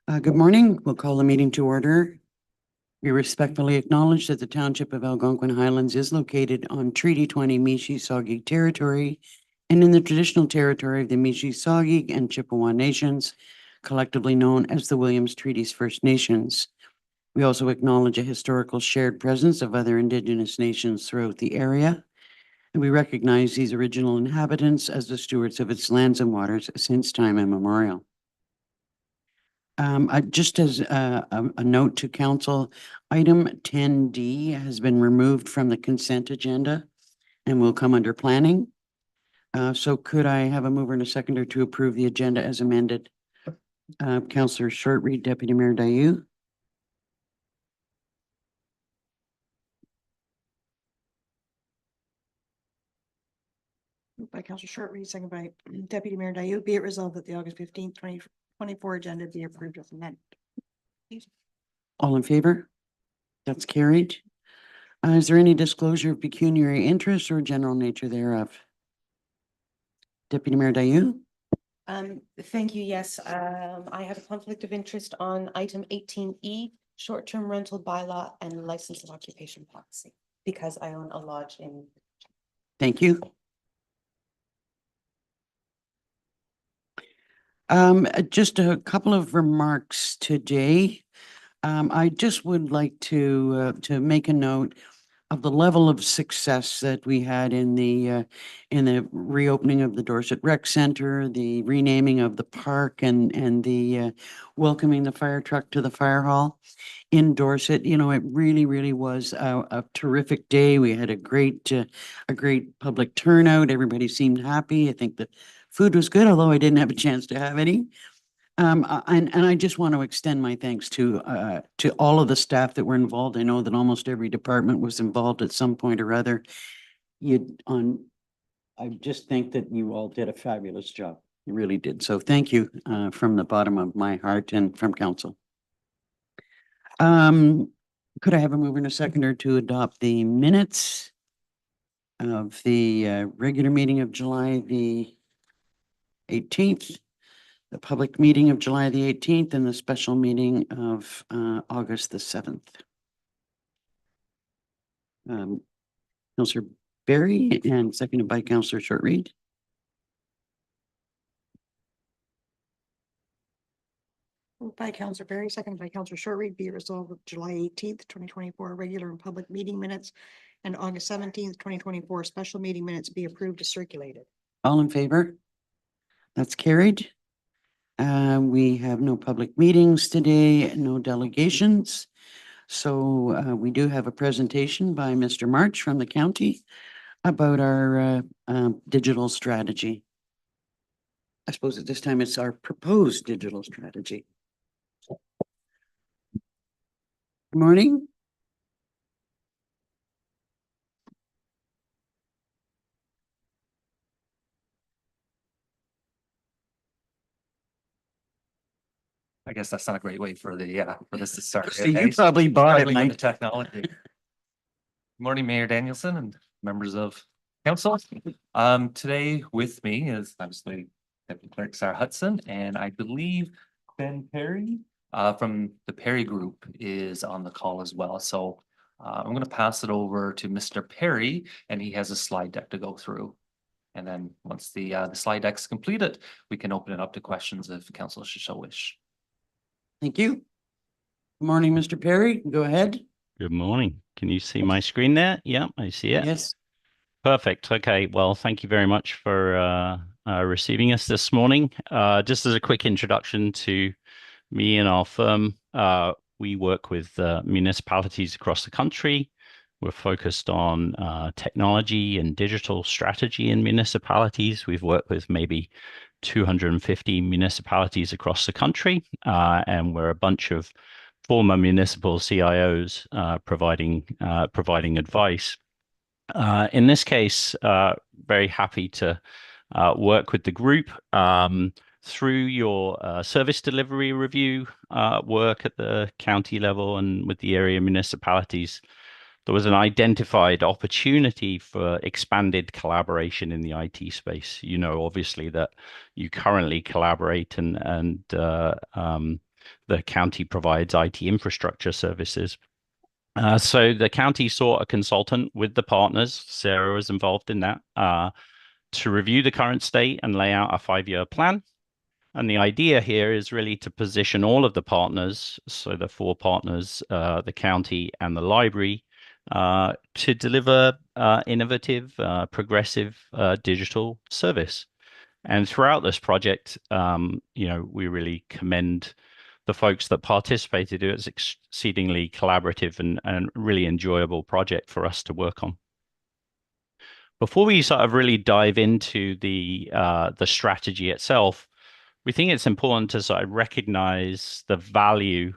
Good morning. We'll call the meeting to order. We respectfully acknowledge that the Township of Algonquin Highlands is located on Treaty 20 Mishi-Saugig territory and in the traditional territory of the Mishi-Saugig and Chippewa Nations, collectively known as the Williams Treaties First Nations. We also acknowledge a historical shared presence of other Indigenous nations throughout the area, and we recognize these original inhabitants as the stewards of its lands and waters since time immemorial. Just as a note to council, item 10D has been removed from the consent agenda and will come under planning. So could I have a mover and a seconder to approve the agenda as amended? Councillor Shortreed, Deputy Mayor Dayu. Moved by Councillor Shortreed, second by Deputy Mayor Dayu. Be it resolved that the August 15th, 2024 agenda be approved as amended. All in favor? That's carried. Is there any disclosure of pecuniary interest or general nature thereof? Deputy Mayor Dayu? Thank you. Yes, I have a conflict of interest on item 18E, short-term rental bylaw and license of occupation policy, because I own a lodge in. Thank you. Just a couple of remarks today. I just would like to make a note of the level of success that we had in the reopening of the Dorset Rec Center, the renaming of the park, and the welcoming the fire truck to the fire hall in Dorset. You know, it really was a terrific day. We had a great public turnout. Everybody seemed happy. I think the food was good, although I didn't have a chance to have any. And I just want to extend my thanks to all of the staff that were involved. I know that almost every department was involved at some point or other. I just think that you all did a fabulous job. You really did. So thank you from the bottom of my heart and from council. Could I have a mover and a seconder to adopt the minutes of the regular meeting of July the 18th? The public meeting of July the 18th and the special meeting of August the 7th. Councillor Berry and seconded by Councillor Shortreed. Moved by Councillor Berry, seconded by Councillor Shortreed. Be it resolved that July 18th, 2024 regular and public meeting minutes and August 17th, 2024 special meeting minutes be approved as circulated. All in favor? That's carried. We have no public meetings today, no delegations. So we do have a presentation by Mr. March from the county about our digital strategy. I suppose at this time it's our proposed digital strategy. Good morning. I guess that's not a great way for this to start. So you probably bought it, Mike. Technology. Good morning, Mayor Danielson and members of council. Today with me is obviously Deputy Clerk Sarah Hudson, and I believe Ben Perry from the Perry Group is on the call as well. So I'm going to pass it over to Mr. Perry, and he has a slide deck to go through. And then once the slide deck's completed, we can open it up to questions if council should so wish. Thank you. Good morning, Mr. Perry. Go ahead. Good morning. Can you see my screen there? Yeah, I see it. Yes. Perfect. Okay. Well, thank you very much for receiving us this morning. Just as a quick introduction to me and our firm, we work with municipalities across the country. We're focused on technology and digital strategy in municipalities. We've worked with maybe 250 municipalities across the country, and we're a bunch of former municipal CIOs providing advice. In this case, very happy to work with the group through your service delivery review work at the county level and with the area municipalities. There was an identified opportunity for expanded collaboration in the IT space. You know, obviously that you currently collaborate and the county provides IT infrastructure services. So the county sought a consultant with the partners, Sarah was involved in that, to review the current state and lay out a 5-year plan. And the idea here is really to position all of the partners, so the 4 partners, the county and the library, to deliver innovative, progressive digital service. And throughout this project, we really commend the folks that participated. It was exceedingly collaborative and really enjoyable project for us to work on. Before we sort of really dive into the strategy itself, we think it's important to sort of recognize the value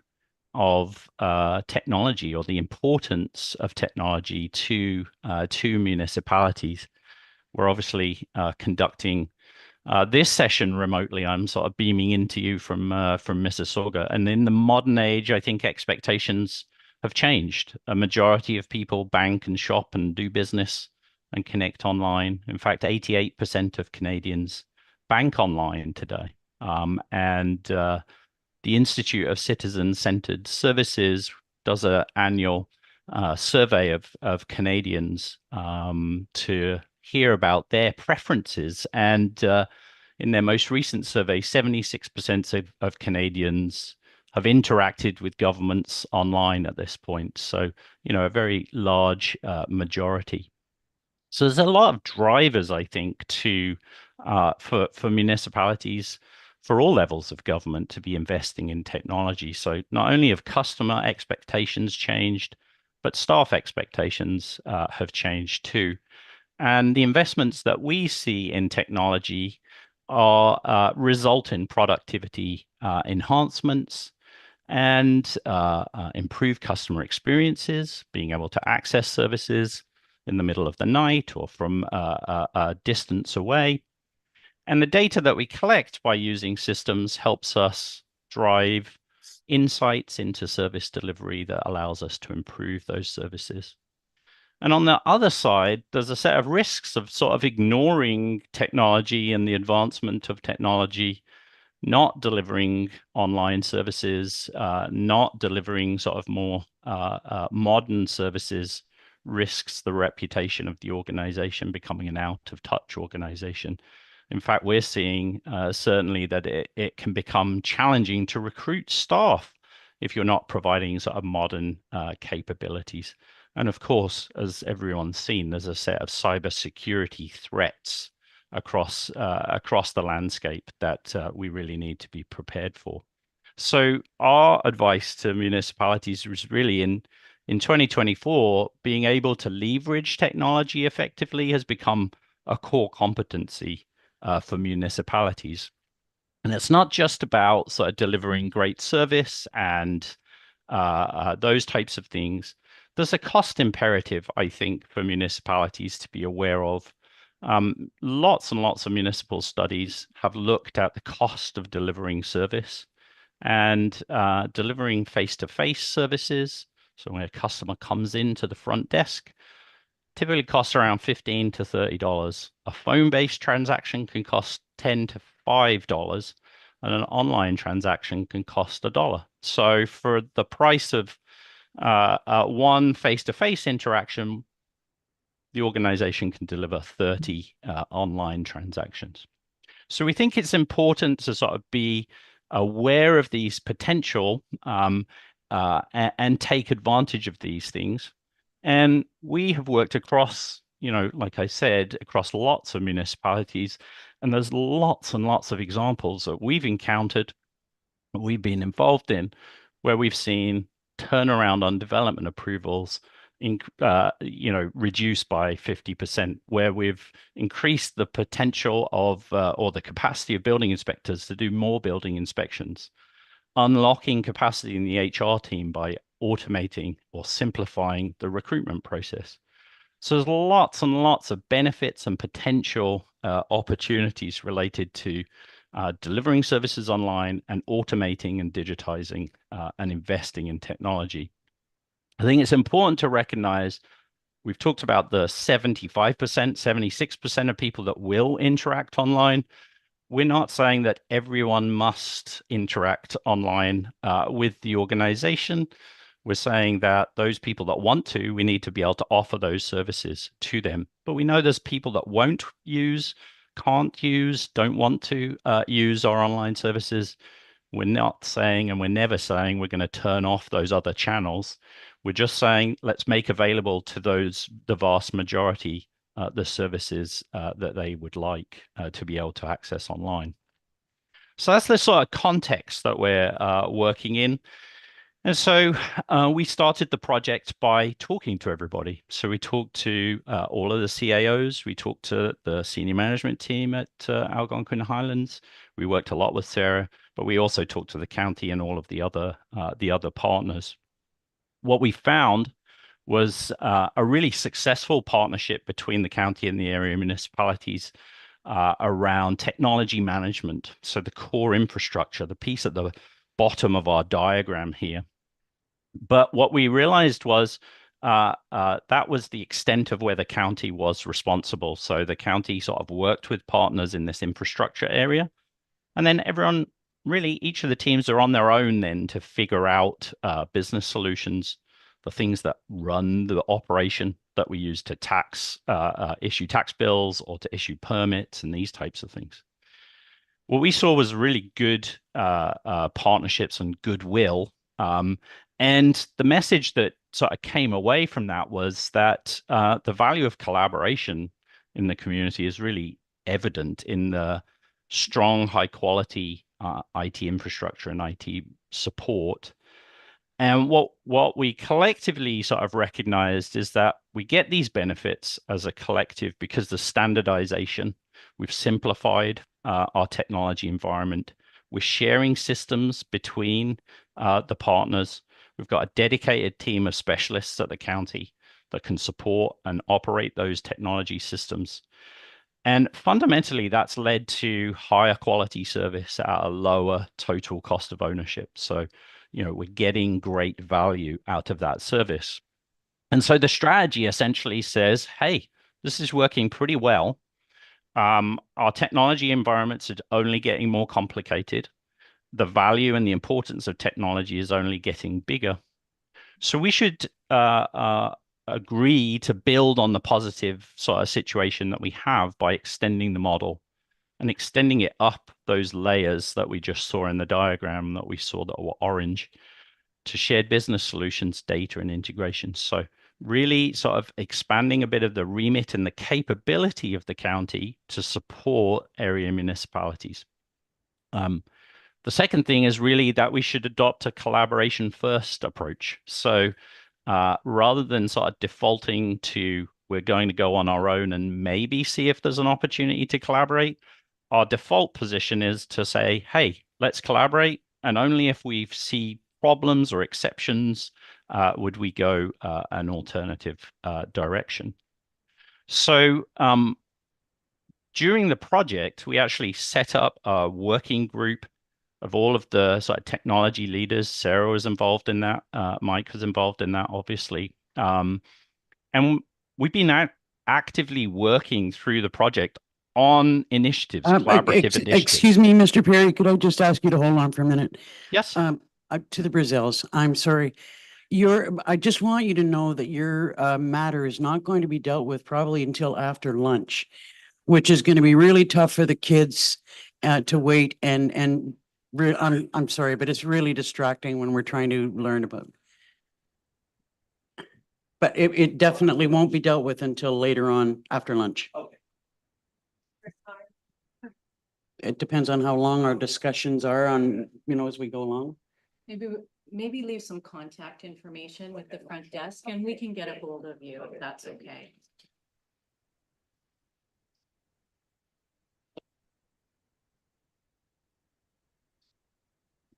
of technology, or the importance of technology to municipalities. We're obviously conducting this session remotely. I'm sort of beaming into you from Mississauga. And in the modern age, I think expectations have changed. A majority of people bank and shop and do business and connect online. In fact, 88% of Canadians bank online today. The Institute of Citizen-Centered Services does an annual survey of Canadians to hear about their preferences. And in their most recent survey, 76% of Canadians have interacted with governments online at this point. So, a very large majority. So there's a lot of drivers, I think, for municipalities, for all levels of government, to be investing in technology. So not only have customer expectations changed, but staff expectations have changed too. And the investments that we see in technology result in productivity enhancements and improve customer experiences, being able to access services in the middle of the night or from a distance away. And the data that we collect by using systems helps us drive insights into service delivery that allows us to improve those services. And on the other side, there's a set of risks of sort of ignoring technology and the advancement of technology, not delivering online services, not delivering sort of more modern services, risks the reputation of the organization becoming an out-of-touch organization. In fact, we're seeing certainly that it can become challenging to recruit staff if you're not providing sort of modern capabilities. And of course, as everyone's seen, there's a set of cybersecurity threats across the landscape that we really need to be prepared for. So our advice to municipalities was really in 2024, being able to leverage technology effectively has become a core competency for municipalities. And it's not just about sort of delivering great service and those types of things. There's a cost imperative, I think, for municipalities to be aware of. Lots and lots of municipal studies have looked at the cost of delivering service and delivering face-to-face services. So when a customer comes into the front desk, typically costs around $15 to $30. A phone-based transaction can cost $10 to $5, and an online transaction can cost $1. So for the price of one face-to-face interaction, the organization can deliver 30 online transactions. So we think it's important to sort of be aware of these potential and take advantage of these things. And we have worked across, like I said, across lots of municipalities, and there's lots and lots of examples that we've encountered, that we've been involved in, where we've seen turnaround on development approvals reduced by 50%, where we've increased the potential of or the capacity of building inspectors to do more building inspections, unlocking capacity in the HR team by automating or simplifying the recruitment process. So there's lots and lots of benefits and potential opportunities related to delivering services online and automating and digitizing and investing in technology. I think it's important to recognize we've talked about the 75%, 76% of people that will interact online. we're not saying that everyone must interact online with the organization. We're saying that those people that want to, we need to be able to offer those services to them. But we know there's people that won't use, can't use, don't want to use our online services. We're not saying, and we're never saying, we're going to turn off those other channels. We're just saying, let's make available to those, the vast majority, the services that they would like to be able to access online. So that's the sort of context that we're working in. And so we started the project by talking to everybody. So we talked to all of the CAOs. We talked to the senior management team at Algonquin Highlands. We worked a lot with Sarah, but we also talked to the county and all of the other partners. What we found was a really successful partnership between the county and the area municipalities around technology management. So the core infrastructure, the piece at the bottom of our diagram here. But what we realized was that was the extent of where the county was responsible. So the county sort of worked with partners in this infrastructure area. And then everyone, really, each of the teams are on their own then to figure out business solutions, the things that run the operation that we use to issue tax bills or to issue permits and these types of things. What we saw was really good partnerships and goodwill. And the message that sort of came away from that was that the value of collaboration in the community is really evident in the strong, high quality IT infrastructure and IT support. And what we collectively sort of recognized is that we get these benefits as a collective because the standardization, we've simplified our technology environment. We're sharing systems between the partners. We've got a dedicated team of specialists at the county that can support and operate those technology systems. And fundamentally, that's led to higher quality service at a lower total cost of ownership. So, we're getting great value out of that service. And so the strategy essentially says, hey, this is working pretty well. Our technology environments are only getting more complicated. The value and the importance of technology is only getting bigger. So we should agree to build on the positive sort of situation that we have by extending the model and extending it up those layers that we just saw in the diagram that we saw that were orange to shared business solutions, data, and integration. So really sort of expanding a bit of the remit and the capability of the county to support area municipalities. The second thing is really that we should adopt a collaboration first approach. So rather than sort of defaulting to we're going to go on our own and maybe see if there's an opportunity to collaborate, our default position is to say, hey, let's collaborate. And only if we see problems or exceptions would we go an alternative direction. So during the project, we actually set up a working group of all of the sort of technology leaders. Sarah was involved in that. Mike was involved in that, obviously. And we've been actively working through the project on initiatives, collaborative initiatives. Excuse me, Mr. Perry, could I just ask you to hold on for a minute? Yes. To the Brazils, I'm sorry. I just want you to know that your matter is not going to be dealt with probably until after lunch, which is going to be really tough for the kids to wait and I'm sorry, but it's really distracting when we're trying to learn about. But it definitely won't be dealt with until later on after lunch. Okay. It depends on how long our discussions are on, as we go along. Maybe leave some contact information with the front desk and we can get a hold of you if that's okay.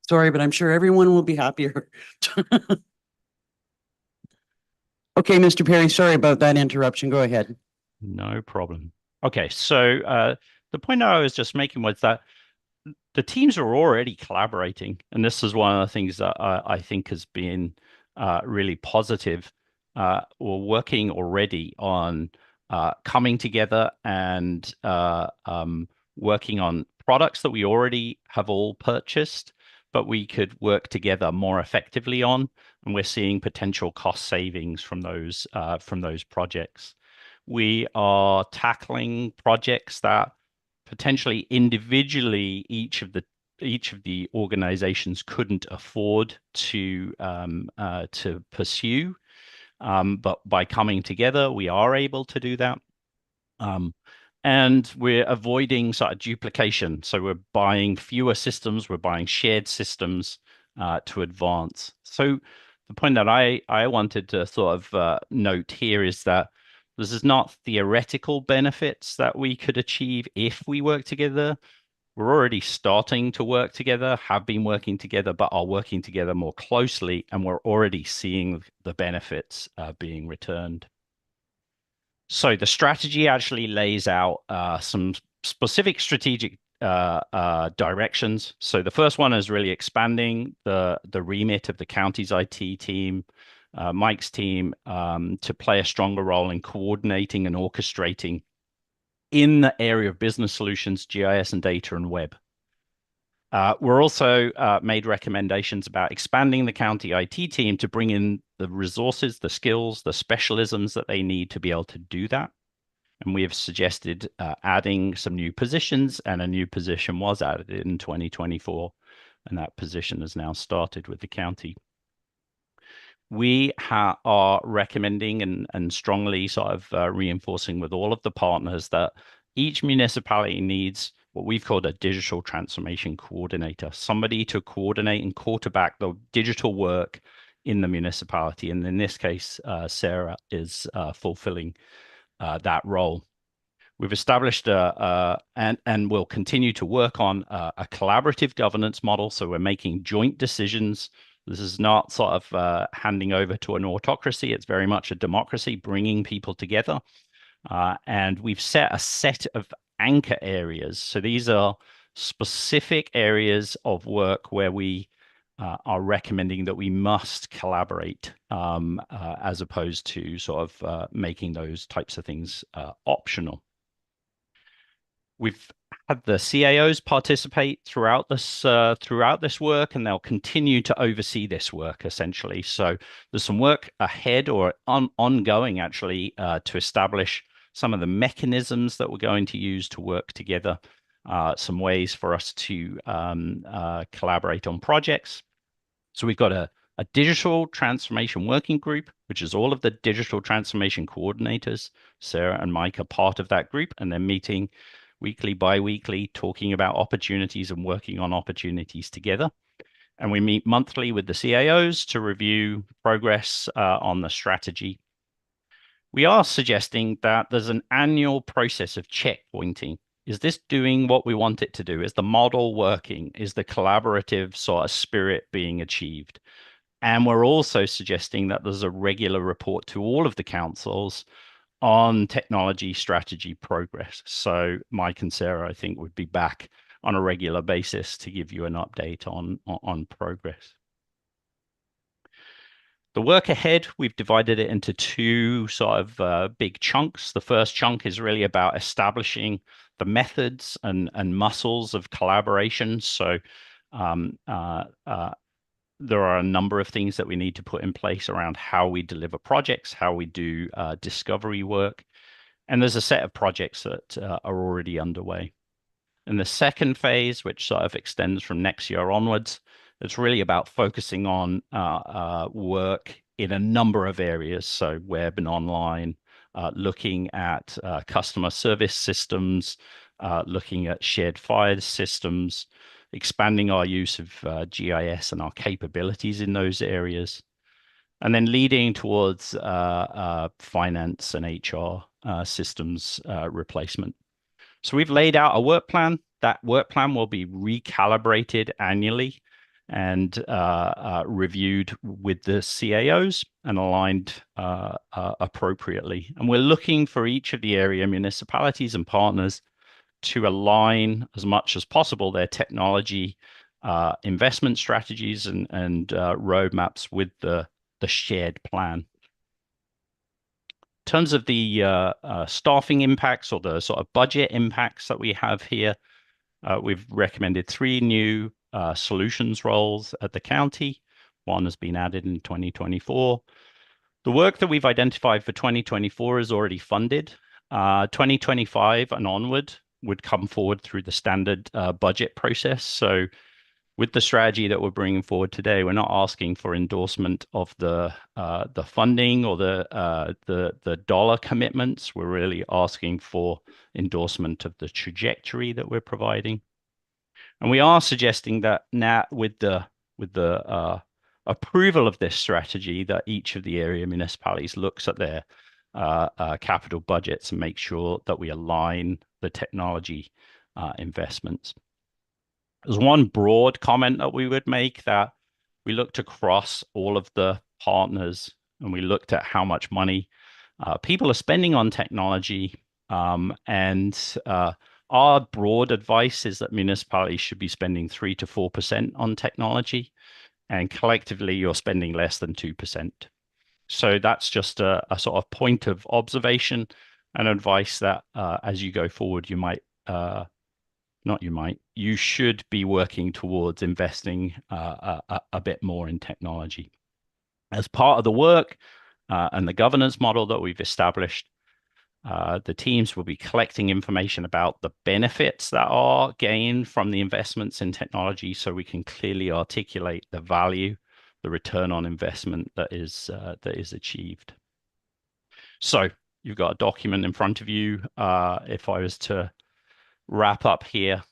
Sorry, but I'm sure everyone will be happier. Okay, Mr. Perry, sorry about that interruption. Go ahead. No problem. Okay, so the point I was just making was that the teams are already collaborating, and this is one of the things that I think has been really positive. We're working already on coming together and working on products that we already have all purchased, but we could work together more effectively on. And we're seeing potential cost savings from those projects. We are tackling projects that potentially individually each of the organizations couldn't afford to pursue. But by coming together, we are able to do that. And we're avoiding sort of duplication. So we're buying fewer systems, we're buying shared systems to advance. So the point that I wanted to sort of note here is that this is not theoretical benefits that we could achieve if we work together. We're already starting to work together, have been working together, but are working together more closely, and we're already seeing the benefits being returned. So the strategy actually lays out some specific strategic directions. So the first one is really expanding the remit of the county's IT team, Mike's team, to play a stronger role in coordinating and orchestrating in the area of business solutions, GIS and data and web. We're also made recommendations about expanding the county IT team to bring in the resources, the skills, the specialisms that they need to be able to do that. And we have suggested adding some new positions, and a new position was added in 2024, and that position has now started with the county. We are recommending and strongly sort of reinforcing with all of the partners that each municipality needs what we've called a digital transformation coordinator, somebody to coordinate and quarterback the digital work in the municipality. And in this case, Sarah is fulfilling that role. We've established and will continue to work on a collaborative governance model. So we're making joint decisions. This is not sort of handing over to an autocracy. It's very much a democracy, bringing people together. And we've set a set of anchor areas. So these are specific areas of work where we are recommending that we must collaborate as opposed to sort of making those types of things optional. We've had the CAOs participate throughout this work, and they'll continue to oversee this work essentially. So there's some work ahead or ongoing actually to establish some of the mechanisms that we're going to use to work together, some ways for us to collaborate on projects. So we've got a digital transformation working group, which is all of the digital transformation coordinators. Sarah and Mike are part of that group, and they're meeting weekly, bi-weekly, talking about opportunities and working on opportunities together. And we meet monthly with the CAOs to review progress on the strategy. We are suggesting that there's an annual process of checkpointing. Is this doing what we want it to do? Is the model working? Is the collaborative sort of spirit being achieved? And we're also suggesting that there's a regular report to all of the councils on technology strategy progress. So Mike and Sarah, I think, would be back on a regular basis to give you an update on progress. The work ahead, we've divided it into two sort of big chunks. The first chunk is really about establishing the methods and muscles of collaboration. So there are a number of things that we need to put in place around how we deliver projects, how we do discovery work. And there's a set of projects that are already underway. And the second phase, which sort of extends from next year onwards, it's really about focusing on work in a number of areas. So web and online, looking at customer service systems, looking at shared file systems, expanding our use of GIS and our capabilities in those areas, and then leading towards finance and HR systems replacement. So we've laid out a work plan. That work plan will be recalibrated annually and reviewed with the CAOs and aligned appropriately. And we're looking for each of the area municipalities and partners to align as much as possible their technology investment strategies and roadmaps with the shared plan. terms of the staffing impacts or the sort of budget impacts that we have here, we've recommended 3 new solutions roles at the county. 1 has been added in 2024. The work that we've identified for 2024 is already funded. 2025 and onward would come forward through the standard budget process. So with the strategy that we're bringing forward today, we're not asking for endorsement of the funding or the dollar commitments. We're really asking for endorsement of the trajectory that we're providing. And we are suggesting that now with the approval of this strategy, that each of the area municipalities looks at their capital budgets and make sure that we align the technology investments. There's one broad comment that we would make, that we looked across all of the partners and we looked at how much money people are spending on technology. Our broad advice is that municipalities should be spending 3 to 4% on technology, and collectively you're spending less than 2%. So that's just a sort of point of observation and advice that as you go forward, you should be working towards investing a bit more in technology. As part of the work and the governance model that we've established, the teams will be collecting information about the benefits that are gained from the investments in technology, so we can clearly articulate the value, the return on investment that is achieved. So you've got a document in front of you. If I was to wrap up here,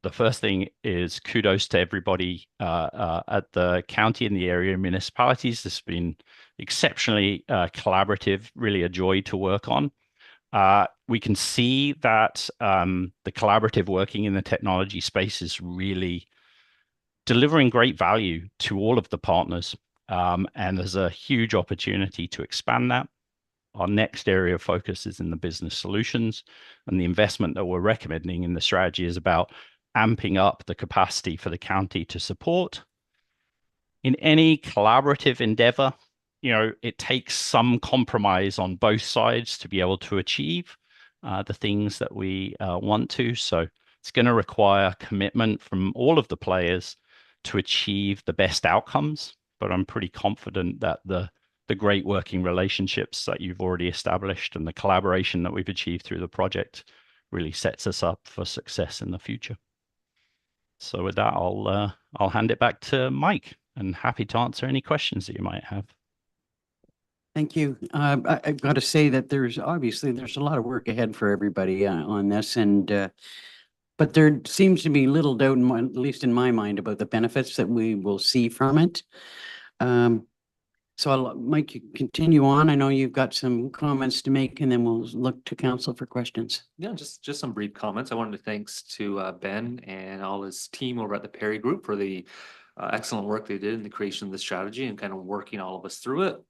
the first thing is kudos to everybody at the county and the area municipalities. This has been exceptionally collaborative, really a joy to work on. We can see that the collaborative working in the technology space is really delivering great value to all of the partners. And there's a huge opportunity to expand that. Our next area of focus is in the business solutions, and the investment that we're recommending in the strategy is about amping up the capacity for the county to support. In any collaborative endeavor, it takes some compromise on both sides to be able to achieve the things that we want to. So it's going to require commitment from all of the players to achieve the best outcomes. But I'm pretty confident that the great working relationships that you've already established and the collaboration that we've achieved through the project really sets us up for success in the future. So with that, I'll hand it back to Mike, and happy to answer any questions that you might have. Thank you. I've got to say that there's a lot of work ahead for everybody on this, but there seems to be little doubt, at least in my mind, about the benefits that we will see from it. So Mike, you continue on. I know you've got some comments to make, and then we'll look to council for questions. Yeah, just some brief comments. I wanted to thanks to Ben and all his team over at the Perry Group for the excellent work they did in the creation of the strategy and kind of working all of us through it.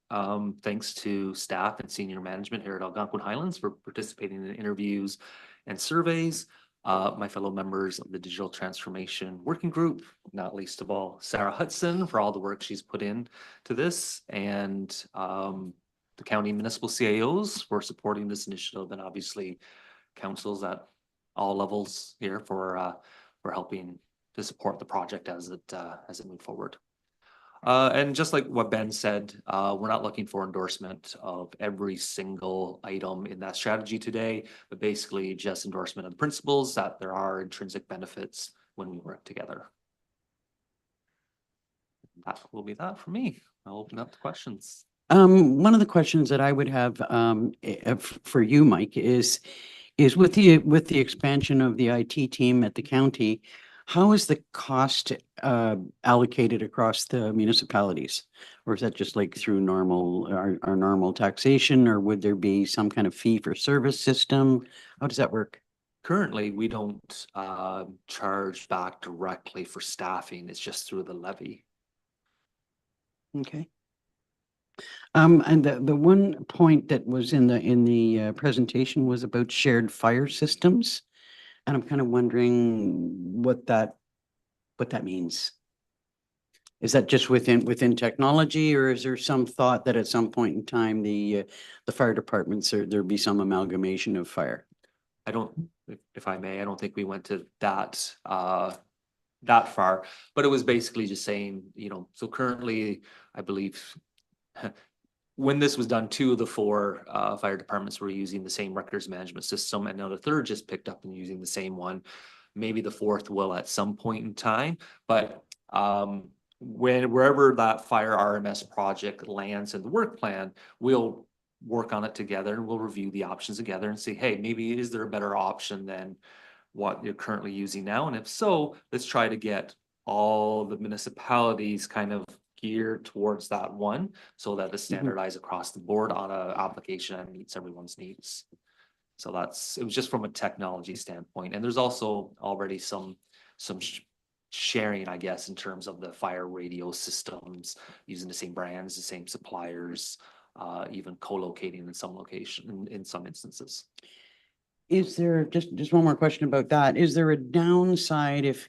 Thanks to staff and senior management here at Algonquin Highlands for participating in interviews and surveys. My fellow members of the Digital Transformation Working Group, not least of all, Sarah Hudson, for all the work she's put in to this, and the county municipal CAOs for supporting this initiative, and obviously councils at all levels here for helping to support the project as it moves forward. And just like what Ben said, we're not looking for endorsement of every single item in that strategy today, but basically just endorsement of the principles that there are intrinsic benefits when we work together. That will be that for me. I'll open up the questions. One of the questions that I would have for you, Mike, is with the expansion of the IT team at the county, how is the cost allocated across the municipalities? Or is that just like through our normal taxation, or would there be some kind of fee for service system? How does that work? Currently, we don't charge back directly for staffing. It's just through the levy. Okay. And the one point that was in the presentation was about shared fire systems. And I'm kind of wondering what that means. Is that just within technology, or is there some thought that at some point in time, the fire departments, there'd be some amalgamation of fire? I don't, if I may, I don't think we went to that far, but it was basically just saying, so currently, I believe when this was done, 2 of the 4 fire departments were using the same records management system, and now the 3rd just picked up and using the same one. Maybe the 4th will at some point in time, but wherever that fire RMS project lands in the work plan, we'll work on it together and we'll review the options together and say, hey, maybe is there a better option than what you're currently using now? And if so, let's try to get all the municipalities kind of geared towards that one so that it's standardized across the board on a application that meets everyone's needs. So it was just from a technology standpoint. And there's also already some sharing, I guess, in terms of the fire radio systems, using the same brands, the same suppliers, even co-locating in some location, in some instances. Is there, just one more question about that, is there a downside if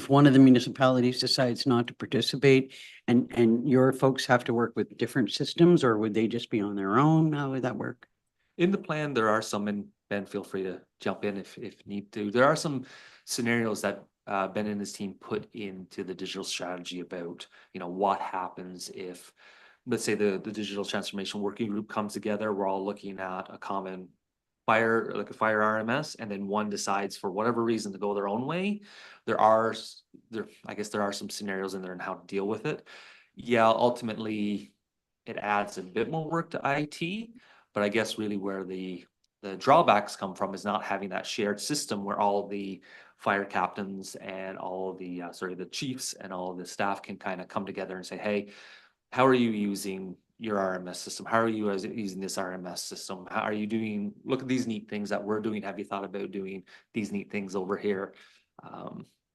one of the municipalities decides not to participate and your folks have to work with different systems, or would they just be on their own? How would that work? In the plan, there are some, and Ben, feel free to jump in if need to. There are some scenarios that Ben and his team put into the digital strategy about, what happens if, let's say the digital transformation working group comes together, we're all looking at a common fire, like a fire RMS, and then one decides for whatever reason to go their own way. I guess there are some scenarios in there and how to deal with it. Yeah, ultimately it adds a bit more work to IT, but I guess really where the drawbacks come from is not having that shared system where all the fire captains and all the the chiefs and all the staff can kind of come together and say, hey, how are you using your RMS system? How are you using this RMS system? How are you doing? Look at these neat things that we're doing. Have you thought about doing these neat things over here?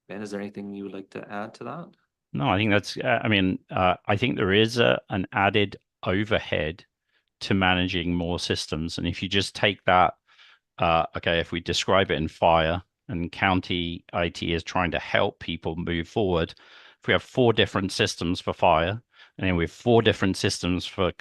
Ben, is there anything you would like to add to that? No, I think that's, I think there is an added overhead to managing more systems. And if you just take that, okay, if we describe it in fire and county IT is trying to help people move forward, if we have 4 different systems for fire, and then we have 4 different systems for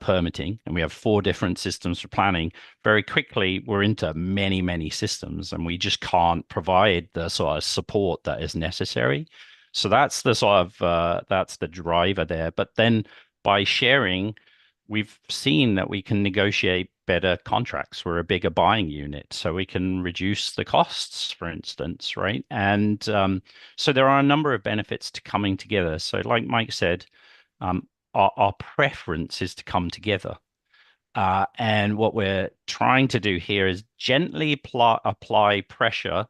permitting, and we have 4 different systems for planning, very quickly we're into many, many systems, and we just can't provide the sort of support that is necessary. So that's the that's the driver there. But then by sharing, we've seen that we can negotiate better contracts. We're a bigger buying unit, so we can reduce the costs, for instance, right? And so there are a number of benefits to coming together. So like Mike said, our preference is to come together. And what we're trying to do here is gently apply pressure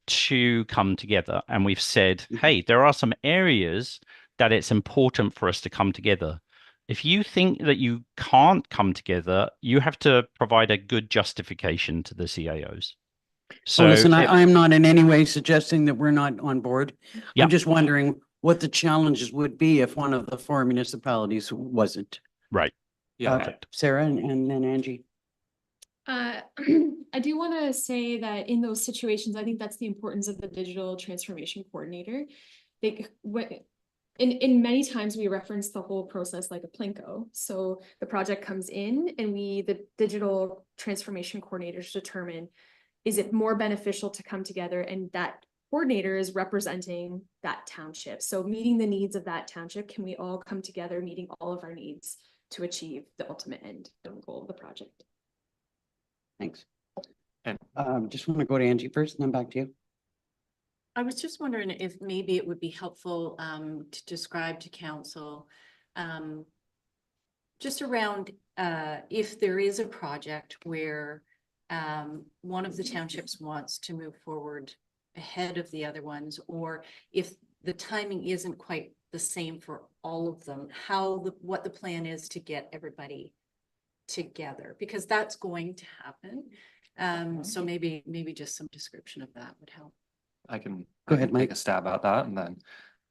to come together. And we've said, hey, there are some areas that it's important for us to come together. If you think that you can't come together, you have to provide a good justification to the CAOs. So listen, I am not in any way suggesting that we're not on board. Yeah. I'm just wondering what the challenges would be if one of the 4 municipalities wasn't. Right. Yeah. Sarah and then Angie. I do want to say that in those situations, I think that's the importance of the digital transformation coordinator. In many times we reference the whole process like a Plinko. So the project comes in and the digital transformation coordinators determine, is it more beneficial to come together, and that coordinator is representing that township. So meeting the needs of that township, can we all come together, meeting all of our needs to achieve the ultimate end goal of the project? Thanks. And just want to go to Angie first and then back to you. I was just wondering if maybe it would be helpful to describe to council just around if there is a project where one of the townships wants to move forward ahead of the other ones, or if the timing isn't quite the same for all of them, what the plan is to get everybody together, because that's going to happen. So maybe just some description of that would help. I can Go ahead, take Mike. a stab at that, and then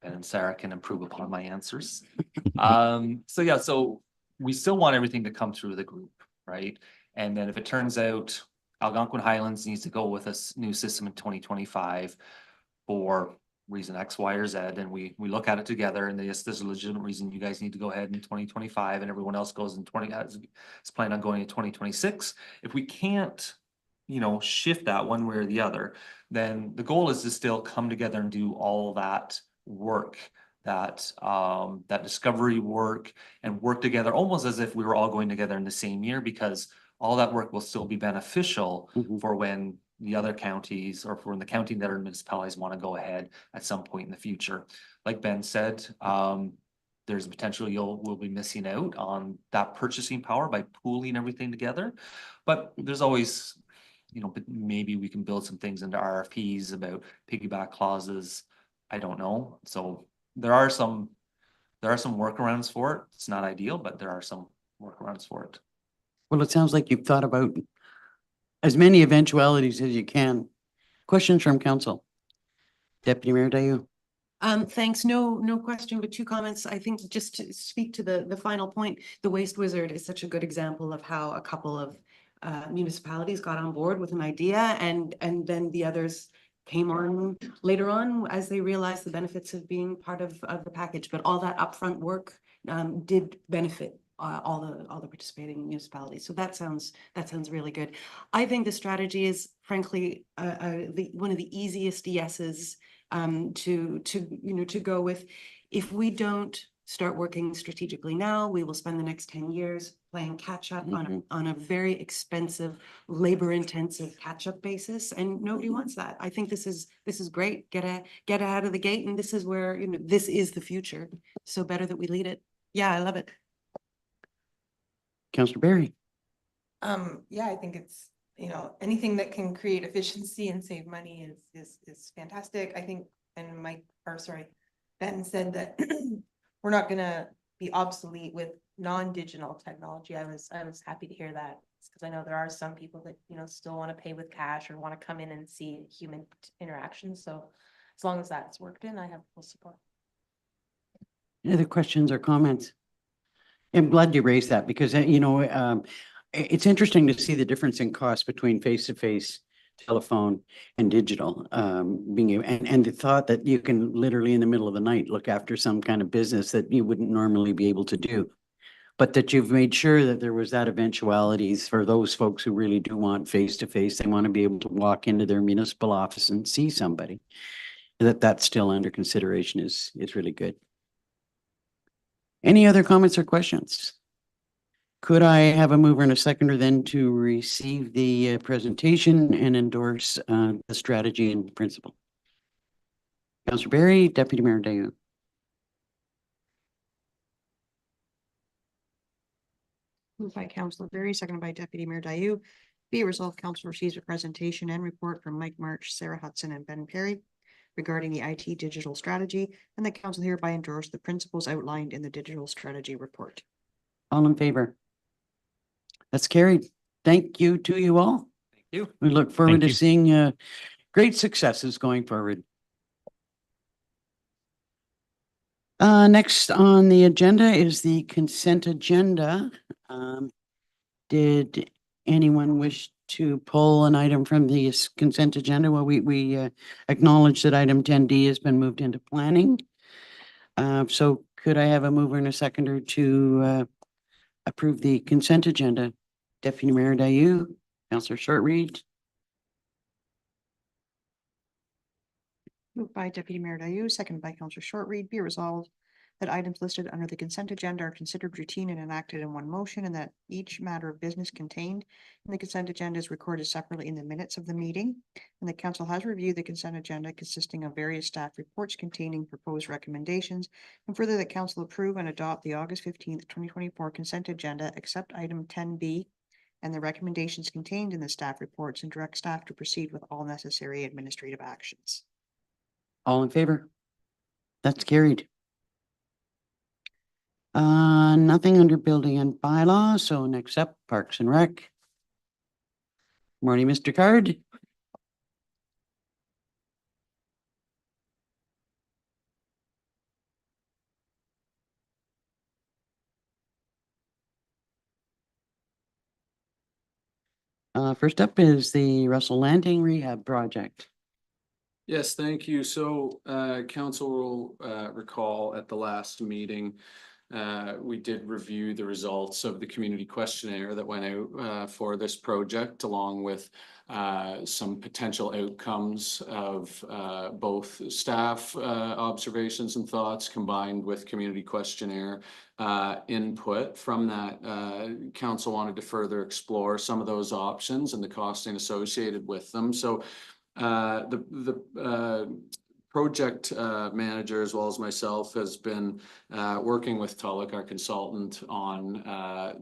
Ben and Sarah can improve upon my answers. So we still want everything to come through the group, right? And then if it turns out Algonquin Highlands needs to go with a new system in 2025 for reason X, Y, or Z, and we look at it together, and yes, there's a legitimate reason you guys need to go ahead in 2025, and everyone else goes in is planning on going in 2026. If we can't, you know, shift that one way or the other, then the goal is to still come together and do all that work, that discovery work, and work together almost as if we were all going together in the same year, because all that work will still be beneficial Mhm. for when the other counties, or for when the county and other municipalities want to go ahead at some point in the future. Like Ben said, there's a potential we'll be missing out on that purchasing power by pooling everything together. But there's always, you know, but maybe we can build some things into RFPs about piggyback clauses. I don't know. So there are some workarounds for it. It's not ideal, but there are some workarounds for it. Well, it sounds like you've thought about as many eventualities as you can. Questions from council? Deputy Mayor Dayu? Thanks. No question, but two comments. I think just to speak to the final point, the Waste Wizard is such a good example of how a couple of municipalities got on board with an idea, and then the others came on later on as they realized the benefits of being part of the package. But all that upfront work did benefit all the participating municipalities. So that sounds really good. I think the strategy is frankly one of the easiest yeses to go with. If we don't start working strategically now, we will spend the next 10 years playing catch up on a very expensive, labor intensive catch up basis, and nobody wants that. I think this is great. Get out of the gate, and this is where, you know, this is the future. So better that we lead it. Yeah, I love it. Councillor Barry? Yeah, I think it's, you know, anything that can create efficiency and save money is fantastic. I think, and Ben said that we're not gonna be obsolete with non-digital technology. I was happy to hear that, because I know there are some people that, you know, still want to pay with cash or want to come in and see human interaction. So as long as that's worked in, I have full support. Any other questions or comments? I'm glad you raised that, because, you know, it's interesting to see the difference in cost between face-to-face, telephone, and digital. And the thought that you can literally in the middle of the night look after some kind of business that you wouldn't normally be able to do. But that you've made sure that there was that eventualities for those folks who really do want face-to-face. They want to be able to walk into their municipal office and see somebody. That's still under consideration is really good. Any other comments or questions? Could I have a mover and a seconder then to receive the presentation and endorse the strategy and principle? Councillor Barry, Deputy Mayor Dayu. Moved by Councillor Berry, seconded by Deputy Mayor Dayu. Be it resolved, council receives a presentation and report from Mike March, Sarah Hudson, and Ben Perry regarding the IT digital strategy, and the council hereby endorse the principles outlined in the digital strategy report. All in favor? That's carried. Thank you to you all. Thank you. We look forward Thank to you. seeing great successes going forward. Next on the agenda is the consent agenda. Did anyone wish to pull an item from the consent agenda? Well, we acknowledge that item 10D has been moved into planning. So could I have a mover and a seconder to approve the consent agenda? Deputy Mayor Dayu, Councillor Shortreed. Moved by Deputy Mayor Dayu, seconded by Councillor Shortreed. Be resolved that items listed under the consent agenda are considered routine and enacted in one motion, and that each matter of business contained in the consent agenda is recorded separately in the minutes of the meeting. And the council has reviewed the consent agenda consisting of various staff reports containing proposed recommendations, and further that council approve and adopt the August 15th, 2024 consent agenda, except item 10B and the recommendations contained in the staff reports, and direct staff to proceed with all necessary administrative actions. All in favor? That's carried. Nothing under building and bylaw. So next up, Parks and Rec. Morning, Mr. Card. First up is the Russell Landing Rehab Project. Yes, thank you. So, council will, recall at the last meeting, we did review the results of the community questionnaire that went out, for this project, along with, some potential outcomes of, both staff, observations and thoughts combined with community questionnaire, input. From that, council wanted to further explore some of those options and the costing associated with them. So, the project manager, as well as myself, has been working with Tulloch, our consultant, on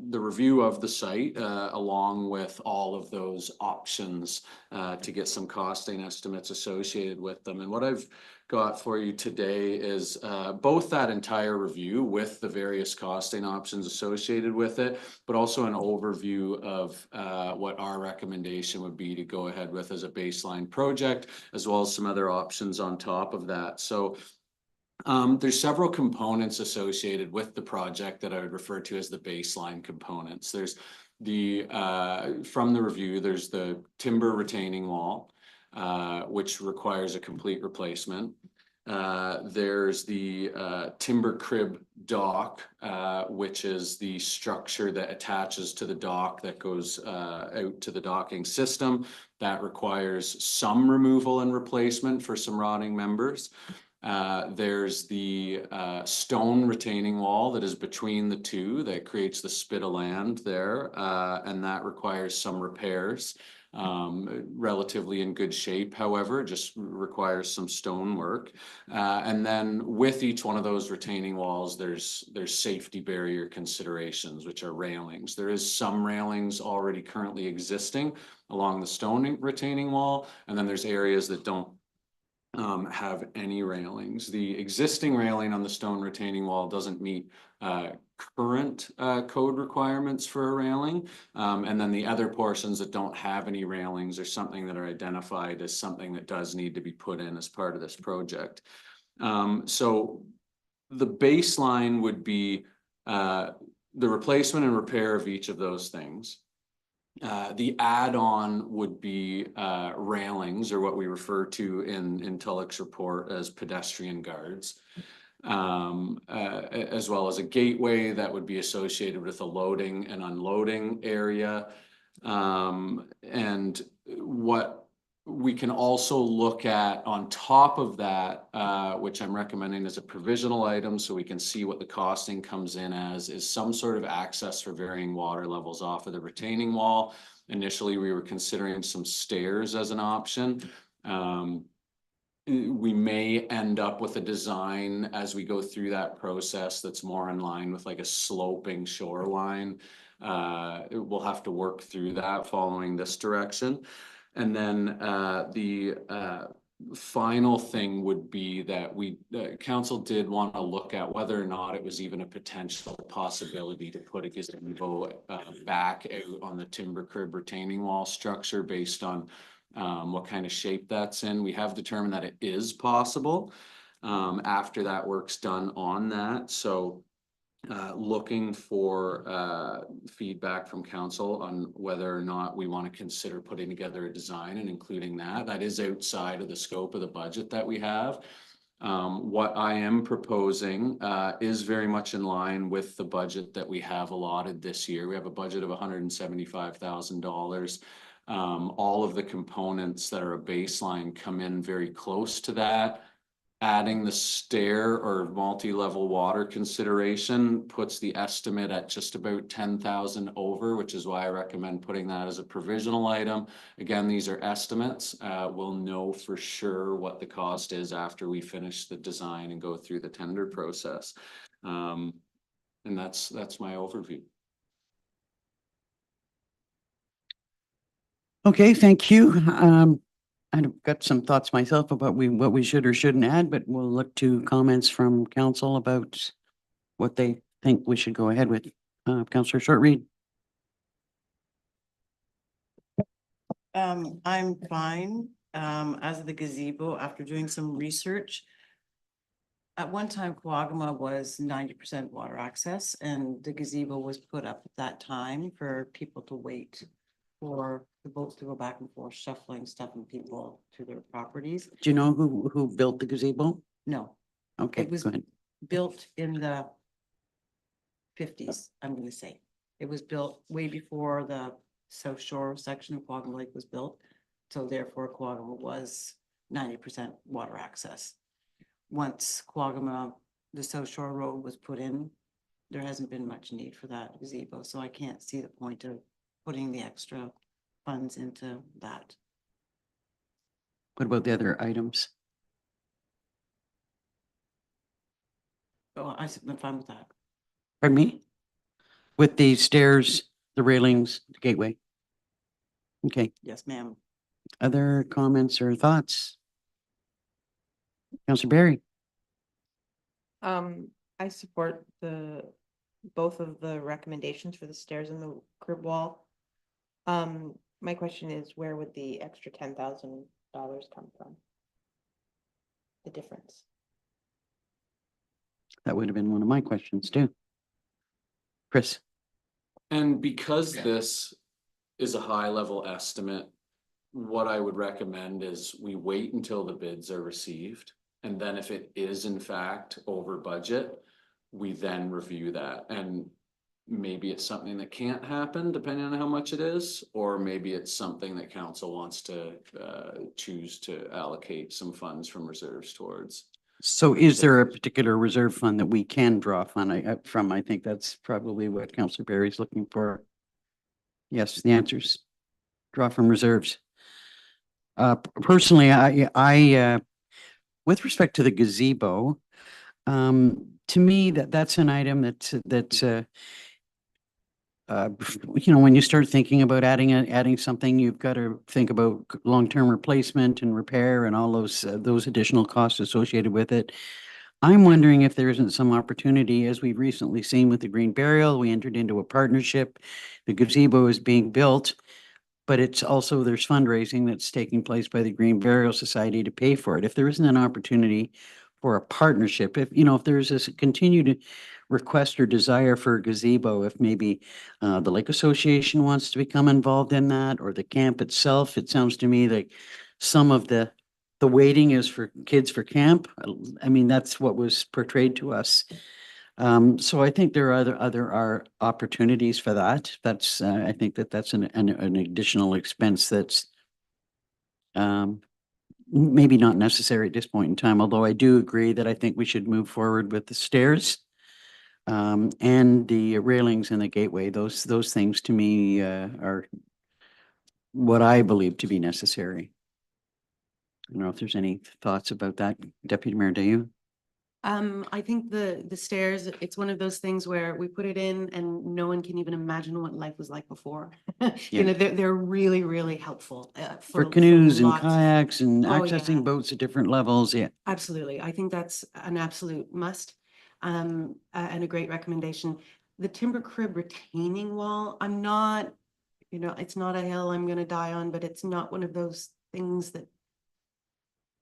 the review of the site, along with all of those options to get some costing estimates associated with them. And what I've got for you today is both that entire review with the various costing options associated with it, but also an overview of what our recommendation would be to go ahead with as a baseline project, as well as some other options on top of that. So there's several components associated with the project that I would refer to as the baseline components. There's the from the review, there's the timber retaining wall, which requires a complete replacement. There's the timber crib dock, which is the structure that attaches to the dock that goes out to the docking system. That requires some removal and replacement for some rotting members. There's the stone retaining wall that is between the two that creates the spit of land there, and that requires some repairs. Relatively in good shape, however, just requires some stone work. And then with each one of those retaining walls, there's safety barrier considerations, which are railings. There is some railings already currently existing along the stone retaining wall, and then there's areas that don't have any railings. The existing railing on the stone retaining wall doesn't meet current code requirements for a railing. And then the other portions that don't have any railings are something that are identified as something that does need to be put in as part of this project. So the baseline would be the replacement and repair of each of those things. The add-on would be railings, or what we refer to in Tulloch's report as pedestrian guards, as well as a gateway that would be associated with a loading and unloading area. And what we can also look at on top of that, which I'm recommending as a provisional item so we can see what the costing comes in as, is some sort of access for varying water levels off of the retaining wall. Initially, we were considering some stairs as an option. We may end up with a design as we go through that process that's more in line with like a sloping shoreline. We'll have to work through that following this direction. And then the final thing would be that council did want to look at whether or not it was even a potential possibility to put a gazebo back out on the timber crib retaining wall structure based on what kind of shape that's in. We have determined that it is possible after that work's done on that. So looking for feedback from council on whether or not we want to consider putting together a design and including that. That is outside of the scope of the budget that we have. What I am proposing is very much in line with the budget that we have allotted this year. We have a budget of $175,000. All of the components that are a baseline come in very close to that. Adding the stair or multi-level water consideration puts the estimate at just about 10,000 over, which is why I recommend putting that as a provisional item. Again, these are estimates. We'll know for sure what the cost is after we finish the design and go through the tender process. And that's my overview. Okay, thank you. I've got some thoughts myself about what we should or shouldn't add, but we'll look to comments from council about what they think we should go ahead with. Councillor Shortreed. I'm fine as the gazebo after doing some research. At one time, Coagama was 90% water access, and the gazebo was put up at that time for people to wait for the boats to go back and forth shuffling stuff and people to their properties. Do you know who built the gazebo? No, Okay, It was- go ahead. built in the fifties, I'm gonna say. It was built way before the South Shore section of Quagga Lake was built. So therefore Quagga was 90% water access. Once Quagga, the South Shore Road was put in, there hasn't been much need for that gazebo, so I can't see the point of putting the extra funds into that. What about the other items? So I'm fine with that. Pardon me? With the stairs, the railings, the gateway? Okay, Yes, ma'am. other comments or thoughts? Counselor Barry? I support both of the recommendations for the stairs and the crib wall. My question is, where would the extra $10,000 come from? The difference. That would have been one of my questions too. Chris? And because this is a high level estimate, what I would recommend is we wait until the bids are received. And then if it is in fact over budget, we then review that. And maybe it's something that can't happen depending on how much it is, or maybe it's something that council wants to choose to allocate some funds from reserves towards. So is there a particular reserve fund that we can draw from? I think that's probably what Counselor Barry's looking for. Yes, the answer's draw from reserves. Personally, with respect to the gazebo, to me, that's an item that's when you start thinking about adding something, you've got to think about long-term replacement and repair and all those additional costs associated with it. I'm wondering if there isn't some opportunity, as we've recently seen with the Green Burial, we entered into a partnership. The gazebo is being built, but it's also, there's fundraising that's taking place by the Green Burial Society to pay for it. If there isn't an opportunity for a partnership, if there's this continued request or desire for a gazebo, if maybe the Lake Association wants to become involved in that, or the camp itself, it sounds to me like some of the waiting is for kids for camp. I mean, that's what was portrayed to us. So I think there are other opportunities for that. That's, I think that's an additional expense that's maybe not necessary at this point in time, although I do agree that I think we should move forward with the stairs and the railings and the gateway. Those things to me are what I believe to be necessary. I don't know if there's any thoughts about that, Deputy Mayor, do you? I think the stairs, it's one of those things where we put it in and no one can even imagine what life was like before. Yeah. They're really, really helpful. For canoes and lots. kayaks and Oh, accessing yeah. boats at different levels, yeah. Absolutely. I think that's an absolute must, and a great recommendation. The timber crib retaining wall, I'm not, it's not a hill I'm gonna die on, but it's not one of those things that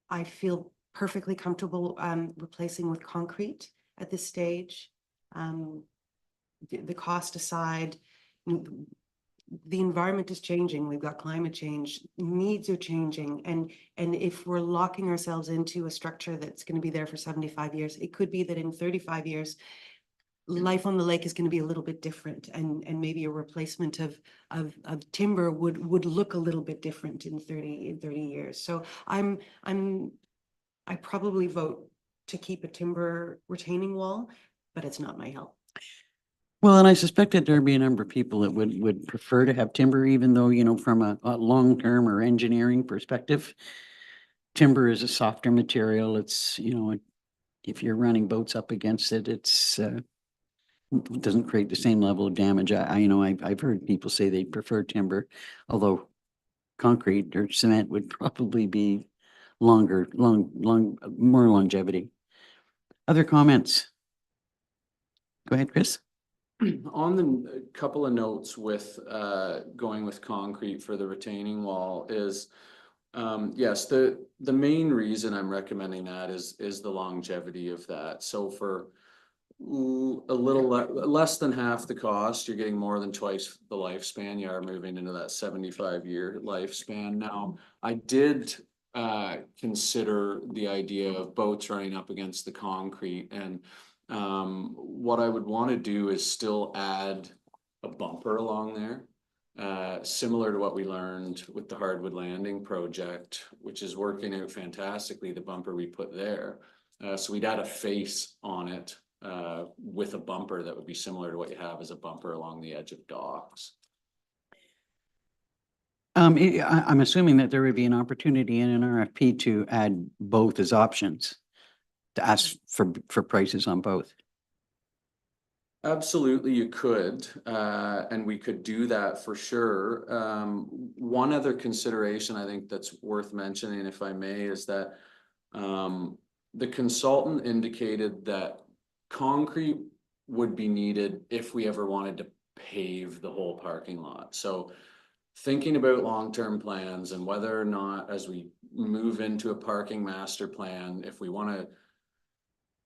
I feel perfectly comfortable replacing with concrete at this stage. The cost aside, the environment is changing. We've got climate change, needs are changing. And if we're locking ourselves into a structure that's going to be there for 75 years, it could be that in 35 years, life on the lake is going to be a little bit different, and maybe a replacement of timber would look a little bit different in 30 years. So I probably vote to keep a timber retaining wall, but it's not my help. Well, and I suspect that there'd be a number of people that would prefer to have timber, even though, from a long-term or engineering perspective, timber is a softer material. It's, if you're running boats up against it, it doesn't create the same level of damage. I've heard people say they prefer timber, although concrete or cement would probably be more longevity. Other comments? Go ahead, Chris. On the couple of notes with going with concrete for the retaining wall is yes, the main reason I'm recommending that is the longevity of that. So for A little less than half the cost. You're getting more than twice the lifespan. You are moving into that 75-year lifespan. Now, I did consider the idea of boats running up against the concrete, and what I would want to do is still add a bumper along there. Similar to what we learned with the Hardwood Landing project, which is working out fantastically, the bumper we put there. So we'd add a face on it with a bumper that would be similar to what you have as a bumper along the edge of docks. I'm assuming that there would be an opportunity in an RFP to add both as options, to ask for prices on both. Absolutely, you could, and we could do that for sure. One other consideration I think that's worth mentioning, if I may, is that the consultant indicated that concrete would be needed if we ever wanted to pave the whole parking lot. So thinking about long-term plans and whether or not, as we move into a parking master plan, if we want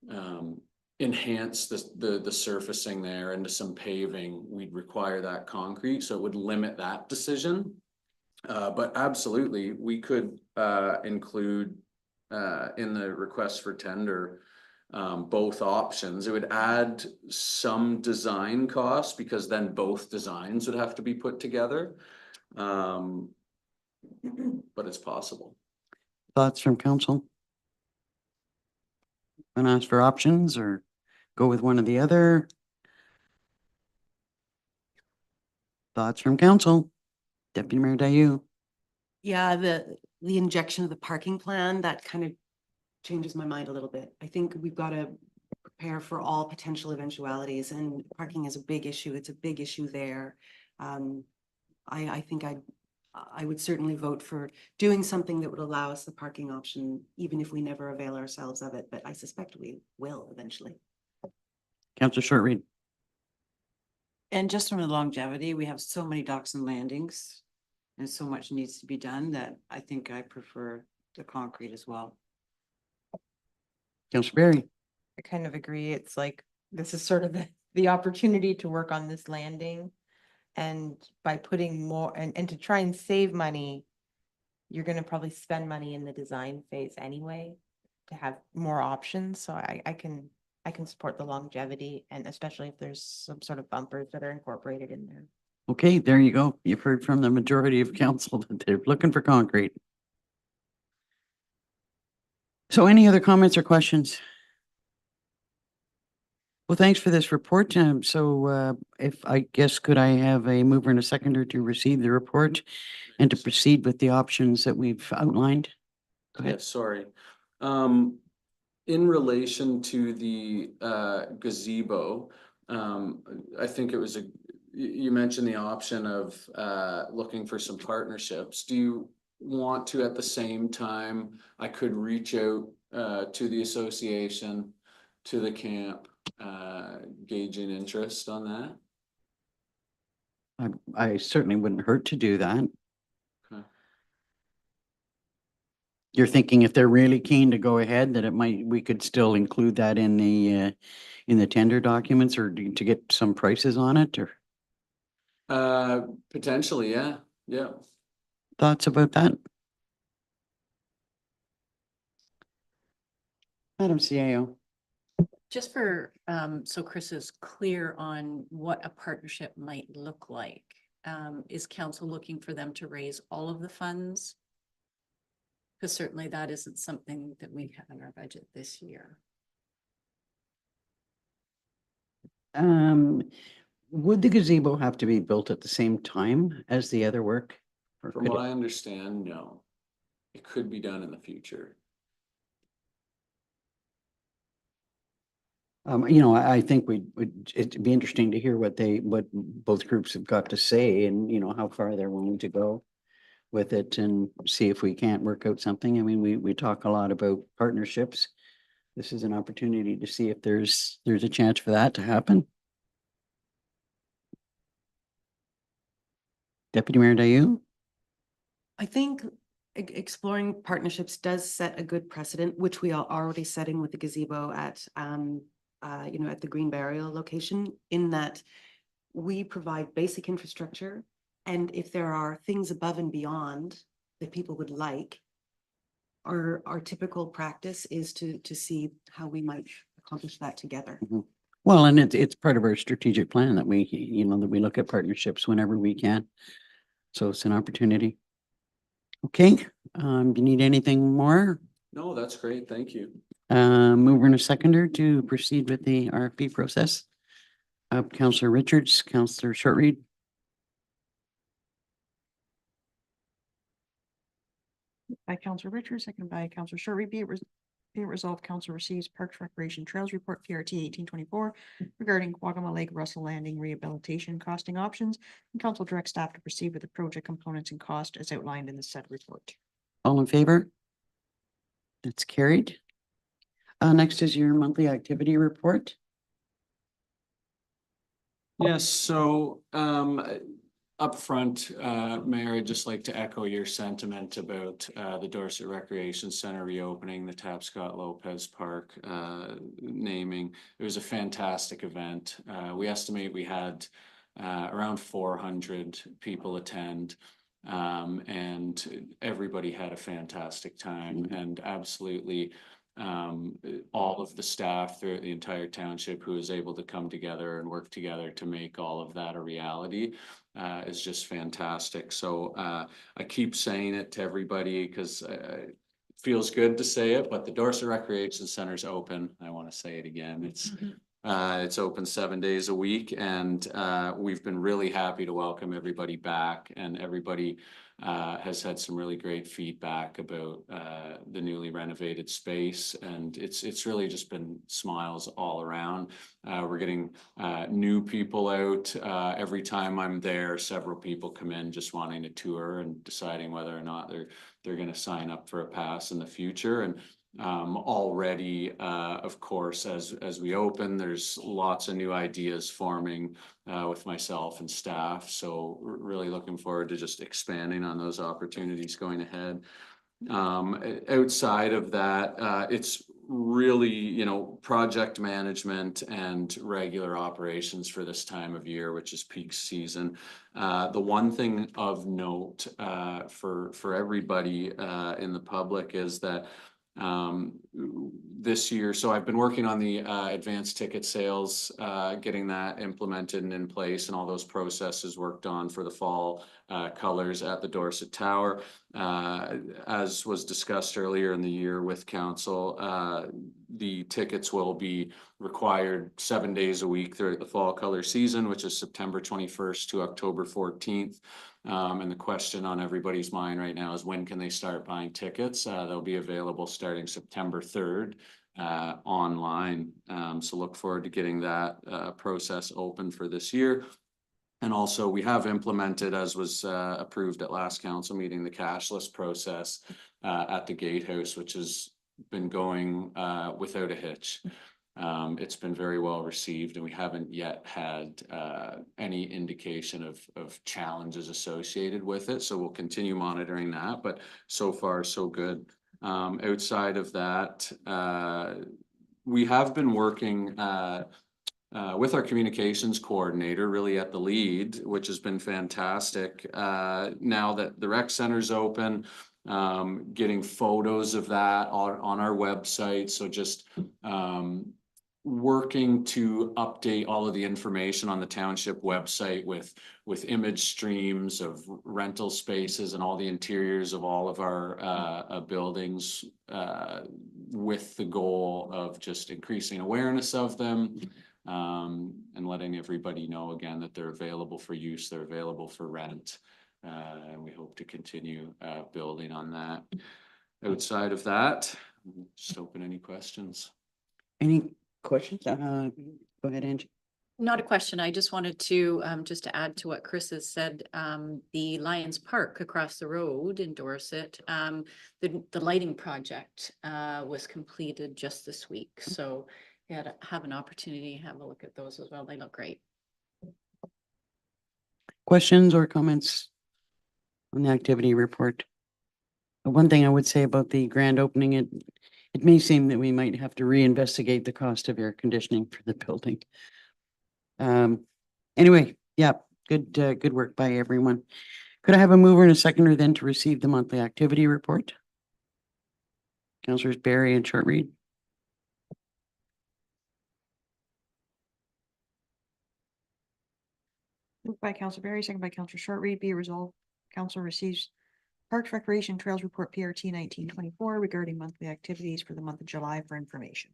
to enhance the surfacing there into some paving, we'd require that concrete, so it would limit that decision. But absolutely, we could include in the request for tender both options. It would add some design costs because then both designs would have to be put together. But it's possible. Thoughts from council? Want to ask for options or go with one or the other? Thoughts from council? Deputy Mayor Dayu? Yeah, the injection of the parking plan, that kind of changes my mind a little bit. I think we've got to prepare for all potential eventualities, and parking is a big issue. It's a big issue there. I think I would certainly vote for doing something that would allow us the parking option, even if we never avail ourselves of it, but I suspect we will eventually. Councillor Shortreed? And just from the longevity, we have so many docks and landings and so much needs to be done that I think I prefer the concrete as well. Councillor Berry? I kind of agree. It's like, this is sort of the opportunity to work on this landing. And by putting more and to try and save money, you're gonna probably spend money in the design phase anyway to have more options. So I can support the longevity, and especially if there's some sort of bumpers that are incorporated in there. Okay, there you go. You've heard from the majority of council that they're looking for concrete. So any other comments or questions? Well, thanks for this report. If I guess, could I have a mover and a seconder to receive the report and to proceed with the options that we've outlined? Go Yeah, ahead. sorry. In relation to the gazebo, I think it was you mentioned the option of looking for some partnerships. Do you want to, at the same time, I could reach out to the association, to the camp, gauging interest on that? I certainly wouldn't hurt to do that. Okay. You're thinking if they're really keen to go ahead, that we could still include that in the tender documents or to get some prices on it, or Potentially, yeah, yeah. thoughts about that? Madam CAO? Just for, so Chris is clear on what a partnership might look like. Is council looking for them to raise all of the funds? Because certainly that isn't something that we have in our budget this year. Would the gazebo have to be built at the same time as the other work? Or From could what it- I understand, no. It could be done in the future. I think it'd be interesting to hear what both groups have got to say and, how far they're willing to go with it and see if we can't work out something. I mean, we talk a lot about partnerships. This is an opportunity to see if there's a chance for that to happen. Deputy Mayor Dayu? I think exploring partnerships does set a good precedent, which we are already setting with the gazebo at at the Green Burial location, in that we provide basic infrastructure. And if there are things above and beyond that people would like, our typical practice is to see how we might accomplish that together. Well, and it's part of our strategic plan that we, that we look at partnerships whenever we can. So it's an opportunity. Okay, you need anything more? No, that's great. Thank you. Mover and a seconder to proceed with the RFP process. Councillor Richards, Councillor Shortreed. By Councillor Richards, second by Councillor Shortreed, be it resolved, council receives Parks Recreation Trails Report PRT 1824 regarding Quagama Lake Russell Landing rehabilitation costing options, and council directs staff to proceed with the project components and cost as outlined in the said report. All in favor? That's carried. Next is your monthly activity report. Yes, so upfront, Mayor, I'd just like to echo your sentiment about the Dorset Recreation Center reopening, the Tapscott Lopez Park naming. It was a fantastic event. We estimate we had around 400 people attend. And everybody had a fantastic time, and absolutely all of the staff throughout the entire township who was able to come together and work together to make all of that a reality is just fantastic. So I keep saying it to everybody because it feels good to say it, but the Dorset Recreation Center's open. I want to say it again. It's open 7 days a week, and we've been really happy to welcome everybody back, and everybody has had some really great feedback about the newly renovated space, and it's really just been smiles all around. We're getting new people out every time I'm there. Several people come in just wanting a tour and deciding whether or not they're going to sign up for a pass in the future. And already, of course, as we open, there's lots of new ideas forming with myself and staff. So really looking forward to just expanding on those opportunities going ahead. Outside of that, it's really, project management and regular operations for this time of year, which is peak season. The one thing of note for everybody in the public is that this year, so I've been working on the advanced ticket sales, getting that implemented and in place, and all those processes worked on for the fall colors at the Dorset Tower. As was discussed earlier in the year with council, the tickets will be required 7 days a week throughout the fall color season, which is September 21st to October 14th. And the question on everybody's mind right now is, when can they start buying tickets? They'll be available starting September 3rd online. So look forward to getting that process open for this year. And also we have implemented, as was approved at last council meeting, the cashless process at the Gatehouse, which has been going without a hitch. It's been very well received, and we haven't yet had any indication of challenges associated with it. So we'll continue monitoring that, but so far so good. Outside of that, we have been working with our communications coordinator, really at the lead, which has been fantastic. Now that the rec center's open, getting photos of that on our website. So just working to update all of the information on the township website with image streams of rental spaces and all the interiors of all of our buildings, with the goal of just increasing awareness of them, and letting everybody know again that they're available for use, they're available for rent. And we hope to continue building on that. Outside of that, just open any questions. Any questions? Go ahead, Angie. Not a question. I just wanted to, just to add to what Chris has said, the Lions Park across the road in Dorset, the lighting project was completed just this week. So we had to have an opportunity to have a look at those as well. They look great. Questions or comments on the activity report? The one thing I would say about the grand opening, it may seem that we might have to reinvestigate the cost of air conditioning for the building. Anyway, yeah, good work by everyone. Could I have a mover and a seconder then to receive the monthly activity report? Councillors Barry and Short Reed. Moved by Council Barry, second by Council Short Read, be resolved, Council receives Parks Recreation Trails Report PRT 1924 regarding monthly activities for the month of July for information.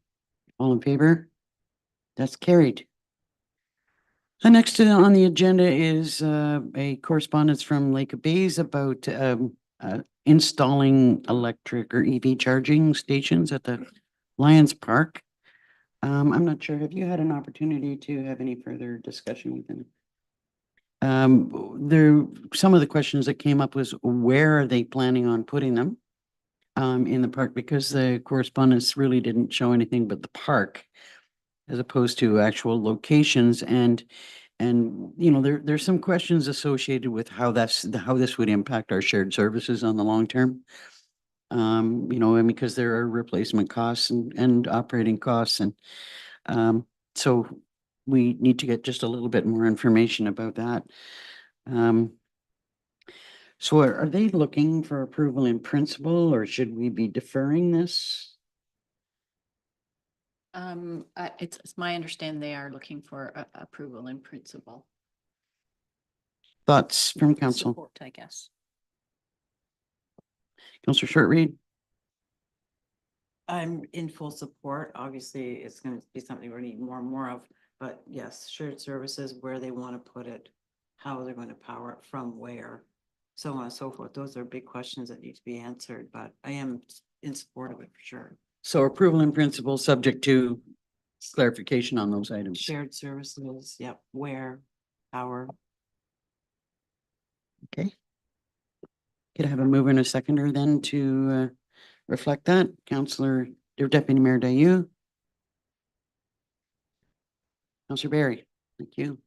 All in favor? That's carried. The next on the agenda is a correspondence from Lake of Bays about installing electric or EV charging stations at the Lions Park. I'm not sure, have you had an opportunity to have any further discussion with them? Some of the questions that came up was where are they planning on putting them in the park, because the correspondence really didn't show anything but the park as opposed to actual locations, and you know, there's some questions associated with how this would impact our shared services on the long term. You know, and because there are replacement costs and operating costs, and so we need to get just a little bit more information about that. So are they looking for approval in principle, or should we be deferring this? It's my understanding they are looking for approval in principle. Thoughts from council? Support, I guess. Councillor Short Read. I'm in full support. Obviously, it's going to be something we need more and more of, but yes, shared services, where they want to put it, how they're going to power it from where, so on and so forth. Those are big questions that need to be answered, but I am in support of it for sure. So approval in principle, subject to clarification on those items. Shared services, yep, where, power. Okay. Could I have a mover and a seconder then to reflect that? Councillor, or Deputy Mayor Dayu. Councillor Barry, thank you.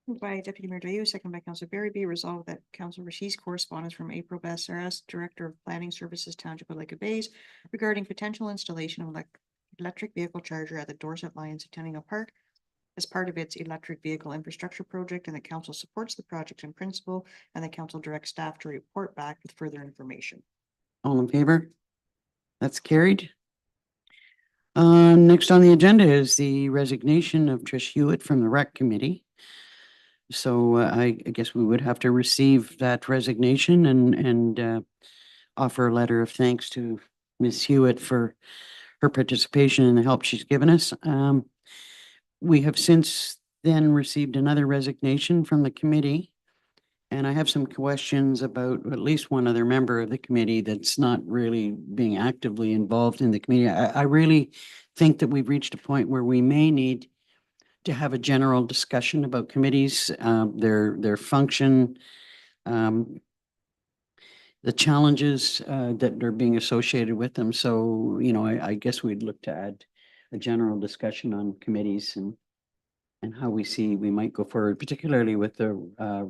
Moved by Deputy Mayor Dayu, second by Council Barry, be resolved that Council receives correspondence from April Bassaras, Director of Planning Services, Township of Lake of Bays, regarding potential installation of electric vehicle charger at the Dorset Lions Centennial Park as part of its electric vehicle infrastructure project, and the council supports the project in principle, and the council directs staff to report back with further information. All in favor? That's carried. Next on the agenda is the resignation of Trish Hewitt from the Rec Committee. So I guess we would have to receive that resignation and offer a letter of thanks to Ms. Hewitt for her participation and the help she's given us. We have since then received another resignation from the committee, and I have some questions about at least one other member of the committee that's not really being actively involved in the committee. I really think that we've reached a point where we may need to have a general discussion about committees, their function, the challenges that are being associated with them. So, you know, I guess we'd look to add a general discussion on committees and how we see we might go forward, particularly with the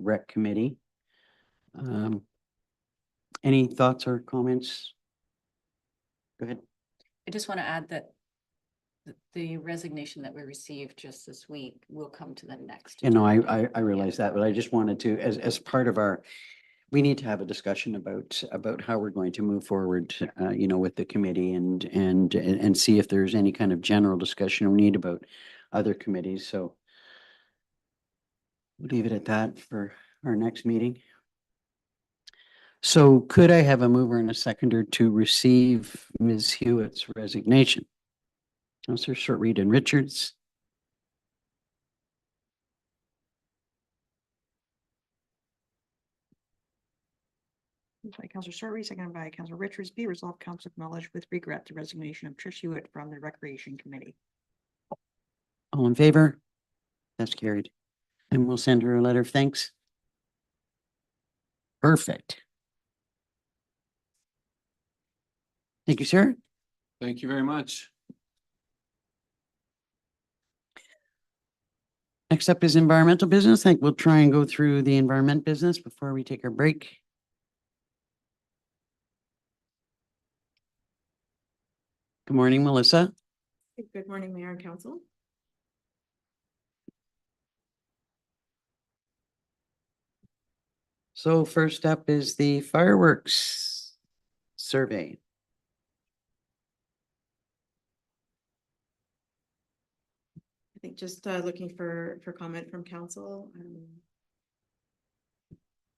rec committee. Any thoughts or comments? Go ahead. I just want to add that the resignation that we received just this week will come to the next. You know, agenda. I realize that, but I just wanted to, as part of our, we need to have a discussion about how we're going to move forward, you know, with the committee and see if there's any kind of general discussion we need about other committees. So we'll leave it at that for our next meeting. So could I have a mover and a seconder to receive Ms. Hewitt's resignation? Councillor Short Read and Richards. Moved by Counselor Shortreed, seconded by Counselor Richards, be resolved, council acknowledge with regret the resignation of Trish Hewitt from the Recreation Committee. All in favor? That's carried. And we'll send her a letter of thanks. Perfect. Thank you, sir. Thank you very much. Next up is environmental business. I think we'll try and go through the environment business before we take our break. Good morning, Melissa. Good morning, Mayor and Council. So first up is the fireworks survey. I think just looking for comment from council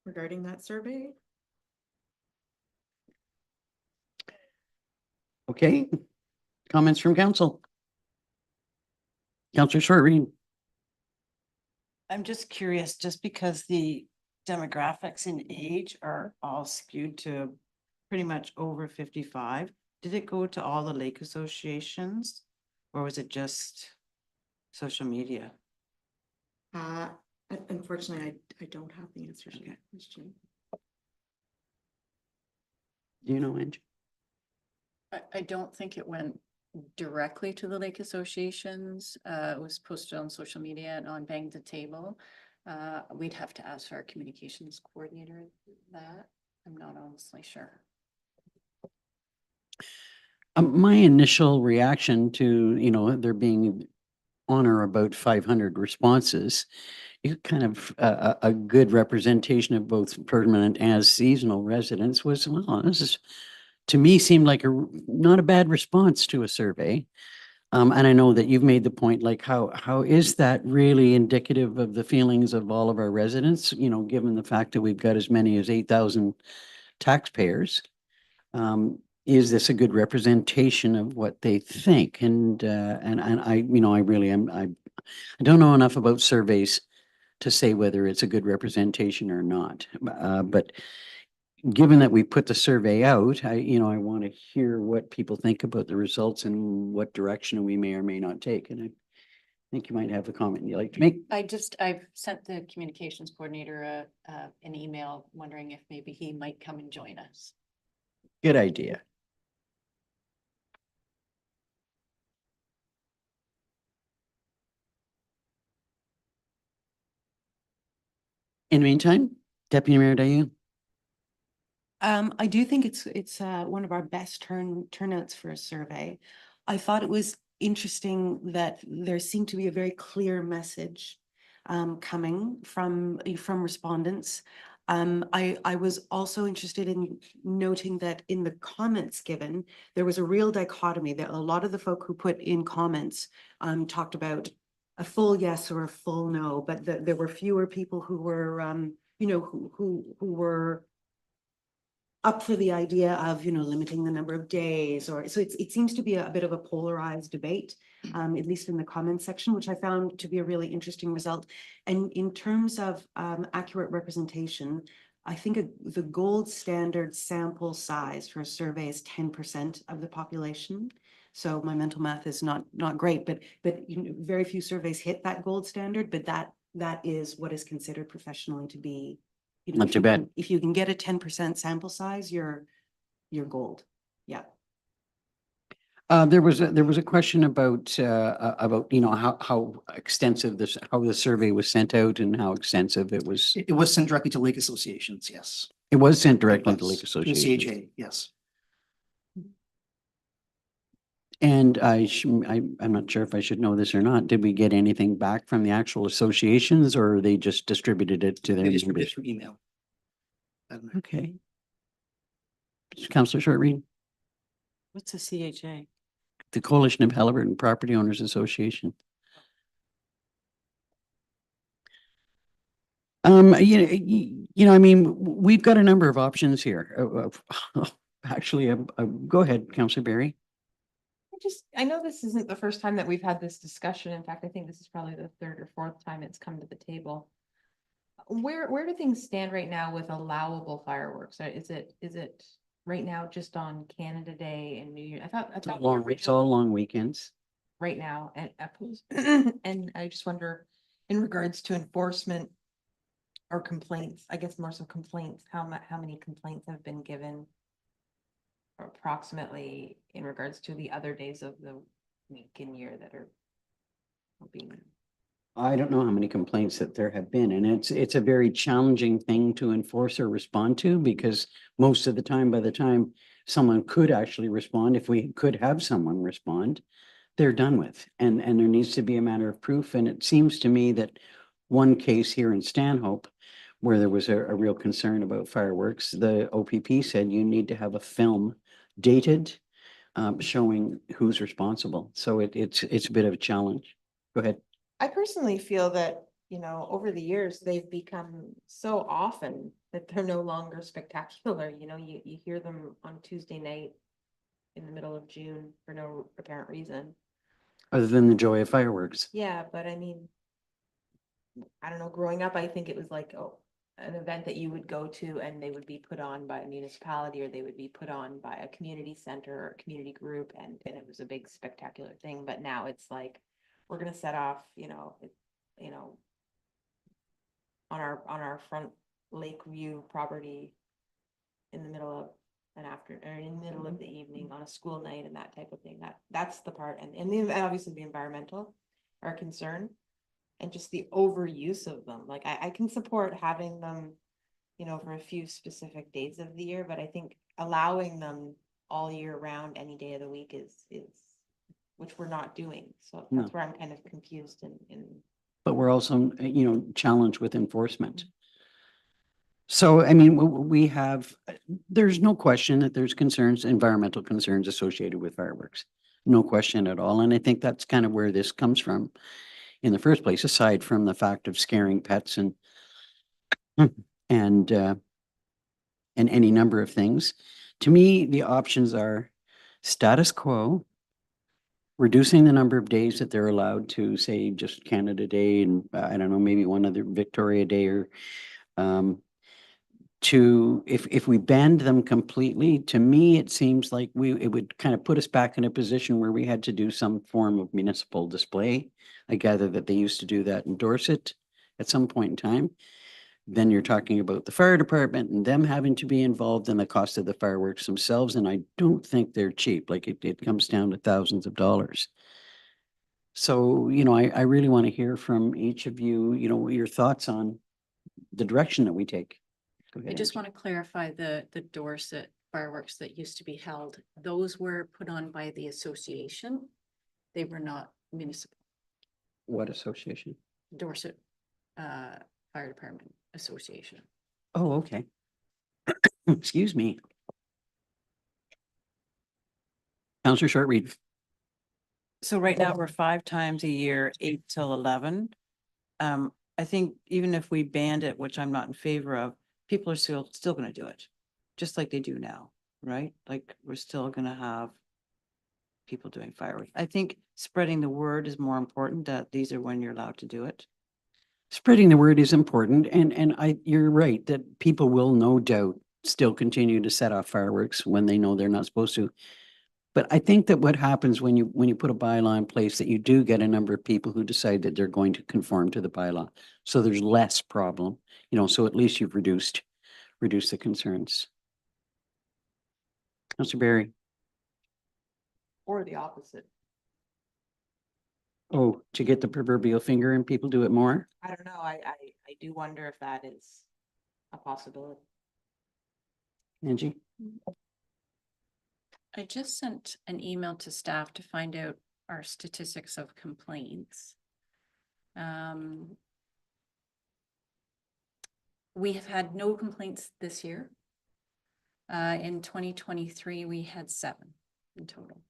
regarding that survey. Okay, comments from council. Counselor Shortreed. I'm just curious, just because the demographics in age are all skewed to pretty much over 55, did it go to all the lake associations? Or was it just social media? Unfortunately, I don't have the answer to that question. Do you know, Angie? I don't think it went directly to the lake associations. It was posted on social media and on Bang the Table. We'd have to ask our communications coordinator that. I'm not honestly sure. My initial reaction to, there being on or about 500 responses, you kind of a good representation of both permanent and seasonal residents was, well, this is, to me, seemed like not a bad response to a survey. And I know that you've made the point, like how is that really indicative of the feelings of all of our residents, given the fact that we've got as many as 8,000 taxpayers? Is this a good representation of what they think? And I, I really am, I don't know enough about surveys to say whether it's a good representation or not. But given that we put the survey out, I want to hear what people think about the results and what direction we may or may not take. And I think you might have a comment you'd like to make. I've sent the communications coordinator an email wondering if maybe he might come and join us. Good idea. In the meantime, Deputy Mayor Dayu. I do think it's one of our best turnouts for a survey. I thought it was interesting that there seemed to be a very clear message coming from respondents. I was also interested in noting that in the comments given, there was a real dichotomy that a lot of the folk who put in comments talked about a full yes or a full no, but there were fewer people who were who were up for the idea of, limiting the number of days, or so it seems to be a bit of a polarized debate, at least in the comments section, which I found to be a really interesting result. And in terms of accurate representation, I think the gold standard sample size for a survey is 10% of the population. So my mental math is not great, but very few surveys hit that gold standard, but that is what is considered professionally to be. Not too bad. If you can get a 10% sample size, you're gold. Yeah. There was a question about how extensive how the survey was sent out and how extensive it was. It was sent directly to lake associations, yes. It was sent directly to Yes, lake to associations. CHA, yes. And I'm not sure if I should know this or not. Did we get anything back from the actual associations, or they just distributed it to their They distributed members? through email. Okay. Councillor Shortreed, What's a CHA? the Coalition of Halliburton Property Owners Association. I mean, we've got a number of options here. Actually, go ahead, Councillor Barry. I know this isn't the first time that we've had this discussion. In fact, I think this is probably the third or fourth time it's come to the table. Where do things stand right now with allowable fireworks? Is it right now just on Canada Day and New Year? I thought It's the it's all long weekends. right now and and I just wonder in regards to enforcement or complaints, I guess more so complaints, how many complaints have been given approximately in regards to the other days of the week and year that are being. I don't know how many complaints that there have been, and it's a very challenging thing to enforce or respond to, because most of the time, by the time someone could actually respond, if we could have someone respond, they're done with, and there needs to be a matter of proof. And it seems to me that one case here in Stanhope, where there was a real concern about fireworks, the OPP said you need to have a film dated, showing who's responsible. So it's a bit of a challenge. Go ahead. I personally feel that, you know, over the years, they've become so often that they're no longer spectacular. You know, you hear them on Tuesday night in the middle of June for no apparent reason. Other than the joy of fireworks. Yeah, but I mean, I don't know, growing up, I think it was like, oh, an event that you would go to and they would be put on by a municipality or they would be put on by a community center or a community group and it was a big spectacular thing. But now it's like, we're gonna set off, you know, on our front Lakeview property in the middle of an after, or in the middle of the evening on a school night and that type of thing. That's the part, and obviously the environmental are concerned. And just the overuse of them. Like I can support having them, you know, for a few specific days of the year, but I think allowing them all year round, any day of the week is which we're not doing. So No. that's where I'm kind of confused in. But we're also, challenged with enforcement. So, I mean, we have, there's no question that there's concerns, environmental concerns associated with fireworks. No question at all. And I think that's kind of where this comes from in the first place, aside from the fact of scaring pets and and any number of things. To me, the options are status quo, reducing the number of days that they're allowed to, say, just Canada Day and I don't know, maybe one other Victoria Day, or to, if we banned them completely, to me, it seems like it would kind of put us back in a position where we had to do some form of municipal display. I gather that they used to do that in Dorset at some point in time. Then you're talking about the fire department and them having to be involved in the cost of the fireworks themselves. And I don't think they're cheap. Like it comes down to thousands of dollars. So, I really want to hear from each of you, your thoughts on the direction that we take. Go I ahead, just Angie. want to clarify the Dorset fireworks that used to be held. Those were put on by the association. They were not municipal. What association? Dorset Fire Department Association. Oh, okay. Excuse me. Counselor Shortreed. So right now we're 5 times a year, 8 till 11. I think even if we banned it, which I'm not in favor of, people are still gonna do it, just like they do now, right? Like we're still gonna have people doing fireworks. I think spreading the word is more important that these are when you're allowed to do it. Spreading the word is important, and you're right that people will no doubt still continue to set off fireworks when they know they're not supposed to. But I think that what happens when you put a bylaw in place, that you do get a number of people who decide that they're going to conform to the bylaw. So there's less problem, so at least you've reduced the concerns. Councillor Barry. Or the opposite. Oh, to get the proverbial finger and people do it more? I don't know. I do wonder if that is a possibility. Angie? I just sent an email to staff to find out our statistics of complaints. We have had no complaints this year. In 2023, we had 7 in total.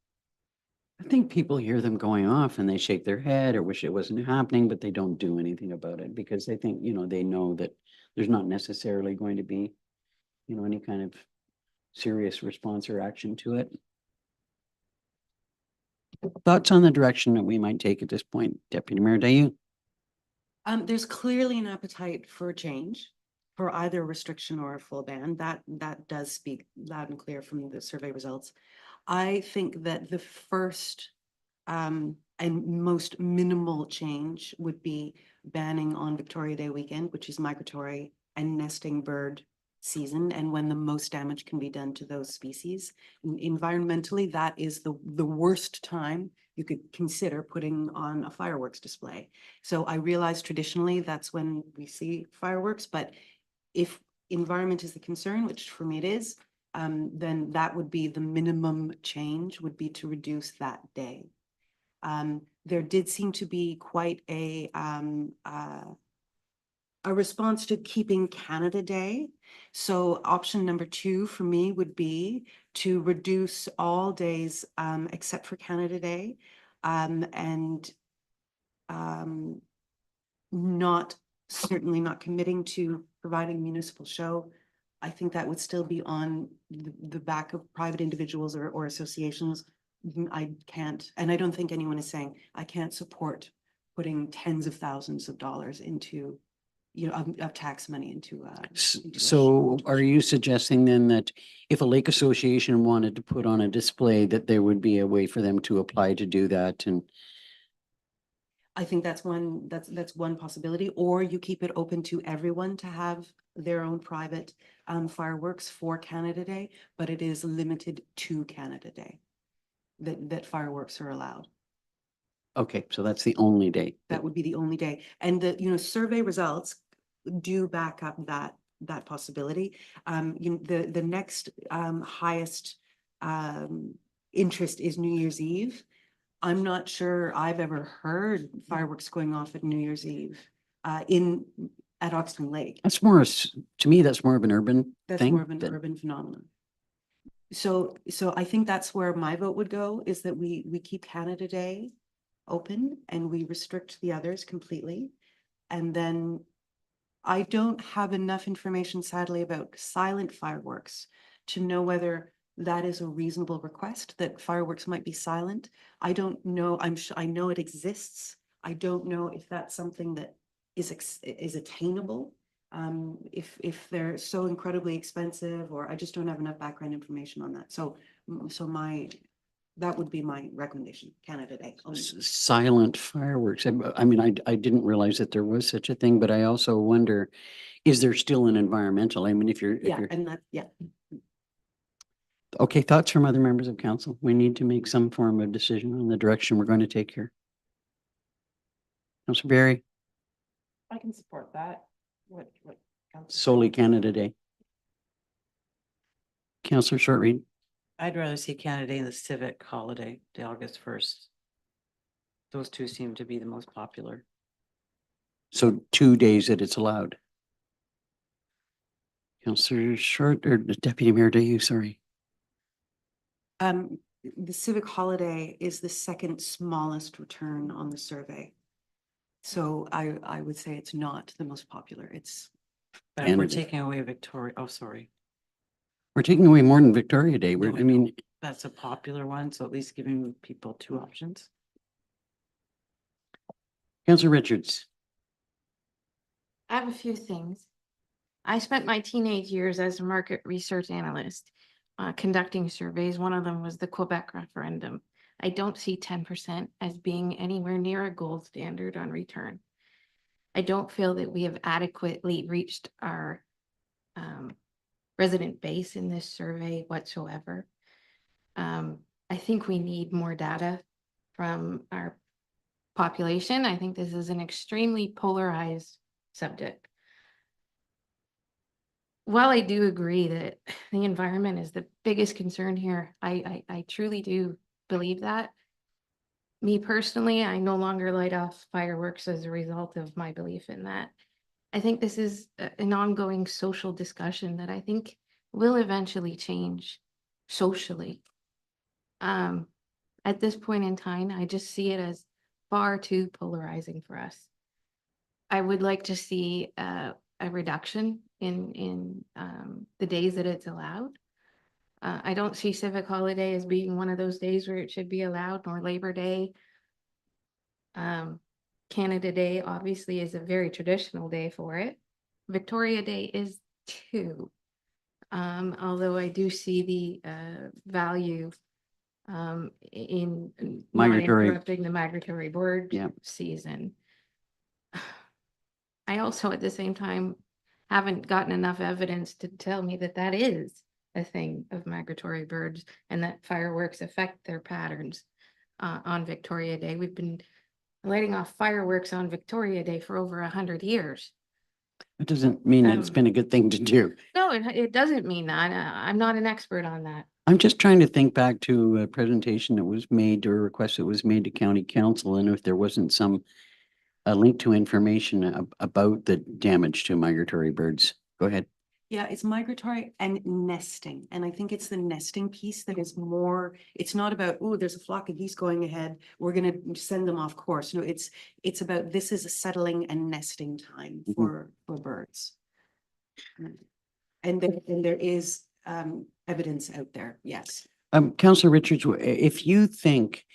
I think people hear them going off and they shake their head or wish it wasn't happening, but they don't do anything about it because they think, they know that there's not necessarily going to be, any kind of serious response or action to it. Thoughts on the direction that we might take at this point, Deputy Mayor Dayu? There's clearly an appetite for a change, for either restriction or a full ban. That does speak loud and clear from the survey results. I think that the first and most minimal change would be banning on Victoria Day weekend, which is migratory and nesting bird season, and when the most damage can be done to those species. Environmentally, that is the worst time you could consider putting on a fireworks display. So I realize traditionally that's when we see fireworks, but if environment is the concern, which for me it is, then that would be the minimum change, would be to reduce that day. There did seem to be quite a response to keeping Canada Day. So option number 2 for me would be to reduce all days except for Canada Day, and certainly not committing to providing municipal show. I think that would still be on the back of private individuals or associations. I can't, and I don't think anyone is saying, I can't support putting tens of thousands of dollars into, of tax money into. into a So show. are you suggesting then that if a lake association wanted to put on a display, that there would be a way for them to apply to do that? And I think that's one possibility, or you keep it open to everyone to have their own private fireworks for Canada Day, but it is limited to Canada Day that fireworks are allowed. okay, so that's the only day. That would be the only day. And the survey results do back up that possibility. The next highest interest is New Year's Eve. I'm not sure I've ever heard fireworks going off at New Year's Eve at Oxton Lake. That's more, to me, that's more of an urban That's thing. more of an urban phenomenon. So I think that's where my vote would go, is that we keep Canada Day open and we restrict the others completely. And then I don't have enough information, sadly, about silent fireworks to know whether that is a reasonable request, that fireworks might be silent. I don't know. I know it exists. I don't know if that's something that is attainable. If they're so incredibly expensive, or I just don't have enough background information on that. So that would be my recommendation, Canada Day. Silent fireworks. I mean, I didn't realize that there was such a thing, but I also wonder, is there still an environmental? I mean, if you're, okay, thoughts from other members of council? We need to make some form of decision on the direction we're going to take here. Councilor Barry, I can support that. What? solely Canada Day. Councilor Shortreed. I'd rather see Canada Day and the civic holiday, the August 1st. Those two seem to be the most popular. So 2 days that it's allowed. Councilor Short, or Deputy Mayor Day, sorry. The civic holiday is the second smallest return on the survey. So I would say it's not the most popular. It's. But if we're Canada. taking away Victoria, oh, sorry, We're taking away more than Victoria Day. No, I mean, that's a popular one, so at least giving people 2 options. Councilor Richards. I have a few things. I spent my teenage years as a market research analyst conducting surveys. One of them was the Quebec referendum. I don't see 10% as being anywhere near a gold standard on return. I don't feel that we have adequately reached our resident base in this survey whatsoever. I think we need more data from our population. I think this is an extremely polarized subject. While I do agree that the environment is the biggest concern here, I truly do believe that. Me personally, I no longer light off fireworks as a result of my belief in that. I think this is an ongoing social discussion that I think will eventually change socially. At this point in time, I just see it as far too polarizing for us. I would like to see a reduction in the days that it's allowed. I don't see civic holiday as being one of those days where it should be allowed, nor Labor Day. Canada Day obviously is a very traditional day for it. Victoria Day is too. Although I do see the value in not Migratory. interrupting the migratory bird Yeah. season. I also, at the same time, haven't gotten enough evidence to tell me that that is a thing of migratory birds and that fireworks affect their patterns on Victoria Day. We've been lighting off fireworks on Victoria Day for over 100 years. It doesn't mean that it's been a good thing to do. No, it doesn't mean that. I'm not an expert on that. I'm just trying to think back to a presentation that was made or a request that was made to county council, and if there wasn't a link to information about the damage to migratory birds. Go ahead. Yeah, it's migratory and nesting. And I think it's the nesting piece that is more, it's not about, oh, there's a flock of geese going ahead, we're gonna send them off course. No, it's about, this is a settling and nesting time Mhm. for birds. And there is evidence out there, yes. Councillor Richards, if you think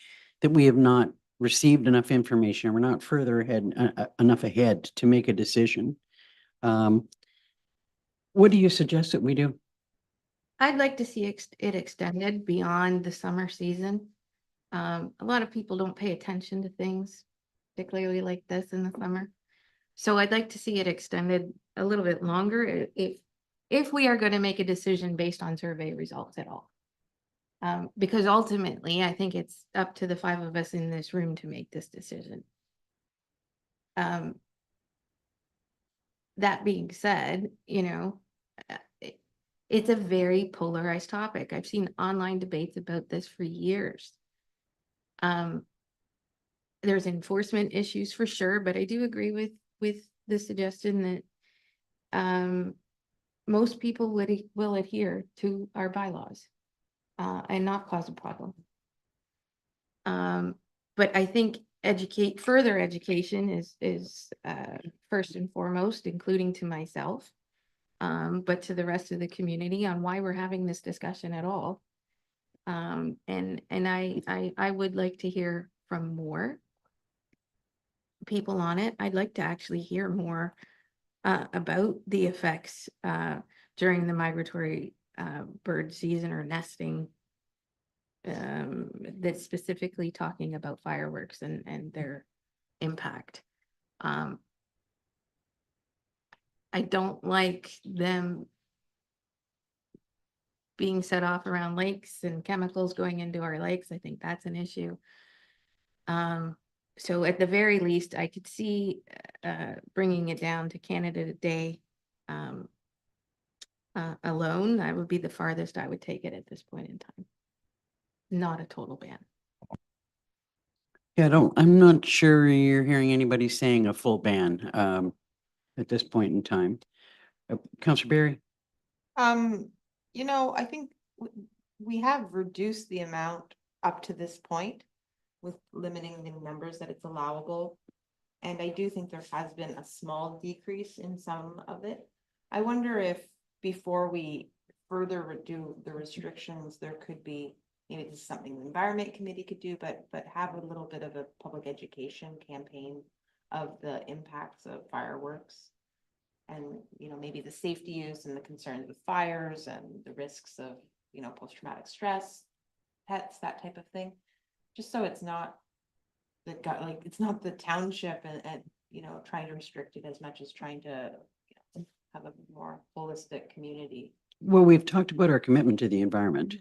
that we have not received enough information, or we're not further ahead, enough ahead to make a decision, what do you suggest that we do? I'd like to see it extended beyond the summer season. A lot of people don't pay attention to things, particularly like this in the summer. So I'd like to see it extended a little bit longer if we are going to make a decision based on survey results at all. Because ultimately, I think it's up to the 5 of us in this room to make this decision. That being said, you know, it's a very polarized topic. I've seen online debates about this for years. There's enforcement issues for sure, but I do agree with the suggestion that most people will adhere to our bylaws and not cause a problem. But I think further education is first and foremost, including to myself, but to the rest of the community on why we're having this discussion at all. And I would like to hear from more people on it. I'd like to actually hear more about the effects during the migratory bird season or nesting, that's specifically talking about fireworks and their impact. I don't like them being set off around lakes and chemicals going into our lakes. I think that's an issue. So at the very least, I could see bringing it down to Canada Day alone. That would be the farthest I would take it at this point in time. Not a total ban. Yeah, I'm not sure you're hearing anybody saying a full ban at this point in time. Councillor Berry? You know, I think we have reduced the amount up to this point with limiting the numbers that it's allowable. And I do think there has been a small decrease in some of it. I wonder if before we further reduce the restrictions, there could be, maybe this is something the Environment Committee could do, but have a little bit of a public education campaign of the impacts of fireworks. And, you know, maybe the safety use and the concerns with fires and the risks of, you know, post-traumatic stress, pets, that type of thing. Just so it's not it's not the township and you know, trying to restrict it as much as trying to, you know, have a more holistic community. Well, we've talked about our commitment to the environment.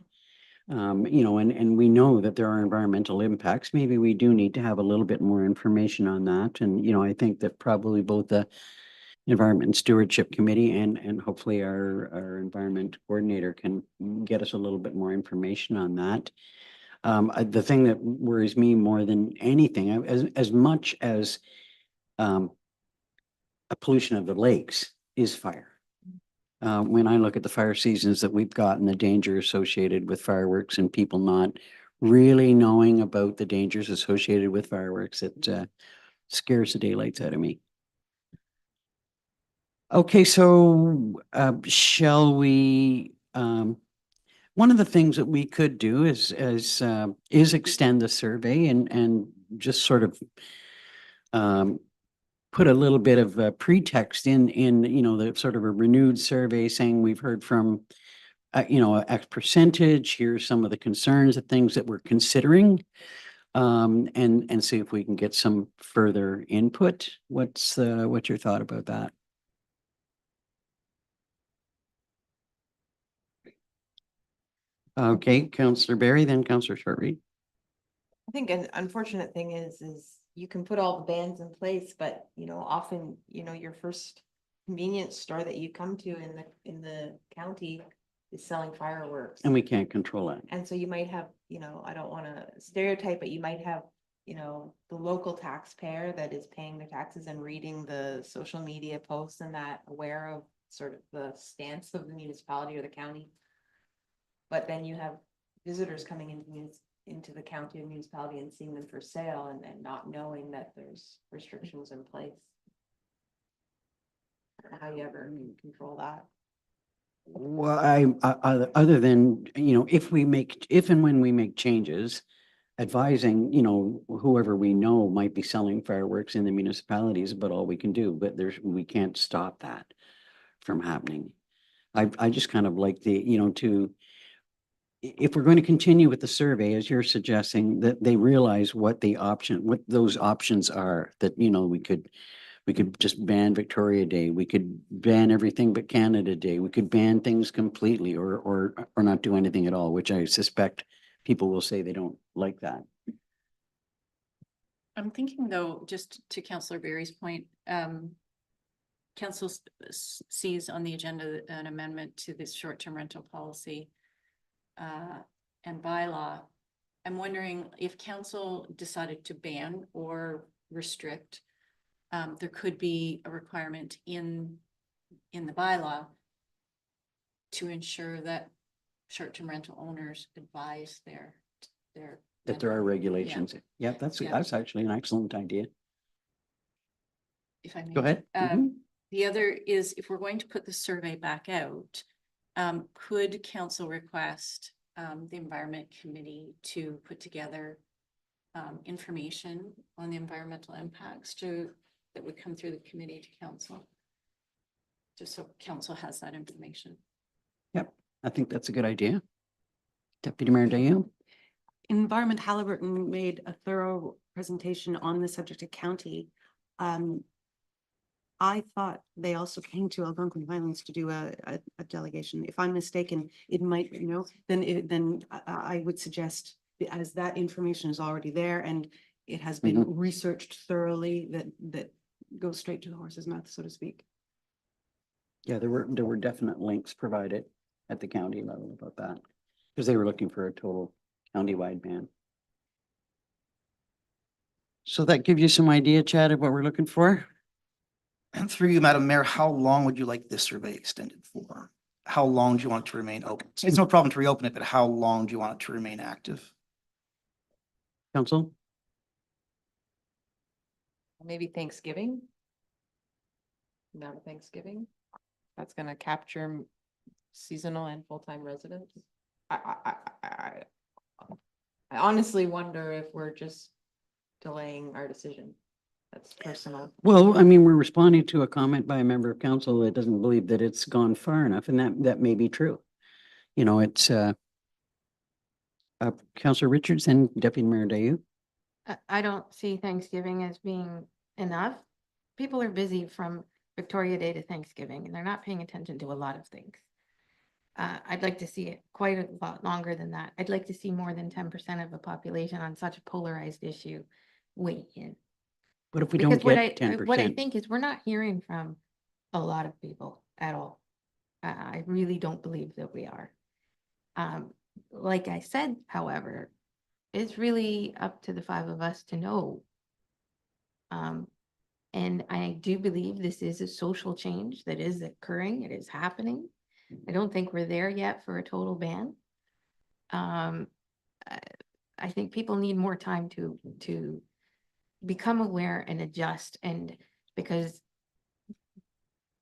You know, and we know that there are environmental impacts. Maybe we do need to have a little bit more information on that. And, you know, I think that probably both the Environment and Stewardship Committee and hopefully our environment coordinator can get us a little bit more information on that. The thing that worries me more than anything, as much as a pollution of the lakes is fire. When I look at the fire seasons that we've got and the danger associated with fireworks and people not really knowing about the dangers associated with fireworks, it scares the daylights out of me. Okay, so shall we, one of the things that we could do is extend the survey and just sort of put a little bit of a pretext in, you know, the sort of a renewed survey saying we've heard from, you know, X percentage, here's some of the concerns, the things that we're considering. And see if we can get some further input. What's your thought about that? Okay, Councillor Barry, then Councillor Shortreed. I think an unfortunate thing is you can put all the bans in place, but often, your first convenience store that you come to in the county is selling fireworks. And we can't control it. And so you might have, I don't want to stereotype, but you might have, the local taxpayer that is paying their taxes and reading the social media posts and that, aware of sort of the stance of the municipality or the county. But then you have visitors coming into the county and municipality and seeing them for sale and not knowing that there's restrictions in place. I don't know how you ever control that. Well, other than, you know, if and when we make changes, advising, you know, whoever we know might be selling fireworks in the municipalities, but all we can do, but we can't stop that from happening. I just kind of like if we're going to continue with the survey, as you're suggesting, that they realize what those options are, that, you know, we could just ban Victoria Day. We could ban everything but Canada Day. We could ban things completely or not do anything at all, which I suspect people will say they don't like that. I'm thinking though, just to Councillor Barry's point, council sees on the agenda an amendment to this short-term rental policy and bylaw. I'm wondering if council decided to ban or restrict, there could be a requirement in the bylaw to ensure that short-term rental owners advise That there are regulations. Yeah, that's actually an excellent idea. if I may. Go ahead. The other is, if we're going to put the survey back out, could council request the Environment Committee to put together information on the environmental impacts that would come through the committee to council? Just so council has that information. Yep, I think that's a good idea. Deputy Mayor Dayo. Environment Halliburton made a thorough presentation on the subject of county. I thought they also came to Algonquin Highlands to do a delegation. If I'm mistaken, it might, then I would suggest, as that information is already there and it has been researched thoroughly, that goes straight to the horse's mouth, so to speak. Yeah, there were definite links provided at the county level about that, because they were looking for a total countywide ban. So that gives you some idea, Chad, of what we're looking for? And through you, Madam Mayor, how long would you like this survey extended for? How long do you want it to remain open? It's no problem to reopen it, but how long do you want it to remain active? Council? Maybe Thanksgiving. Not Thanksgiving. That's gonna capture seasonal and full-time residents. I honestly wonder if we're just delaying our decision. That's personal. Well, I mean, we're responding to a comment by a member of council that doesn't believe that it's gone far enough, and that may be true. You know, it's Councillor Richards and Deputy Mayor Dayu. I don't see Thanksgiving as being enough. People are busy from Victoria Day to Thanksgiving, and they're not paying attention to a lot of things. I'd like to see it quite a lot longer than that. I'd like to see more than 10% of the population on such a polarized issue weigh in. But if we don't get 10%. What I think is we're not hearing from a lot of people at all. I really don't believe that we are. Like I said, however, it's really up to the five of us to know. And I do believe this is a social change that is occurring. It is happening. I don't think we're there yet for a total ban. I think people need more time to become aware and adjust, and because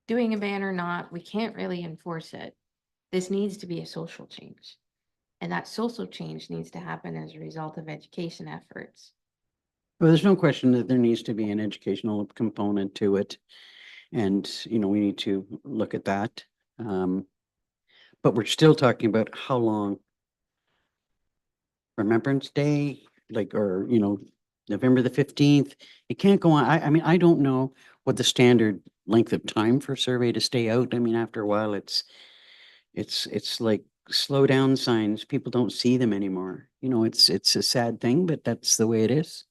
doing a ban or not, we can't really enforce it. This needs to be a social change, and that social change needs to happen as a result of education efforts. Well, there's no question that there needs to be an educational component to it. And, you know, we need to look at that. But we're still talking about how long. Remembrance Day, like, or, you know, November the 15th. It can't go on. I mean, I don't know what the standard length of time for a survey to stay out. I mean, after a while, it's like slow down signs. People don't see them anymore. You know, it's a sad thing, but that's the way it is.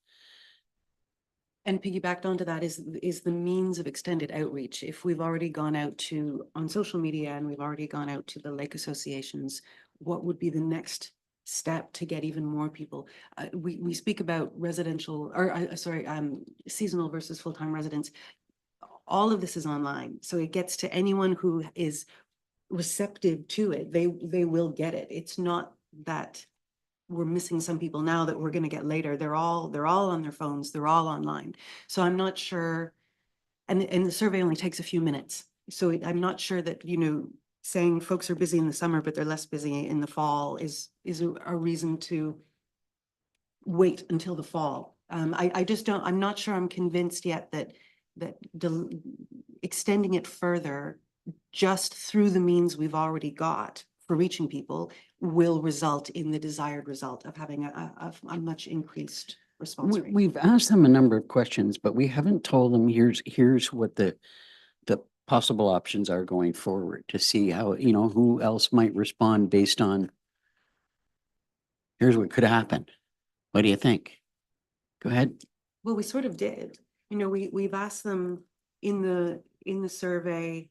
And piggybacked onto that is the means of extended outreach. If we've already gone out to, on social media, and we've already gone out to the lake associations, what would be the next step to get even more people? We speak about residential, or sorry, seasonal versus full-time residents. All of this is online, so it gets to anyone who is receptive to it. They will get it. It's not that we're missing some people now that we're going to get later. They're all on their phones. They're all online. So I'm not sure. And the survey only takes a few minutes. So I'm not sure that, you know, saying folks are busy in the summer, but they're less busy in the fall is a reason to wait until the fall. I just don't, I'm not sure I'm convinced yet that extending it further just through the means we've already got for reaching people will result in the desired result of having a much increased response rate. We've asked them a number of questions, but we haven't told them here's what the possible options are going forward to see how, you know, who else might respond based on here's what could happen. What do you think? Go ahead. Well, we sort of did. You know, we've asked them in the survey,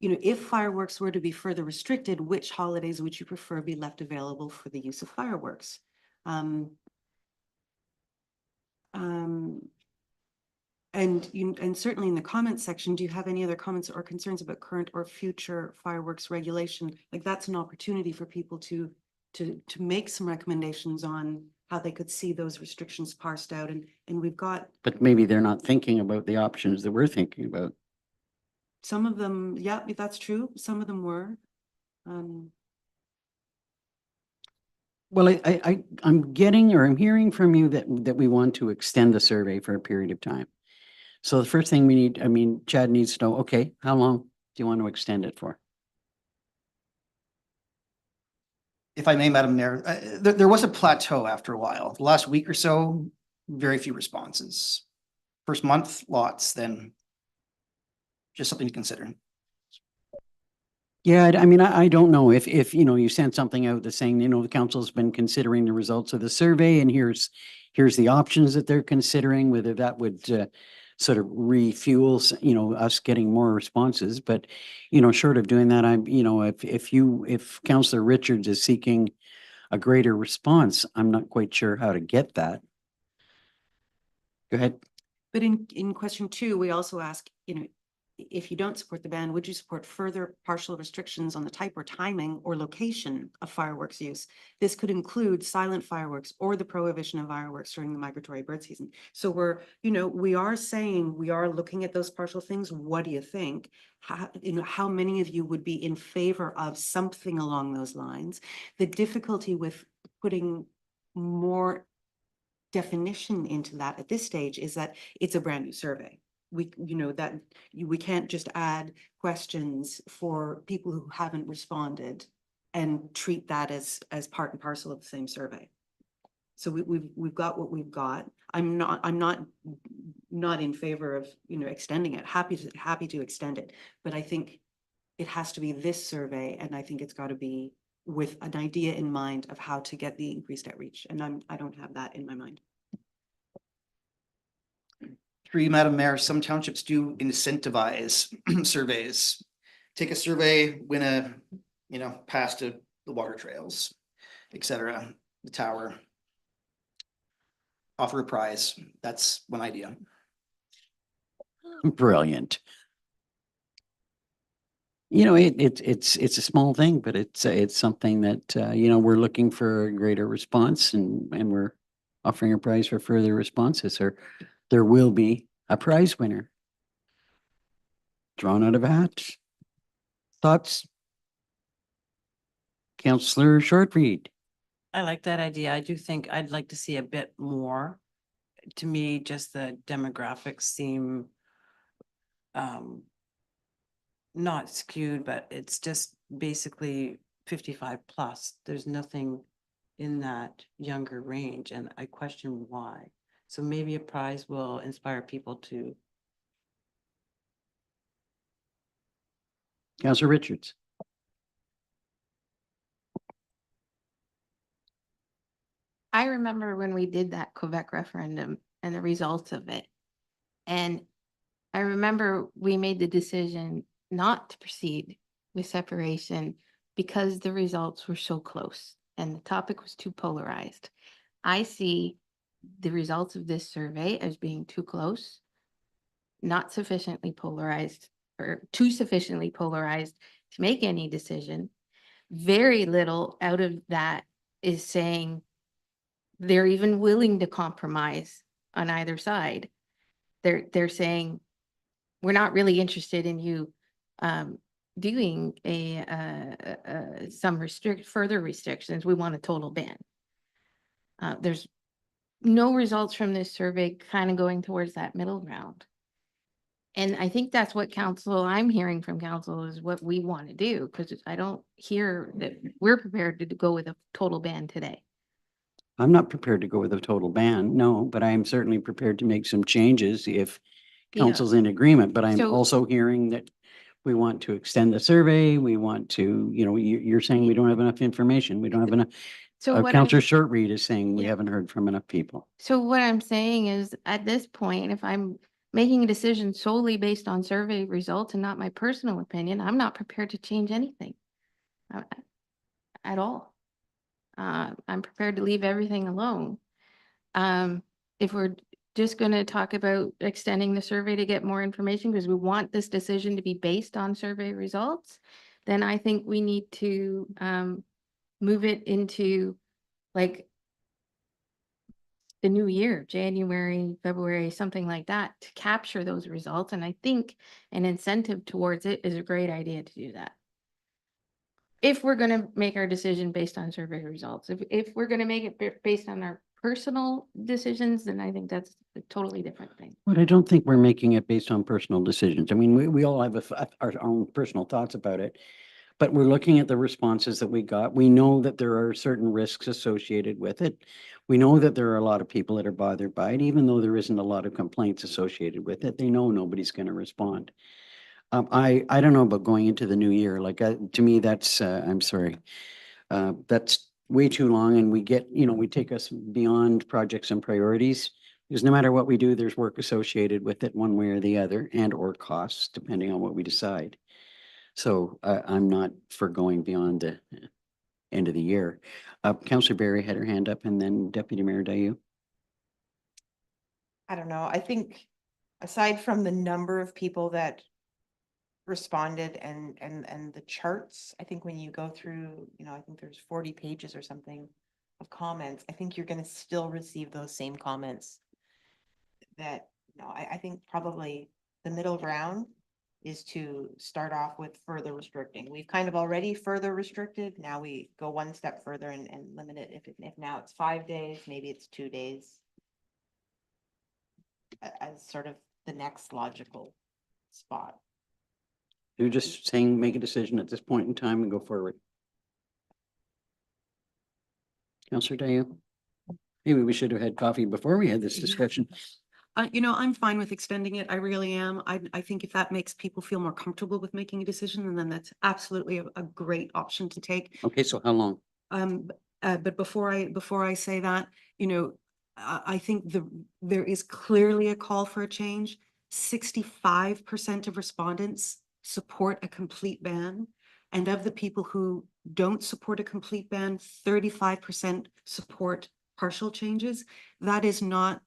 you know, if fireworks were to be further restricted, which holidays would you prefer be left available for the use of fireworks? And certainly in the comments section, do you have any other comments or concerns about current or future fireworks regulation? Like, that's an opportunity for people to make some recommendations on how they could see those restrictions parsed out. And we've got But maybe they're not thinking about the options that we're thinking about. some of them, yeah, that's true. Some of them were. Well, I'm getting, or I'm hearing from you that we want to extend the survey for a period of time. So the first thing we need, I mean, Chad needs to know, okay, how long do you want to extend it for? If I may, Madam Mayor, there was a plateau after a while. The last week or so, very few responses. First month, lots, then just something to consider. Yeah, I mean, I don't know if, you know, you sent something out that's saying, you know, the council's been considering the results of the survey and here's the options that they're considering, whether that would sort of refuel, you know, us getting more responses. But, you know, short of doing that, I'm, you know, if Councillor Richards is seeking a greater response, I'm not quite sure how to get that. Go ahead. But in question 2, we also ask, you know, if you don't support the ban, would you support further partial restrictions on the type or timing or location of fireworks use? This could include silent fireworks or the prohibition of fireworks during the migratory bird season. So we're, you know, we are saying, we are looking at those partial things. What do you think? How, you know, how many of you would be in favor of something along those lines? The difficulty with putting more definition into that at this stage is that it's a brand new survey. We, you know, that we can't just add questions for people who haven't responded and treat that as part and parcel of the same survey. So we've got what we've got. I'm not in favor of, you know, extending it. Happy to extend it, but I think it has to be this survey, and I think it's got to be with an idea in mind of how to get the increased outreach. And I don't have that in my mind. Through you, Madam Mayor, some townships do incentivize surveys. Take a survey, win a, you know, pass to the water trails, etc., the tower. Offer a prize. That's one idea. Brilliant. You know, it's a small thing, but it's something that, you know, we're looking for a greater response and we're offering a prize for further responses, or there will be a prize winner drawn out of a hat. Thoughts? Councillor Shortreed. I like that idea. I do think I'd like to see a bit more to me, just the demographics seem not skewed, but it's just basically 55 plus. There's nothing in that younger range, and I question why. So maybe a prize will inspire people to. Councillor Richards. I remember when we did that Quebec referendum and the results of it. And I remember we made the decision not to proceed with separation because the results were so close and the topic was too polarized. I see the results of this survey as being too close, not sufficiently polarized, or too sufficiently polarized to make any decision. Very little out of that is saying they're even willing to compromise on either side. They're saying, we're not really interested in you doing some further restrictions. We want a total ban. There's no results from this survey kind of going towards that middle ground. And I think that's what I'm hearing from council is what we want to do, because I don't hear that we're prepared to go with a total ban today. I'm not prepared to go with a total ban, no, but I am certainly prepared to make some changes if Yeah. council's in agreement, but I'm So- also hearing that we want to extend the survey, we want to, you're saying we don't have enough information, we don't have enough. So what Councillor I'm, Shortreed is saying we Yeah. haven't heard from enough people. so what I'm saying is at this point, if I'm making a decision solely based on survey results and not my personal opinion, I'm not prepared to change anything at all. I'm prepared to leave everything alone. If we're just going to talk about extending the survey to get more information because we want this decision to be based on survey results, then I think we need to move it into like the new year, January, February, something like that, to capture those results. And I think an incentive towards it is a great idea to do that. If we're going to make our decision based on survey results, if we're going to make it based on our personal decisions, then I think that's a totally different thing. But I don't think we're making it based on personal decisions. I mean, we all have our own personal thoughts about it. But we're looking at the responses that we got. We know that there are certain risks associated with it. We know that there are a lot of people that are bothered by it, even though there isn't a lot of complaints associated with it. They know nobody's going to respond. I don't know about going into the new year. Like to me, that's I'm sorry, that's way too long. And we take us beyond projects and priorities. Because no matter what we do, there's work associated with it one way or the other, and or costs, depending on what we decide. So I'm not for going beyond the end of the year. Councillor Barry had her hand up, and then Deputy Mayor Dayu. I don't know. I think aside from the number of people that responded and the charts, I think when you go through, I think there's 40 pages or something of comments, I think you're going to still receive those same comments that, I think probably the middle ground is to start off with further restricting. We've kind of already further restricted. Now we go one step further and limit it. If now it's 5 days, maybe it's 2 days. As sort of the next logical spot. You're just saying make a decision at this point in time and go forward. Councillor Dayu. Maybe we should have had coffee before we had this discussion. I'm fine with extending it. I really am. I think if that makes people feel more comfortable with making a decision, then that's absolutely a great option to take. Okay, so how long? But before I say that, I think there is clearly a call for a change. 65% of respondents support a complete ban. And of the people who don't support a complete ban, 35% support partial changes. That is not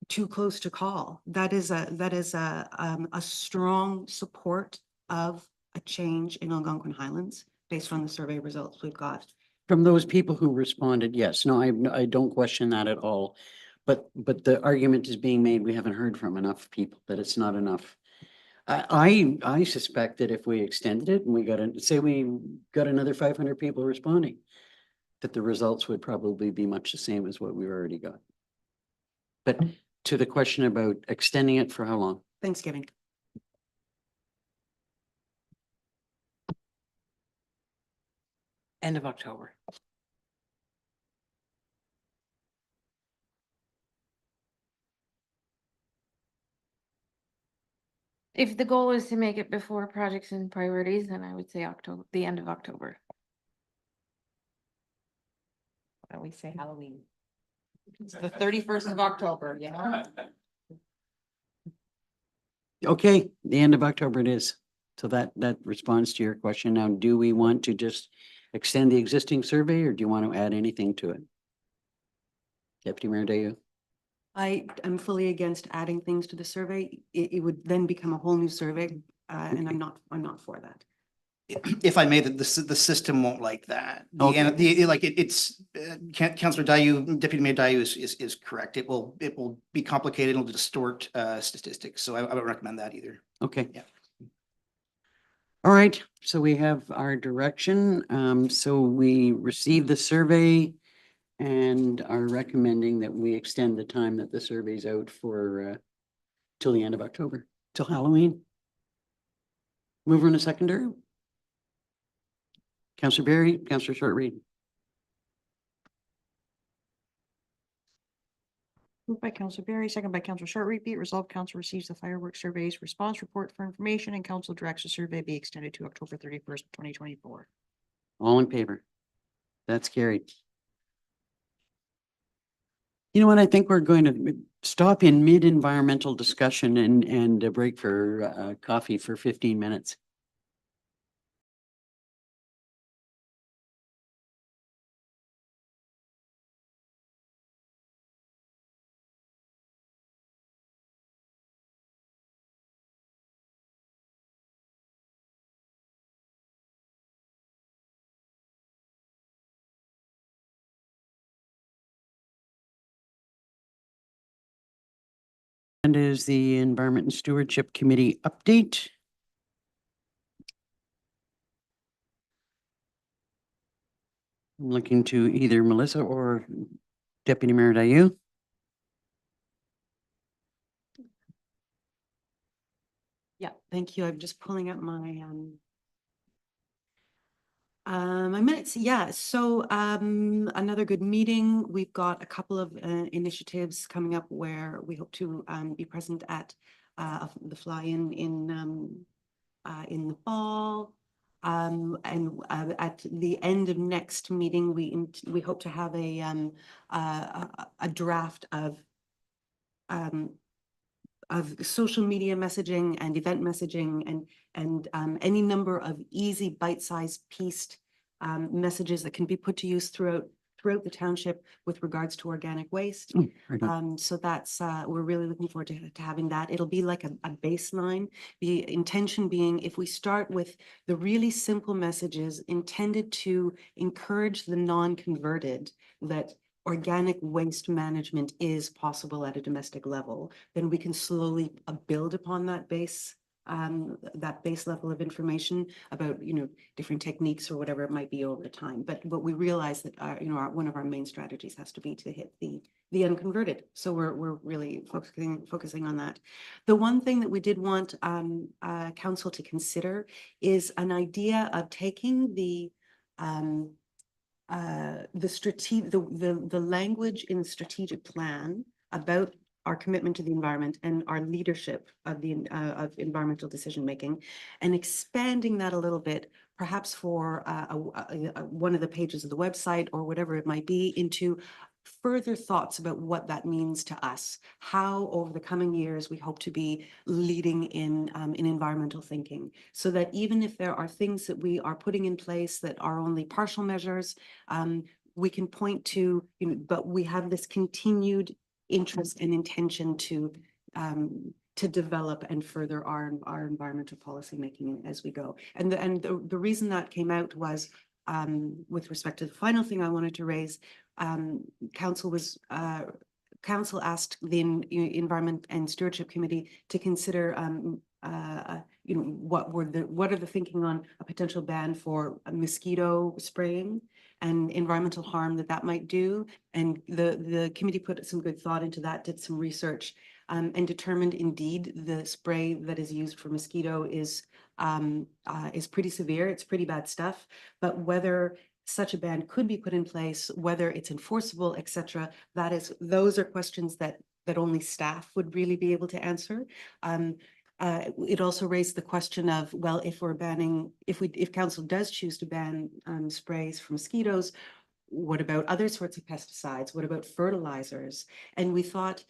too close to call. That is a strong support of a change in Algonquin Highlands based on the survey results we've got. From those people who responded, yes. No, I don't question that at all. But the argument is being made, we haven't heard from enough people, that it's not enough. I suspect that if we extended it and we got another 500 people responding, that the results would probably be much the same as what we've already got. But to the question about extending it for how long? Thanksgiving. End of October. If the goal is to make it before projects and priorities, then I would say October, the end of October. Why don't we say Halloween? It's the 31st of October, yeah. Okay, the end of October it is. So that responds to your question. Now, do we want to just extend the existing survey or do you want to add anything to it? Deputy Mayor Dayo? I am fully against adding things to the survey. It would then become a whole new survey, and I'm not for that. If I may, the system won't like that. Okay. It's, Councillor Dayu, Deputy Mayor Dayu is correct. It will be complicated, it'll distort, statistics, so I wouldn't recommend that either. Okay. Yeah. All right, so we have our direction. So we received the survey and are recommending that we extend the time that the survey's out for till the end of October, till Halloween. Mover and a seconder. Councillor Berry, Councillor Shortreed. Moved by Councillor Berry, second by Councillor Shortreed. Be it resolved, council receives the fireworks surveys response report for information and council directs the survey be extended to October 31st, 2024. All in favor? That's carried. You know what? I think we're going to stop in mid-environmental discussion and a break for coffee for 15 minutes. And is the Environment and Stewardship Committee update. I'm looking to either Melissa or Deputy Mayor Dayu. Yeah, thank you. I'm just pulling up my minutes. Yeah, so another good meeting. We've got a couple of initiatives coming up where we hope to be present at the fly-in in the fall. And at the end of next meeting, we hope to have a draft of social media messaging and event messaging and any number of easy bite-sized pieced messages that can be put to use throughout the township with regards to organic waste. Right on. So that's we're really looking forward to having that. It'll be like a baseline. The intention being if we start with the really simple messages intended to encourage the non-converted that organic waste management is possible at a domestic level, then we can slowly build upon that base level of information about, different techniques or whatever it might be over time. But we realize that one of our main strategies has to be to hit the unconverted. So we're really focusing on that. The one thing that we did want council to consider is an idea of taking the language in the strategic plan about our commitment to the environment and our leadership of of environmental decision making, and expanding that a little bit, perhaps for one of the pages of the website or whatever it might be, into further thoughts about what that means to us, how over the coming years we hope to be leading in environmental thinking, so that even if there are things that we are putting in place that are only partial measures, we can point to, but we have this continued interest and intention to develop and further our environmental policy making as we go. And the reason that came out was with respect to the final thing I wanted to raise. Council asked the Environment and Stewardship Committee to consider what are the thinking on a potential ban for mosquito spraying, and environmental harm that that might do. And the committee put some good thought into that, did some research, and determined indeed the spray that is used for mosquito is pretty severe. It's pretty bad stuff. But whether such a ban could be put in place, whether it's enforceable, et cetera, those are questions that only staff would really be able to answer. It also raised the question of, well, if we're banning, if council does choose to ban sprays for mosquitoes, what about other sorts of pesticides? What about fertilizers? And we thought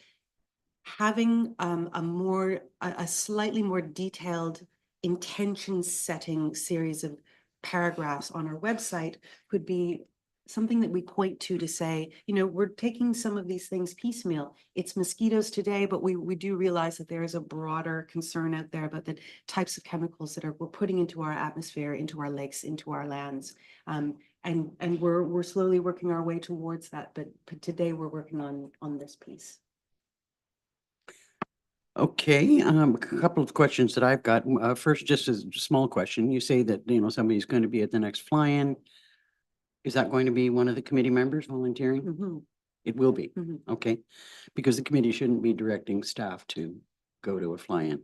having a slightly more detailed intention setting series of paragraphs on our website could be something that we point to say, you know, we're taking some of these things piecemeal. It's mosquitoes today, but we do realize that there is a broader concern out there about the types of chemicals that we're putting into our atmosphere, into our lakes, into our lands. And we're slowly working our way towards that. But today we're working on this piece. Okay, a couple of questions that I've got. First, just a small question. You say that, you know, somebody's going to be at the next fly-in. Is that going to be one of the committee members volunteering? Mhm. It will be, Mhm. okay? Because the committee shouldn't be directing staff to go to a fly-in.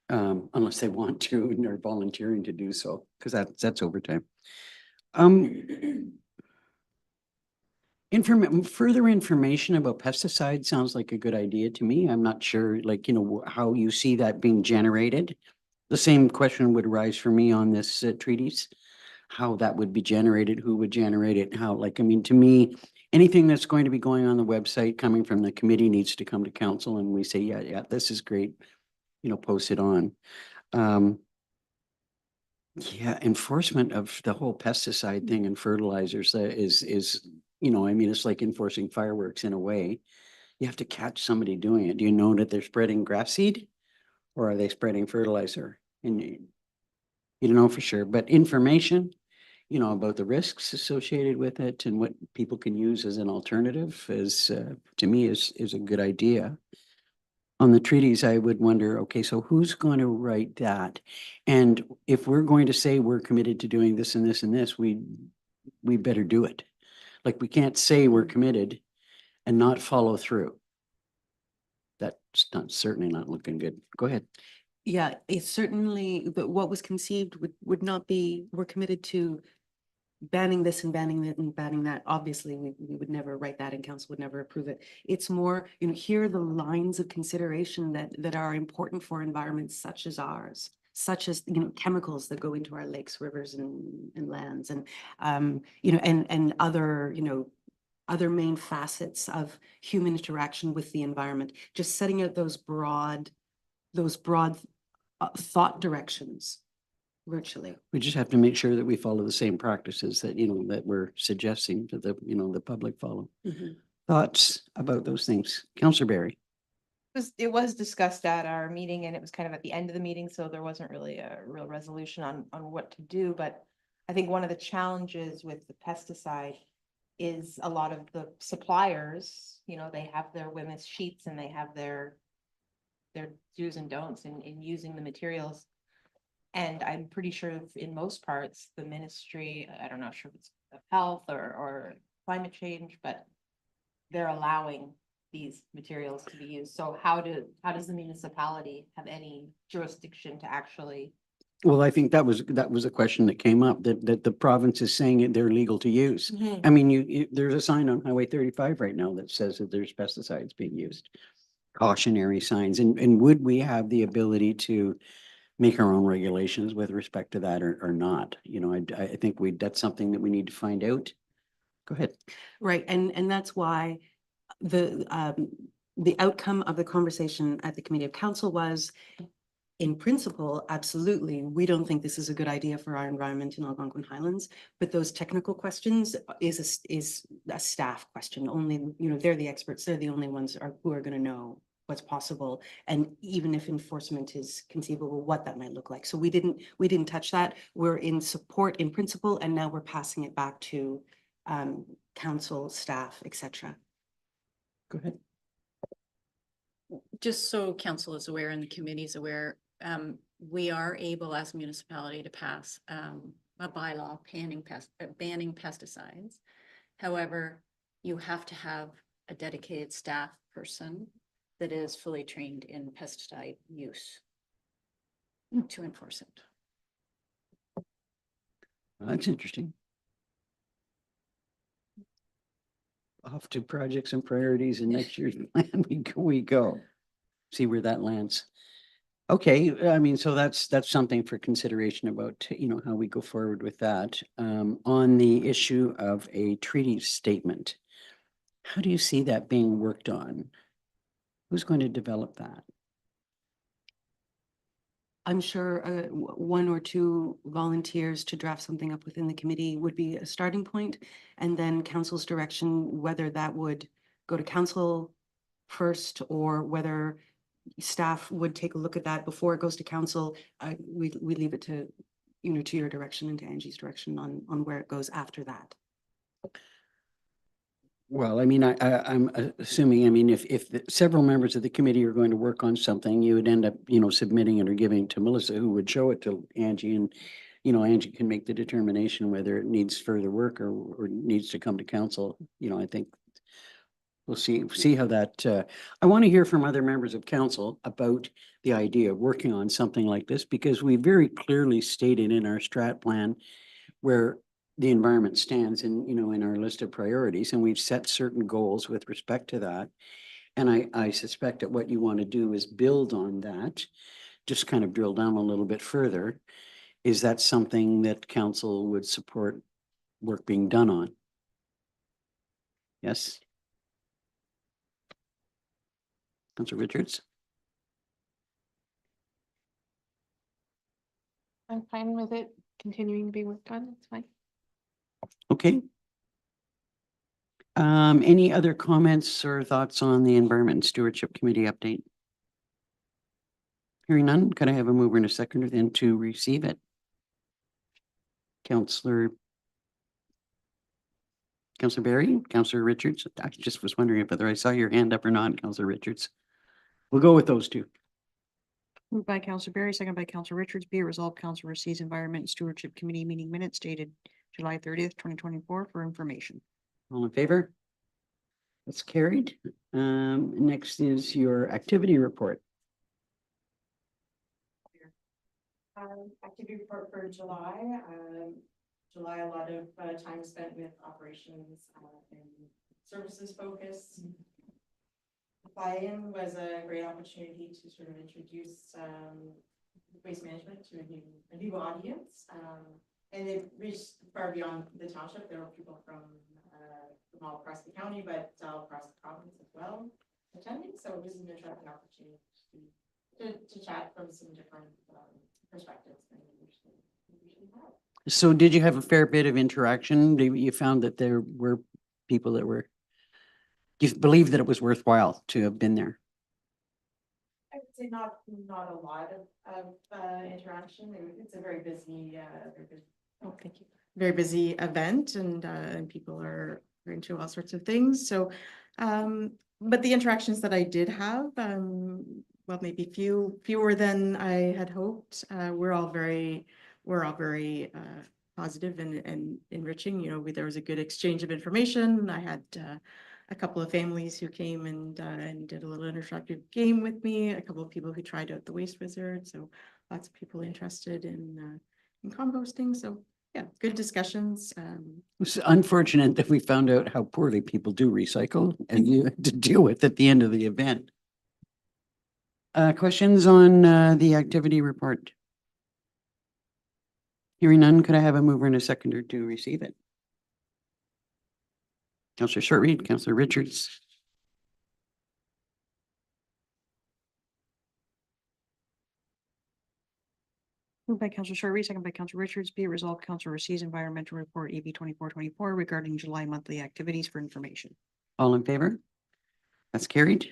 Unless they want to and are volunteering to do so, because that's overtime. Further information about pesticides sounds like a good idea to me. I'm not sure, like, you know, how you see that being generated. The same question would arise for me on this treatise, how that would be generated, who would generate it, how, like, I mean, to me, anything that's going to be going on the website coming from the committee needs to come to council and we say, yeah, this is great, you know, post it on. Yeah, enforcement of the whole pesticide thing and fertilizers is, you know, I mean, it's like enforcing fireworks in a way. You have to catch somebody doing it. Do you know that they're spreading grass seed? Or are they spreading fertilizer? And you don't know for sure, but information, you know, about the risks associated with it and what people can use as an alternative is, to me, is a good idea. On the treaties, I would wonder, okay, so who's going to write that? And if we're going to say we're committed to doing this and this and this, we better do it. Like, we can't say we're committed and not follow through. That's certainly not looking good. Go ahead. Yeah, it's certainly, but what was conceived would not be, we're committed to banning this and banning that and banning that. Obviously, we would never write that and council would never approve it. It's more, you know, here are the lines of consideration that are important for environments such as ours, such as, you know, chemicals that go into our lakes, rivers and lands and, you know, and other, you know, other main facets of human interaction with the environment, just setting out those broad thought directions virtually. We just have to make sure that we follow the same practices that, you know, that we're suggesting to the, you know, the public follow. Thoughts about those things? Councillor Barry? It was discussed at our meeting and it was kind of at the end of the meeting, so there wasn't really a real resolution on what to do, but I think one of the challenges with the pesticide is a lot of the suppliers, you know, they have their women's sheets and they have their do's and don'ts in using the materials. And I'm pretty sure in most parts, the ministry, I don't know if it's of health or climate change, but they're allowing these materials to be used. So how does the municipality have any jurisdiction to actually? Well, I think that was a question that came up, that the province is saying it, they're legal to use. Mhm. I mean, there's a sign on Highway 35 right now that says that there's pesticides being used. Cautionary signs. And would we have the ability to make our own regulations with respect to that or not? You know, I think that's something that we need to find out. Go ahead. Right, and that's why the outcome of the conversation at the Committee of Council was, in principle, absolutely, we don't think this is a good idea for our environment in Algonquin Highlands, but those technical questions is a staff question. Only, you know, they're the experts, they're the only ones who are gonna know what's possible, and even if enforcement is conceivable, what that might look like. So we didn't touch that. We're in support in principle, and now we're passing it back to council, staff, etc. Go ahead. Just so council is aware and the committee is aware, we are able as a municipality to pass a bylaw banning pesticides. However, you have to have a dedicated staff person that is fully trained in pesticide use to enforce it. That's interesting. Off to projects and priorities and next year's plan, we go. See where that lands. Okay, I mean, so that's something for consideration about, how we go forward with that. On the issue of a treaty statement, how do you see that being worked on? Who's going to develop that? I'm sure one or two volunteers to draft something up within the committee would be a starting point. And then council's direction, whether that would go to council first or whether staff would take a look at that before it goes to council. We leave it to, to your direction and to Angie's direction on where it goes after that. Well, I mean, I'm assuming, I mean, if several members of the committee are going to work on something, you would end up, submitting it or giving it to Melissa, who would show it to Angie, and, Angie can make the determination whether it needs further work or needs to come to council. I think we'll see how that, I want to hear from other members of council about the idea of working on something like this, because we very clearly stated in our strat plan where the environment stands in, in our list of priorities, and we've set certain goals with respect to that. And I suspect that what you want to do is build on that, just kind of drill down a little bit further. Is that something that council would support work being done on? Yes. Councilor Richards? I'm fine with it continuing to be worked on. It's fine. Okay. Any other comments or thoughts on the Environment and Stewardship Committee update? Hearing none, could I have a mover and a seconder then to receive it? Councillor Barry, Councillor Richards. I just was wondering whether I saw your hand up or not, Councillor Richards. We'll go with those two. Moved by Councillor Barry, second by Councillor Richards. Be it resolved, Council receives Environment and Stewardship Committee meeting minutes dated July 30th, 2024 for information. All in favor? That's carried. Next is your activity report. Activity report for July. July, a lot of time spent with operations and services focus. Buy-in was a great opportunity to sort of introduce waste management to a new audience. And it reached far beyond the township. There were people from all across the county, but all across the province as well attending. So it was an interesting opportunity to chat from some different perspectives than we usually have. So did you have a fair bit of interaction? You found that there were people that were, you believe that it was worthwhile to have been there? I would say not a lot of interaction. It's a very busy, Oh, thank you. Very busy event, and people are into all sorts of things. So, but the interactions that I did have, well, maybe fewer than I had hoped. We're all very positive and enriching. There was a good exchange of information. I had a couple of families who came and did a little interactive game with me. A couple of people who tried out the Waste Wizard. So lots of people interested in composting. So yeah, good discussions. It's unfortunate that we found out how poorly people do recycle and you had to deal with at the end of the event. Questions on the activity report? Hearing none, could I have a mover and a seconder to receive it? Councillor Shortreed, Councillor Richards. Moved by Councillor Shortreed, second by Councillor Richards. Be it resolved, Council receives environmental report EB 2424 regarding July monthly activities for information. All in favor? That's carried.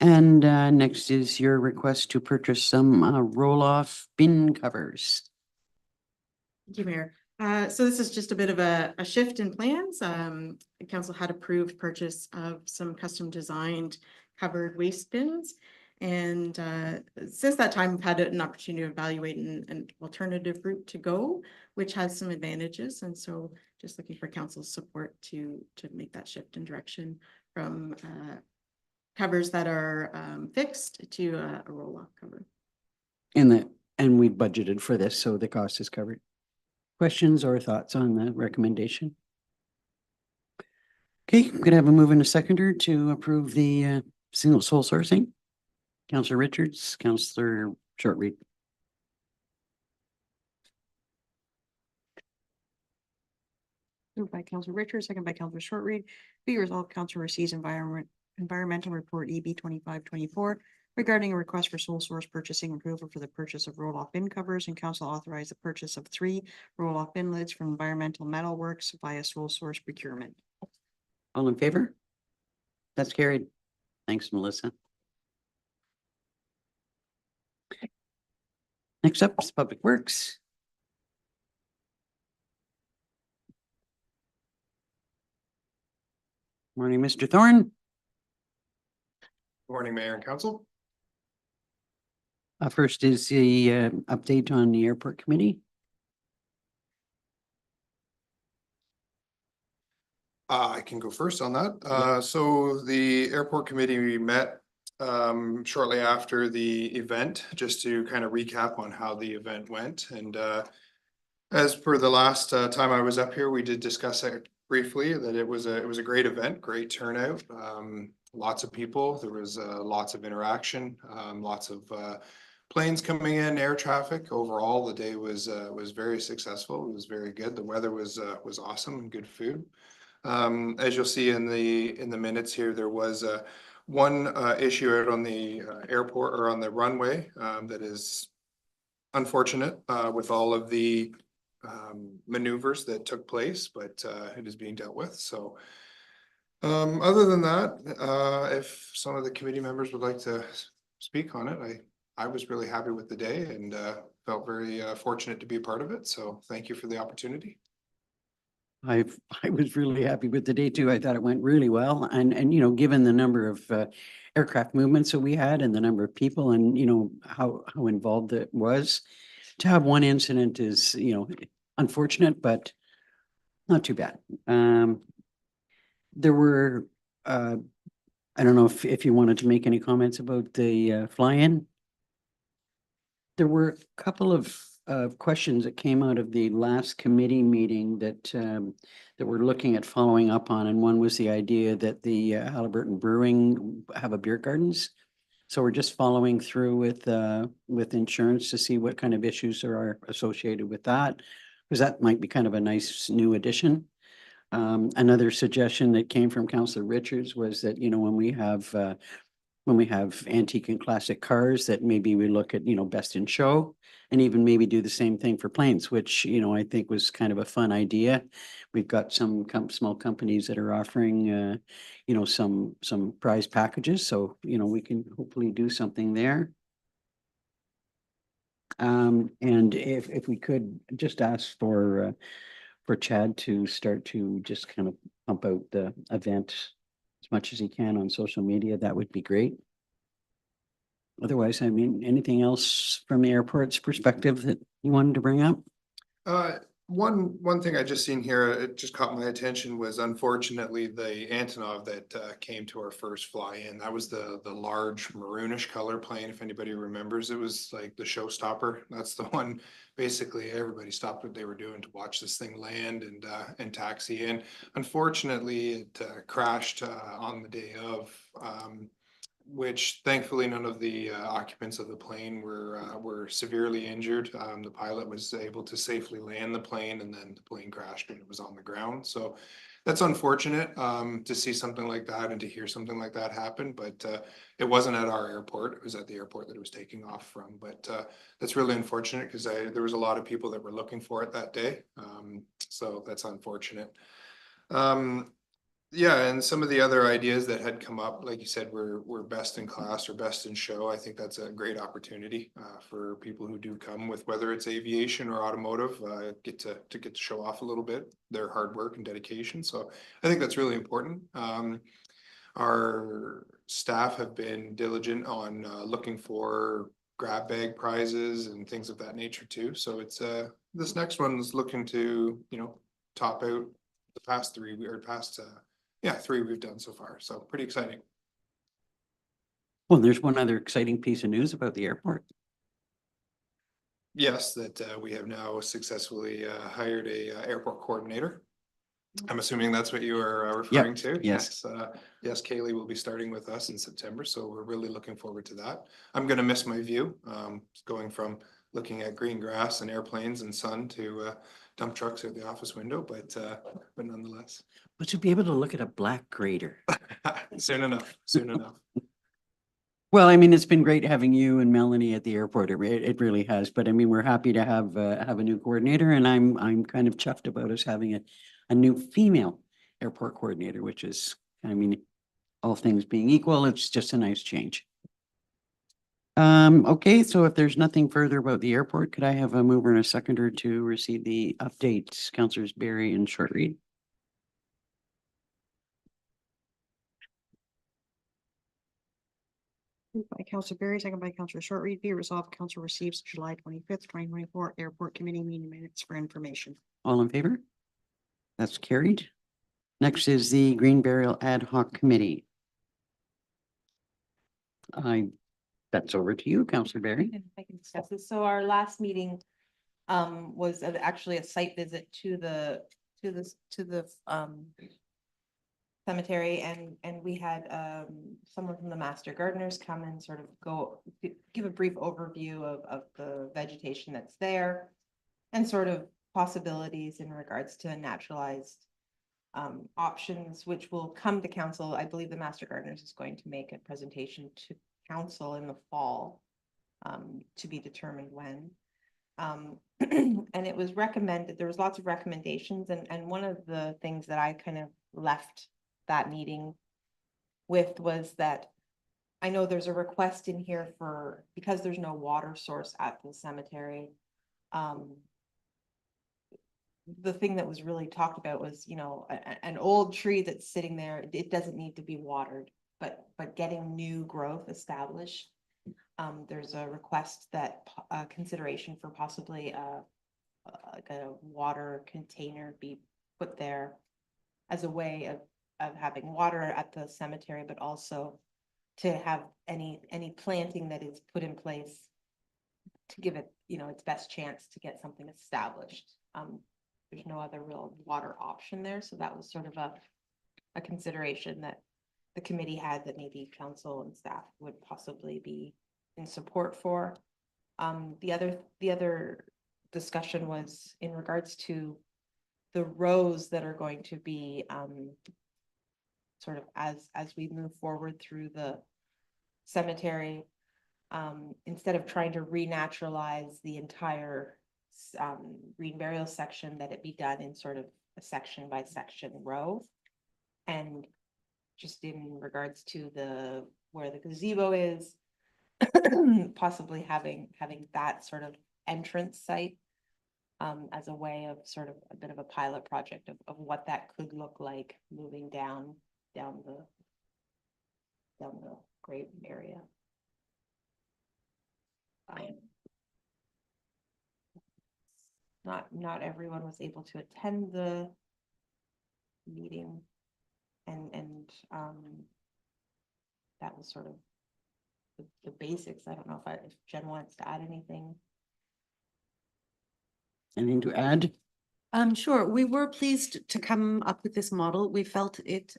And next is your request to purchase some roll-off bin covers. Thank you, Mayor. So this is just a bit of a shift in plans. The council had approved purchase of some custom designed covered waste bins. And since that time, I've had an opportunity to evaluate an alternative route to go, which has some advantages. And so just looking for council's support to make that shift in direction from covers that are fixed to a roll-off cover. And we budgeted for this, so the cost is covered. Questions or thoughts on the recommendation? Okay, could I have a move and a seconder to approve the single sole sourcing? Councillor Richards, Councillor Shortreed. Moved by Councillor Richards, second by Councillor Shortreed. Be resolved, council receives environmental report EB 2524 regarding a request for sole source purchasing approval for the purchase of roll-off bin covers, and council authorized the purchase of 3 roll-off bin lids from Environmental Metal Works via sole source procurement. All in favor? That's carried. Thanks, Melissa. Next up is Public Works. Morning, Mr. Thorne. Morning, Mayor and Council. First is the update on the airport committee. I can go first on that. So the airport committee met shortly after the event, just to kind of recap on how the event went. And as per the last time I was up here, we did discuss it briefly, that it was a great event, great turnout. Lots of people, there was lots of interaction, lots of planes coming in, air traffic. Overall, the day was very successful. It was very good. The weather was awesome and good food. As you'll see in the minutes here, there was one issue out on the airport or on the runway that is unfortunate with all of the maneuvers that took place, but it is being dealt with. So other than that, if some of the committee members would like to speak on it, I was really happy with the day and felt very fortunate to be a part of it. So thank you for the opportunity. I was really happy with the day too. I thought it went really well, and you know, given the number of aircraft movements that we had and the number of people, and you know how involved it was, to have one incident is, you know, unfortunate, but not too bad. There were I don't know if you wanted to make any comments about the fly-in. There were a couple of questions that came out of the last committee meeting that that we're looking at following up on, and one was the idea that the Halliburton Brewing have a beer gardens. So we're just following through with insurance to see what kind of issues there are associated with that, because that might be kind of a nice new addition. Another suggestion that came from Councillor Richards was that, you know, when we have antique and classic cars, that maybe we look at, you know, best in show, and even maybe do the same thing for planes, which, you know, I think was kind of a fun idea. We've got some small companies that are offering, you know, some prize packages. So, you know, we can hopefully do something there. And if we could just ask for Chad to start to just kind of pump out the event as much as he can on social media, that would be great. Otherwise, I mean, anything else from the airport's perspective that you wanted to bring up? One thing I just seen here, it just caught my attention, was unfortunately the Antonov that came to our first fly-in. That was the large maroonish color plane, if anybody remembers. It was like the showstopper. That's the one. Basically, everybody stopped what they were doing to watch this thing land and taxi. And unfortunately, it crashed on the day of. Which thankfully none of the occupants of the plane were severely injured. The pilot was able to safely land the plane, and then the plane crashed and it was on the ground. So that's unfortunate to see something like that and to hear something like that happen. But it wasn't at our airport; it was at the airport that it was taking off from. But that's really unfortunate because there was a lot of people that were looking for it that day. So that's unfortunate. Yeah, and some of the other ideas that had come up, like you said, were best in class or best in show. I think that's a great opportunity for people who do come, with whether it's aviation or automotive, get to show off a little bit their hard work and dedication. So I think that's really important. Our staff have been diligent on looking for grab bag prizes and things of that nature too. So it's this next one's looking to, you know, top out the past three, three we've done so far. So pretty exciting. Well, there's one other exciting piece of news about the airport. Yes, that we have now successfully hired a airport coordinator. I'm assuming that's what you are referring to. yes. Yes, Kaylee will be starting with us in September, so we're really looking forward to that. I'm gonna miss my view, going from looking at green grass and airplanes and sun to dump trucks out the office window, but nonetheless. But to be able to look at a black grader. Soon enough, soon enough. Well, I mean, it's been great having you and Melanie at the airport. It really has. But I mean, we're happy to have a new coordinator, and I'm kind of chuffed about us having a new female airport coordinator, which is, I mean, all things being equal, it's just a nice change. Okay, so if there's nothing further about the airport, could I have a mover and a seconder to receive the updates, Councillors Barry and Shortreed? Moved by Councillor Berry, second by Councillor Shortreed, be resolved, council receives July 25th, 2024 airport committee meeting minutes for information. All in favor? That's carried. Next is the Green Burial Ad Hoc Committee. That's over to you, Councillor Barry. I can discuss this. So our last meeting was actually a site visit to the cemetery, and we had someone from the Master Gardeners come and sort of give a brief overview of the vegetation that's there and sort of possibilities in regards to naturalized options, which will come to council. I believe the Master Gardeners is going to make a presentation to council in the fall, to be determined when. And it was recommended, there was lots of recommendations, and one of the things that I kind of left that meeting with was that I know there's a request in here for, because there's no water source at the cemetery, the thing that was really talked about was, you know, an old tree that's sitting there, it doesn't need to be watered, but getting new growth established. There's a request that consideration for possibly like a water container be put there as a way of having water at the cemetery, but also to have any planting that is put in place to give it, you know, its best chance to get something established. There's no other real water option there, so that was sort of a consideration that the committee had that maybe council and staff would possibly be in support for. The other discussion was in regards to the rows that are going to be sort of as we move forward through the cemetery, instead of trying to renaturalize the entire green burial section, that it be done in sort of a section by section row. And just in regards to where the gazebo is, possibly having that sort of entrance site as a way of sort of a bit of a pilot project of what that could look like moving down the grave area. Not everyone was able to attend the meeting, and that was sort of the basics. I don't know if Jen wants to add anything. Anything to add? Sure. We were pleased to come up with this model. We felt it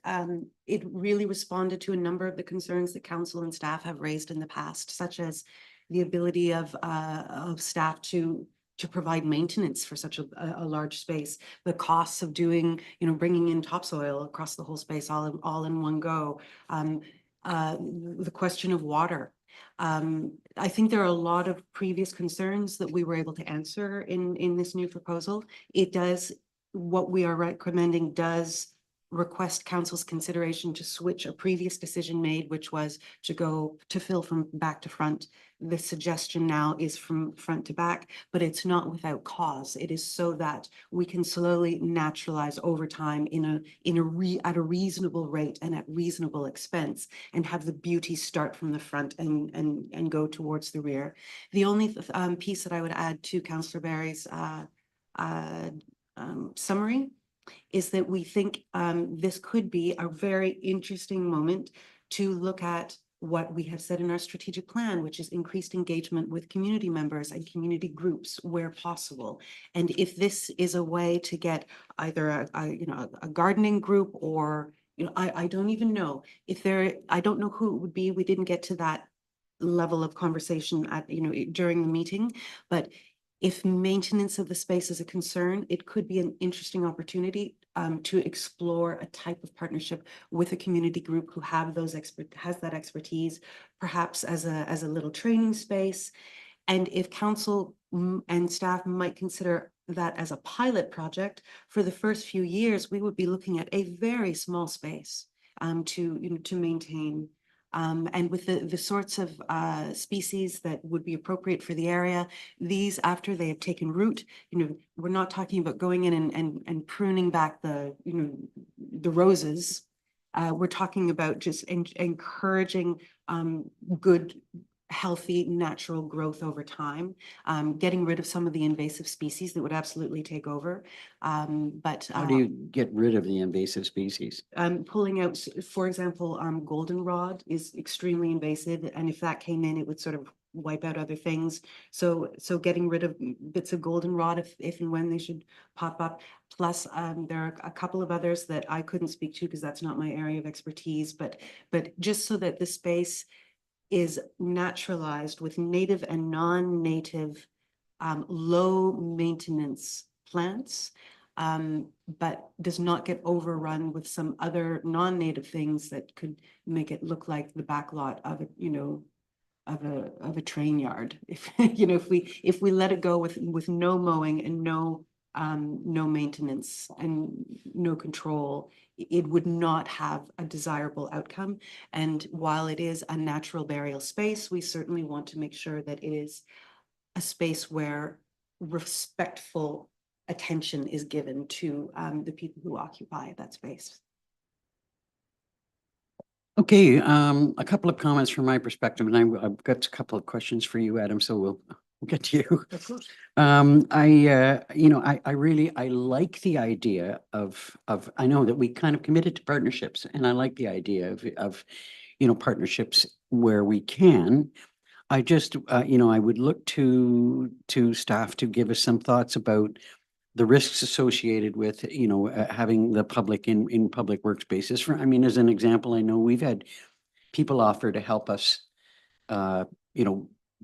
really responded to a number of the concerns that council and staff have raised in the past, such as the ability of staff to provide maintenance for such a large space, the costs of doing, you know, bringing in topsoil across the whole space all in one go, the question of water. I think there are a lot of previous concerns that we were able to answer in this new proposal. It does, what we are recommending does request council's consideration to switch a previous decision made, which was to go to fill from back to front. The suggestion now is from front to back, but it's not without cause. It is so that we can slowly naturalize over time at a reasonable rate and at reasonable expense, and have the beauty start from the front and go towards the rear. The only piece that I would add to Councillor Barry's summary is that we think this could be a very interesting moment to look at what we have said in our strategic plan, which is increased engagement with community members and community groups where possible. And if this is a way to get either a gardening group, or I don't even know if I don't know who it would be. We didn't get to that level of conversation at during the meeting, but if maintenance of the space is a concern, it could be an interesting opportunity to explore a type of partnership with a community group who has that expertise, perhaps as a little training space. And if council and staff might consider that as a pilot project, for the first few years, we would be looking at a very small space to maintain. And with the sorts of species that would be appropriate for the area, these, after they have taken root, we're not talking about going in and pruning back the roses. We're talking about just encouraging good, healthy, natural growth over time, getting rid of some of the invasive species that would absolutely take over. But How do you get rid of the invasive species? pulling out, for example, goldenrod is extremely invasive, and if that came in, it would sort of wipe out other things. So getting rid of bits of goldenrod if and when they should pop up. Plus, there are a couple of others that I couldn't speak to because that's not my area of expertise, but just so that the space is naturalized with native and non-native low maintenance plants, but does not get overrun with some other non-native things that could make it look like the backlot of a train yard. If if we let it go with no mowing and no maintenance and no control, it would not have a desirable outcome. And while it is a natural burial space, we certainly want to make sure that it is a space where respectful attention is given to the people who occupy that space. Okay, a couple of comments from my perspective, and I've got a couple of questions for you, Adam, so we'll get to you. Of course. I like the idea of, I know that we kind of committed to partnerships, and I like the idea of partnerships where we can. I just, I would look to staff to give us some thoughts about the risks associated with, having the public in public workspaces. As an example, I know we've had people offer to help us,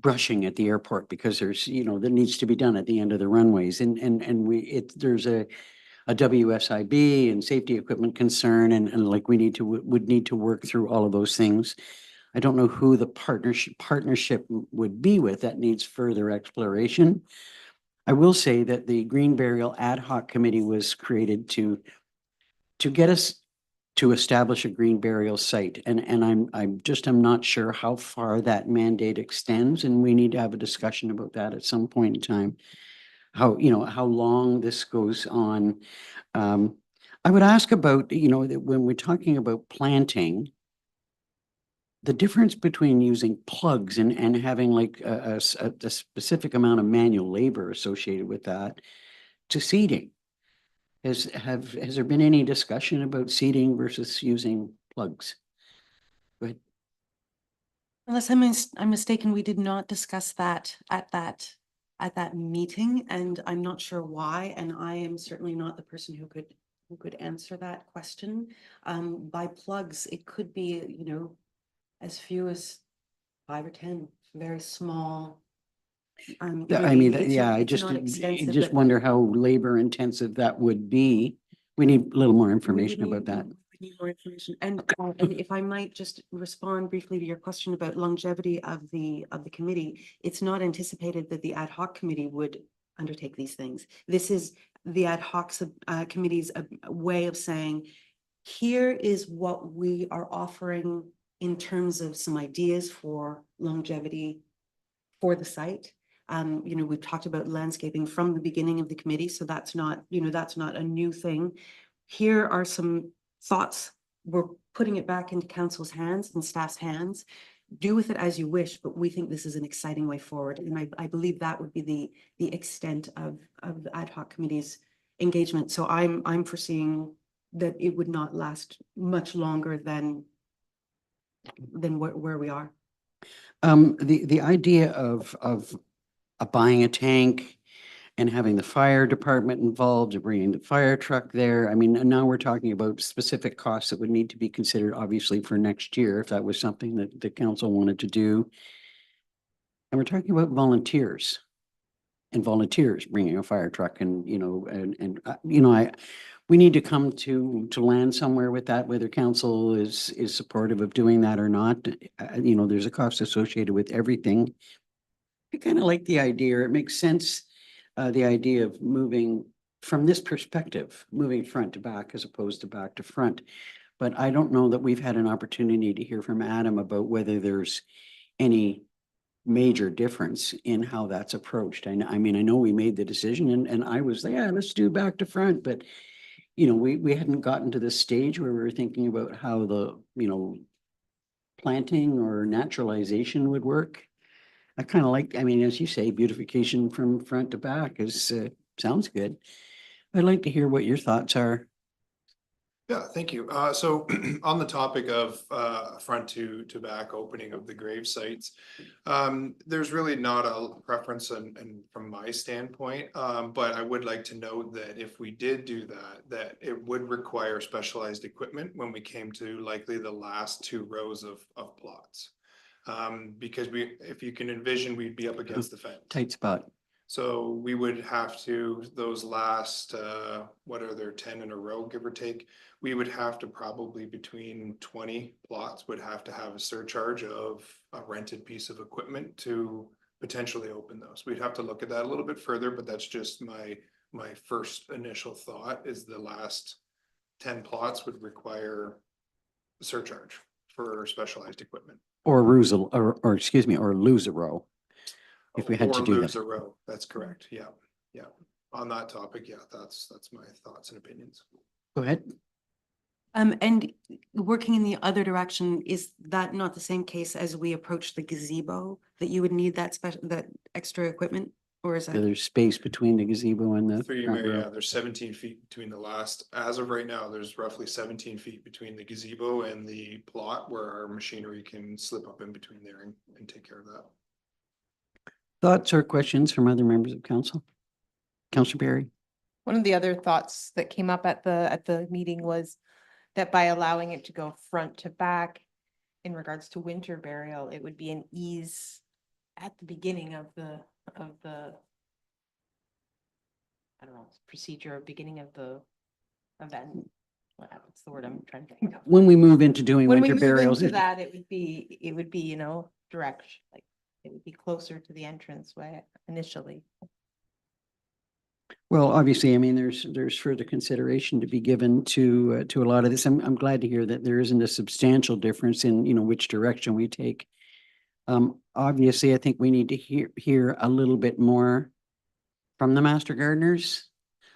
brushing at the airport because there's, that needs to be done at the end of the runways. And there's a WSIB and safety equipment concern, and like would need to work through all of those things. I don't know who the partnership would be with. That needs further exploration. I will say that the Green Burial Ad Hoc Committee was created to get us to establish a green burial site. And I'm not sure how far that mandate extends, and we need to have a discussion about that at some point in time. How long this goes on. I would ask about, that when we're talking about planting, the difference between using plugs and having like a specific amount of manual labor associated with that to seeding. Has there been any discussion about seeding versus using plugs? Go ahead. Unless I'm mistaken, we did not discuss that at that meeting, and I'm not sure why, and I am certainly not the person who could answer that question. By plugs, it could be, as few as 5 or 10, very small. I just wonder how labor intensive that would be. We need a little more information about that. We need more information. And if I might just respond briefly to your question about longevity of the committee, it's not anticipated that the ad hoc committee would undertake these things. This is the ad hoc committee's way of saying, here is what we are offering in terms of some ideas for longevity for the site. You know, we've talked about landscaping from the beginning of the committee, so that's not, you know, that's not a new thing. Here are some thoughts. We're putting it back into council's hands and staff's hands. Do with it as you wish, but we think this is an exciting way forward. And I believe that would be the extent of the ad hoc committee's engagement. So I'm foreseeing that it would not last much longer than where we are. The idea of buying a tank and having the fire department involved and bringing the fire truck there. I mean, and now we're talking about specific costs that would need to be considered, obviously, for next year, if that was something that the council wanted to do. And we're talking about volunteers and volunteers bringing a fire truck and, you know, you know, we need to come to land somewhere with that, whether council is supportive of doing that or not. You know, there's a cost associated with everything. I kind of like the idea. It makes sense, the idea of moving from this perspective, moving front to back as opposed to back to front. But I don't know that we've had an opportunity to hear from Adam about whether there's any major difference in how that's approached. I mean, I know we made the decision and I was like, yeah, let's do back to front, but you know, we hadn't gotten to this stage where we were thinking about how the, you know, planting or naturalization would work. I kind of like, I mean, as you say, beautification from front to back is, sounds good. I'd like to hear what your thoughts are. Yeah, thank you. So on the topic of front to back opening of the grave sites, there's really not a preference and from my standpoint, but I would like to note that if we did do that, that it would require specialized equipment when we came to likely the last 2 rows of plots. Because if you can envision, we'd be up against the fence. Tight spot. So we would have to, those last, what are there, 10 in a row, give or take? We would have to probably between 20 plots would have to have a surcharge of a rented piece of equipment to potentially open those. We'd have to look at that a little bit further, but that's just my first initial thought is the last 10 plots would require a surcharge for specialized equipment. Or lose or excuse me, or lose a row. If we had to do lose that. a row, that's correct. Yeah, yeah. On that topic, yeah, that's my thoughts and opinions. Go ahead. And working in the other direction, is that not the same case as we approach the gazebo, that you would need that that extra equipment? Or is that? There's space between the gazebo and the Through you, front Mary, row. yeah, there's 17 feet between the last, as of right now, there's roughly 17 feet between the gazebo and the plot where our machinery can slip up in between there and take care of that. Thoughts or questions from other members of council? Councillor Barry? One of the other thoughts that came up at the meeting was that by allowing it to go front to back in regards to winter burial, it would be an ease at the beginning of the I don't know, procedure, beginning of the event. What's the word I'm trying to think of? When we move into doing When we winter move burials. into that, it would be, you know, direct, like it would be closer to the entrance way initially. Well, obviously, I mean, there's further consideration to be given to a lot of this. I'm glad to hear that there isn't a substantial difference in, you know, which direction we take. Obviously, I think we need to hear a little bit more from the master gardeners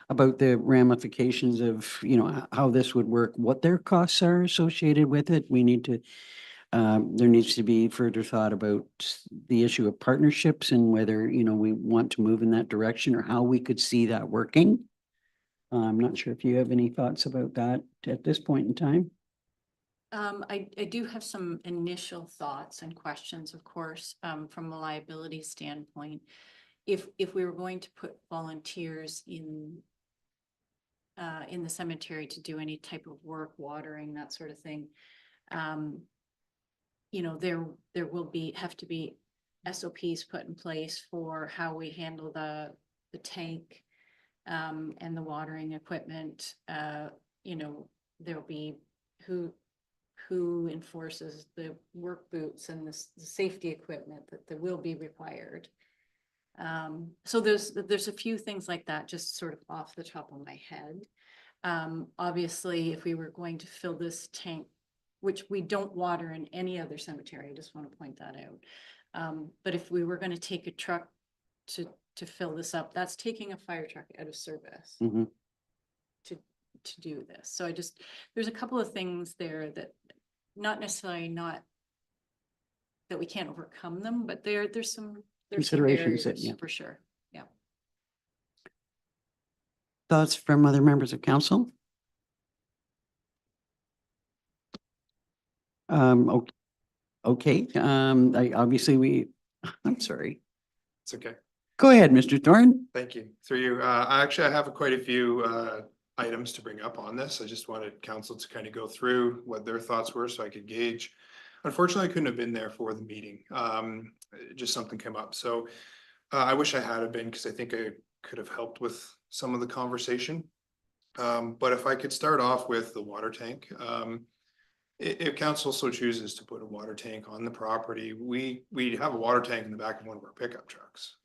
about the ramifications of, you know, how this would work, what their costs are associated with it. We need to, there needs to be further thought about the issue of partnerships and whether, you know, we want to move in that direction or how we could see that working. I'm not sure if you have any thoughts about that at this point in time. I do have some initial thoughts and questions, of course, from a liability standpoint. If we were going to put volunteers in the cemetery to do any type of work, watering, that sort of thing, you know, there will have to be SOPs put in place for how we handle the tank and the watering equipment. You know, there'll be who enforces the work boots and the safety equipment that will be required. So there's a few things like that, just sort of off the top of my head. Obviously, if we were going to fill this tank, which we don't water in any other cemetery, I just want to point that out. But if we were going to take a truck to fill this up, that's taking a fire truck out of service Mhm. to do this. So there's a couple of things there that not necessarily not that we can't overcome them, but there's some Considerations that, barriers yeah. for sure. Yeah. Thoughts from other members of council? Okay, obviously I'm sorry. It's okay. Go ahead, Mr. Thorne. Thank you. Through you. Actually, I have quite a few items to bring up on this. I just wanted council to kind of go through what their thoughts were so I could gauge. Unfortunately, I couldn't have been there for the meeting. Just something came up. So I wish I had been because I think I could have helped with some of the conversation. But if I could start off with the water tank. If council so chooses to put a water tank on the property, we have a water tank in the back of one of our pickup trucks.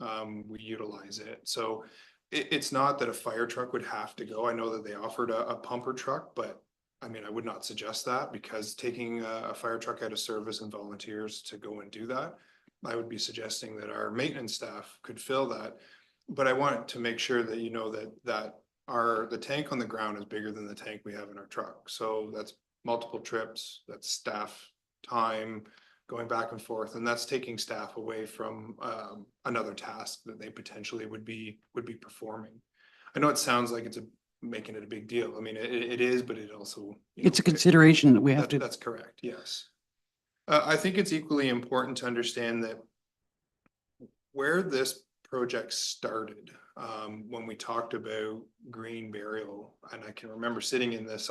We utilize it. So it's not that a fire truck would have to go. I know that they offered a pumper truck, but I mean, I would not suggest that because taking a fire truck out of service and volunteers to go and do that, I would be suggesting that our maintenance staff could fill that. But I want to make sure that you know that the tank on the ground is bigger than the tank we have in our truck. So that's multiple trips, that's staff time going back and forth, and that's taking staff away from another task that they potentially would be performing. I know it sounds like it's making it a big deal. I mean, it is, but it also It's a consideration that we have to. That's correct. Yes, I think it's equally important to understand that where this project started. When we talked about green burial, and I can remember sitting in this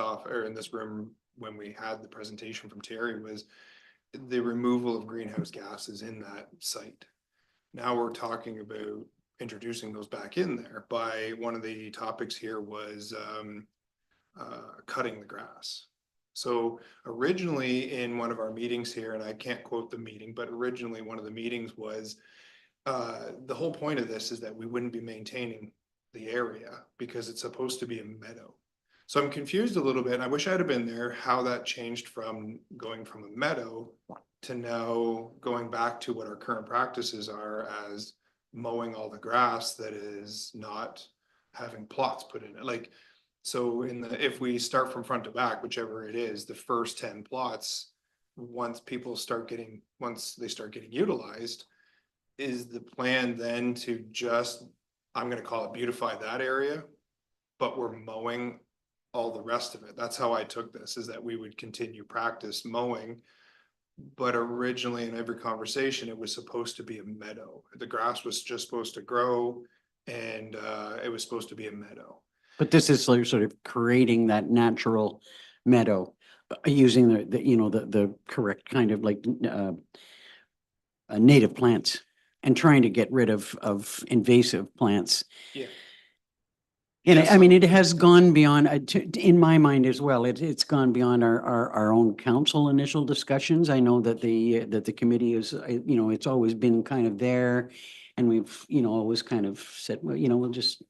room when we had the presentation from Terry, was the removal of greenhouse gases in that site. Now we're talking about introducing those back in there. By one of the topics here was cutting the grass. So originally in one of our meetings here, and I can't quote the meeting, but originally one of the meetings was the whole point of this is that we wouldn't be maintaining the area because it's supposed to be a meadow. So I'm confused a little bit. I wish I'd have been there, how that changed from going from a meadow to now going back to what our current practices are as mowing all the grass that is not having plots put in it. Like, so if we start from front to back, whichever it is, the first 10 plots, once they start getting utilized, is the plan then to just, I'm going to call it beautify that area, but we're mowing all the rest of it. That's how I took this, is that we would continue practice mowing. But originally in every conversation, it was supposed to be a meadow. The grass was just supposed to grow and it was supposed to be a meadow. But this is sort of creating that natural meadow using the correct kind of like native plants and trying to get rid of invasive plants. Yeah. And Yeah, I mean, so- it has gone beyond, in my mind as well, it's gone beyond our own council initial discussions. I know that the committee is, it's always been kind of there. And we've, always kind of said, well, we'll just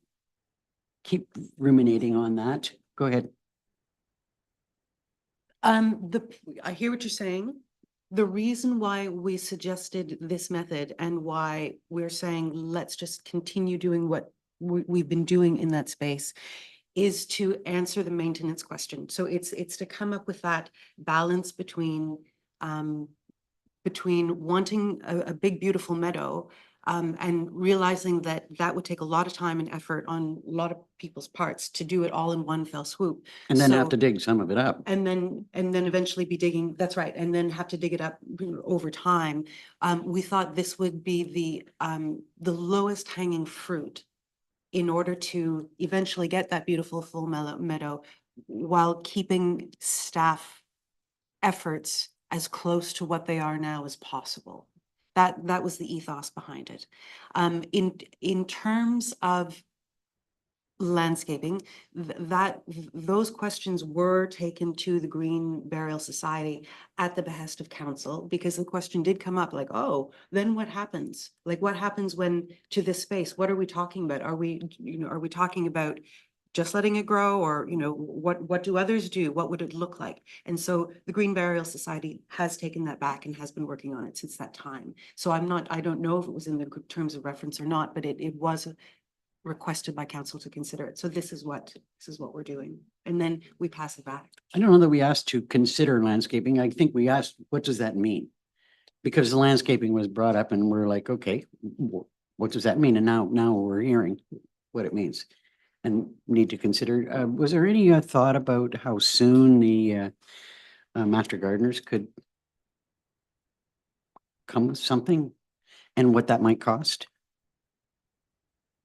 keep ruminating on that. Go ahead. I hear what you're saying. The reason why we suggested this method and why we're saying, let's just continue doing what we've been doing in that space is to answer the maintenance question. So it's to come up with that balance between wanting a big, beautiful meadow and realizing that that would take a lot of time and effort on a lot of people's parts to do it all in one fell swoop. And then have So- to dig some of it up. and then eventually be digging, that's right, and then have to dig it up over time. We thought this would be the lowest hanging fruit in order to eventually get that beautiful full meadow while keeping staff efforts as close to what they are now as possible. That was the ethos behind it. In terms of landscaping, those questions were taken to the Green Burial Society at the behest of council, because the question did come up like, oh, then what happens? Like, what happens when to this space? What are we talking about? Are we talking about just letting it grow, or, you know, what do others do? What would it look like? And so the Green Burial Society has taken that back and has been working on it since that time. So I don't know if it was in the terms of reference or not, but it was requested by council to consider it. So this is what we're doing. And then we pass it back. I don't know that we asked to consider landscaping. I think we asked, what does that mean? Because the landscaping was brought up and we're like, okay, what does that mean? And now we're hearing what it means and need to consider. Was there any thought about how soon the master gardeners could come with something and what that might cost?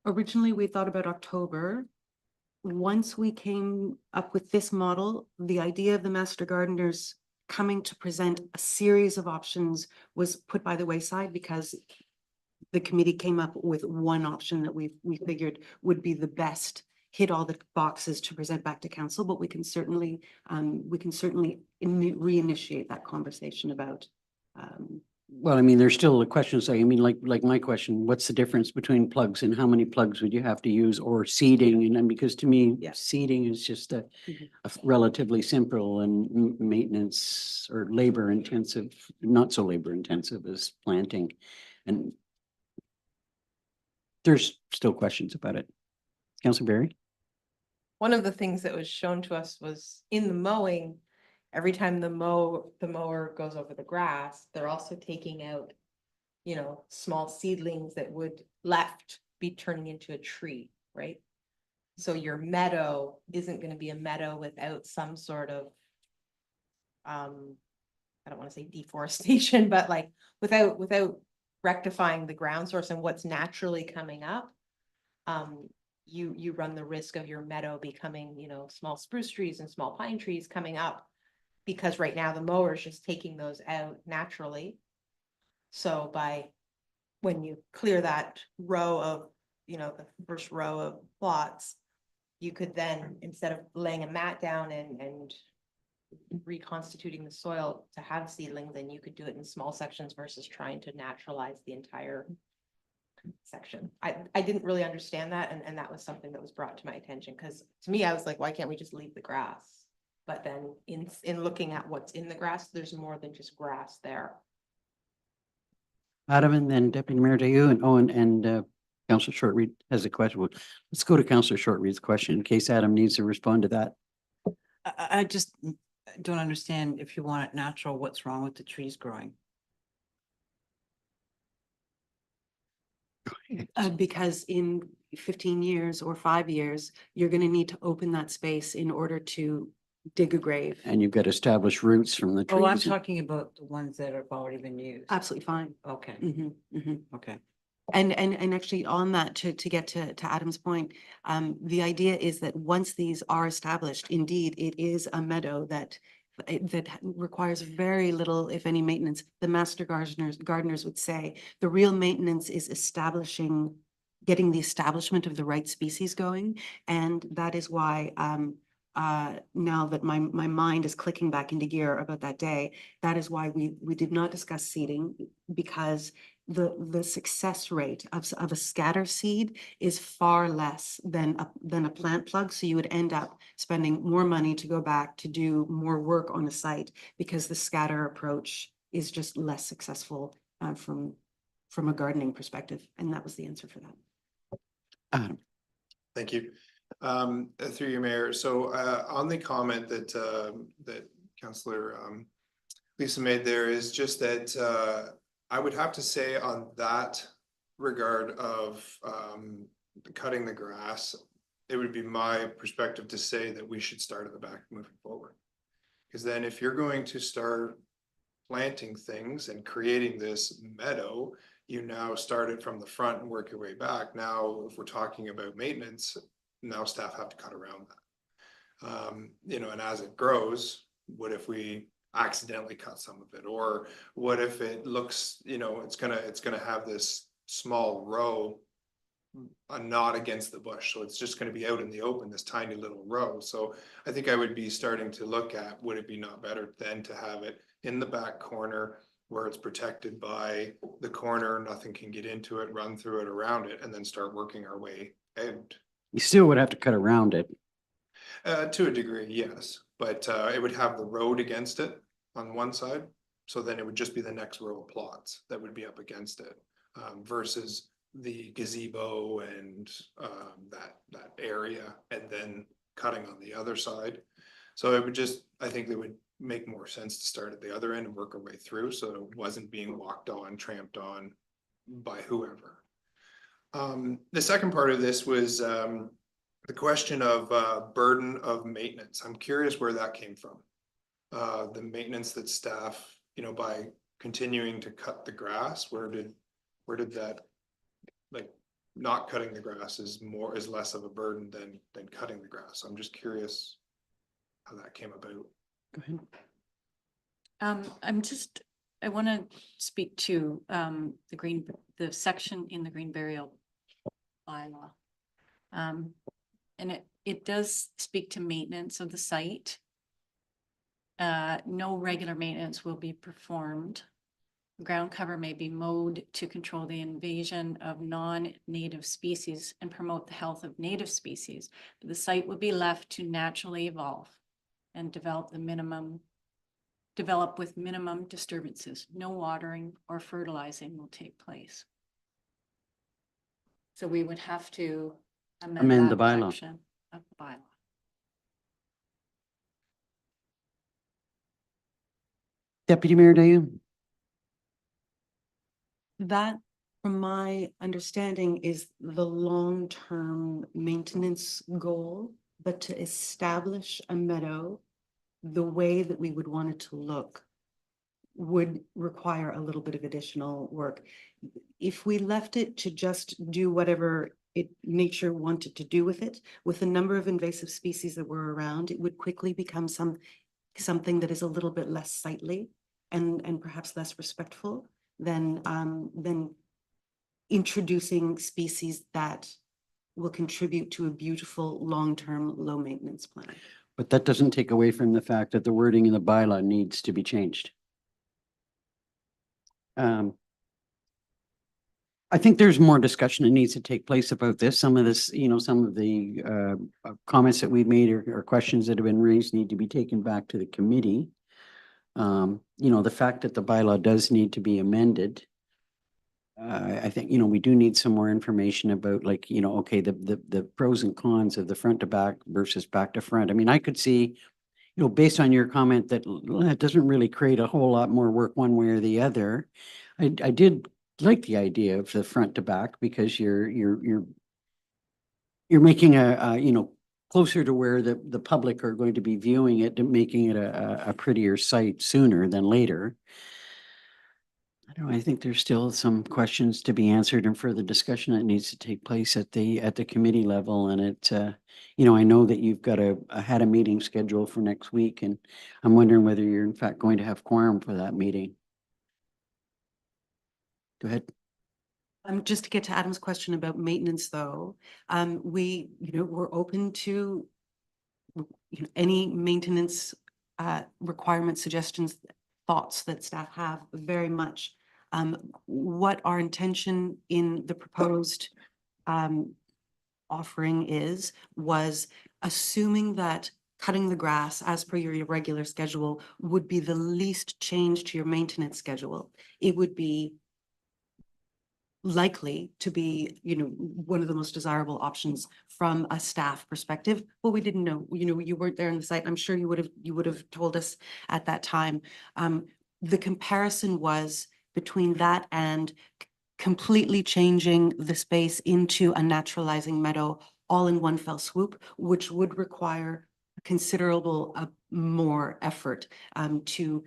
Originally, we thought about October. Once we came up with this model, the idea of the master gardeners coming to present a series of options was put by the wayside because the committee came up with one option that we figured would be the best, hit all the boxes to present back to council, but we can certainly reinitiate that conversation about Well, I mean, there's still a question, so I mean, like my question, what's the difference between plugs and how many plugs would you have to use, or seeding? And then, because to me, Yeah. seeding is just a Mhm. relatively simple and maintenance or labor intensive, not so labor intensive as planting. And there's still questions about it. Councilor Barry? One of the things that was shown to us was in the mowing, every time the mower goes over the grass, they're also taking out, you know, small seedlings that would left be turning into a tree, right? So your meadow isn't gonna be a meadow without some sort of I don't want to say deforestation, but like without rectifying the ground source and what's naturally coming up. You run the risk of your meadow becoming, you know, small spruce trees and small pine trees coming up. Because right now the mower is just taking those out naturally. So when you clear that row of, you know, the first row of plots, you could then, instead of laying a mat down and reconstituting the soil to have seedlings, then you could do it in small sections versus trying to naturalize the entire section. I didn't really understand that, and that was something that was brought to my attention, because to me, I was like, why can't we just leave the grass? But then in looking at what's in the grass, there's more than just grass there. Adam, and then Deputy Mayor Dayu, and Owen, and Councillor Shortreed has a question. Well, let's go to Councillor Shortreed's question in case Adam needs to respond to that. I just don't understand, if you want it natural, what's wrong with the trees growing? because in 15 years or 5 years, you're going to need to open that space in order to dig a grave. And you've got established roots from the trees. Oh, I'm talking about the ones that have already been used. Absolutely fine. Okay, okay. And actually on that, to get to Adam's point, the idea is that once these are established, indeed, it is a meadow that requires very little, if any, maintenance. The master gardeners would say the real maintenance is getting the establishment of the right species going. And that is why now that my mind is clicking back into gear about that day, that is why we did not discuss seeding, because the success rate of a scatter seed is far less than a plant plug. So you would end up spending more money to go back to do more work on a site, because the scatter approach is just less successful from a gardening perspective. And that was the answer for that. Thank you. Through you, Mayor. So on the comment that Councillor Lisa made there, is just that I would have to say on that regard of cutting the grass, it would be my perspective to say that we should start at the back moving forward. Because then if you're going to start planting things and creating this meadow, you now start it from the front and work your way back. Now, if we're talking about maintenance, now staff have to cut around that. You know, and as it grows, what if we accidentally cut some of it? Or what if it looks, you know, it's gonna have this small row, not against the bush. So it's just gonna be out in the open, this tiny little row. So I think I would be starting to look at, would it be not better then to have it in the back corner where it's protected by the corner, nothing can get into it, run through it, around it, and then start working our way out. You still would have to cut around it. To a degree, yes, but it would have the road against it on one side. So then it would just be the next row of plots that would be up against it, versus the gazebo and that area and then cutting on the other side. So it would just, I think it would make more sense to start at the other end and work our way through, so it wasn't being walked on, tramped on by whoever. The second part of this was the question of burden of maintenance. I'm curious where that came from. The maintenance that staff, by continuing to cut the grass, where did that, like, not cutting the grass is less of a burden than cutting the grass. I'm just curious how that came about. Go ahead. I want to speak to the section in the green burial bylaw. And it does speak to maintenance of the site. No regular maintenance will be performed. Ground cover may be mowed to control the invasion of non-native species and promote the health of native species. The site would be left to naturally evolve and develop with minimum disturbances. No watering or fertilizing will take place. So we would have to amend the that bylaw. section of the bylaw. Deputy Mayor Dayan? That, from my understanding, is the long-term maintenance goal, but to establish a meadow the way that we would want it to look would require a little bit of additional work. If we left it to just do whatever nature wanted to do with it, with the number of invasive species that were around, it would quickly become something that is a little bit less sightly and perhaps less respectful than introducing species that will contribute to a beautiful, long-term, low-maintenance plan. But that doesn't take away from the fact that the wording in the bylaw needs to be changed. I think there's more discussion that needs to take place about this. Some of this, some of the comments that we've made or questions that have been raised need to be taken back to the committee. The fact that the bylaw does need to be amended. I think, we do need some more information about, like, okay, the pros and cons of the front to back versus back to front. I mean, I could see, based on your comment that it doesn't really create a whole lot more work one way or the other. I did like the idea of the front to back because you're making a closer to where the public are going to be viewing it and making it a prettier site sooner than later. I don't know, I think there's still some questions to be answered and further discussion that needs to take place at the committee level. And I know that you've got had a meeting scheduled for next week, and I'm wondering whether you're in fact going to have quorum for that meeting. Go ahead. Just to get to Adam's question about maintenance, though, we're open to any maintenance requirement suggestions, thoughts that staff have very much. What our intention in the proposed offering was assuming that cutting the grass as per your regular schedule would be the least change to your maintenance schedule. It would be likely to be, one of the most desirable options from a staff perspective. Well, we didn't know, you weren't there on the site. I'm sure you would have told us at that time. The comparison was between that and completely changing the space into a naturalizing meadow all in one fell swoop, which would require considerable more effort to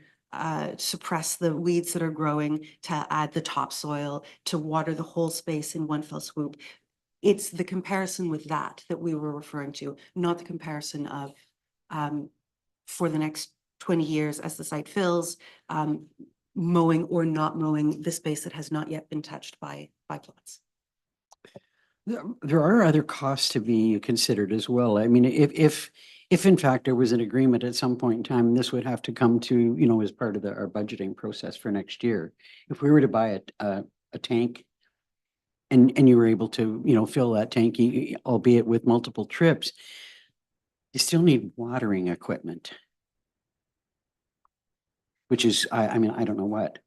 suppress the weeds that are growing, to add the topsoil, to water the whole space in one fell swoop. It's the comparison with that we were referring to, not the comparison of for the next 20 years as the site fills, mowing or not mowing the space that has not yet been touched by plots. There are other costs to be considered as well. I mean, if in fact there was an agreement at some point in time, this would have to come to, as part of our budgeting process for next year. If we were to buy a tank and you were able to, fill that tank, albeit with multiple trips, you still need watering equipment. Which is, I mean, I don't know what,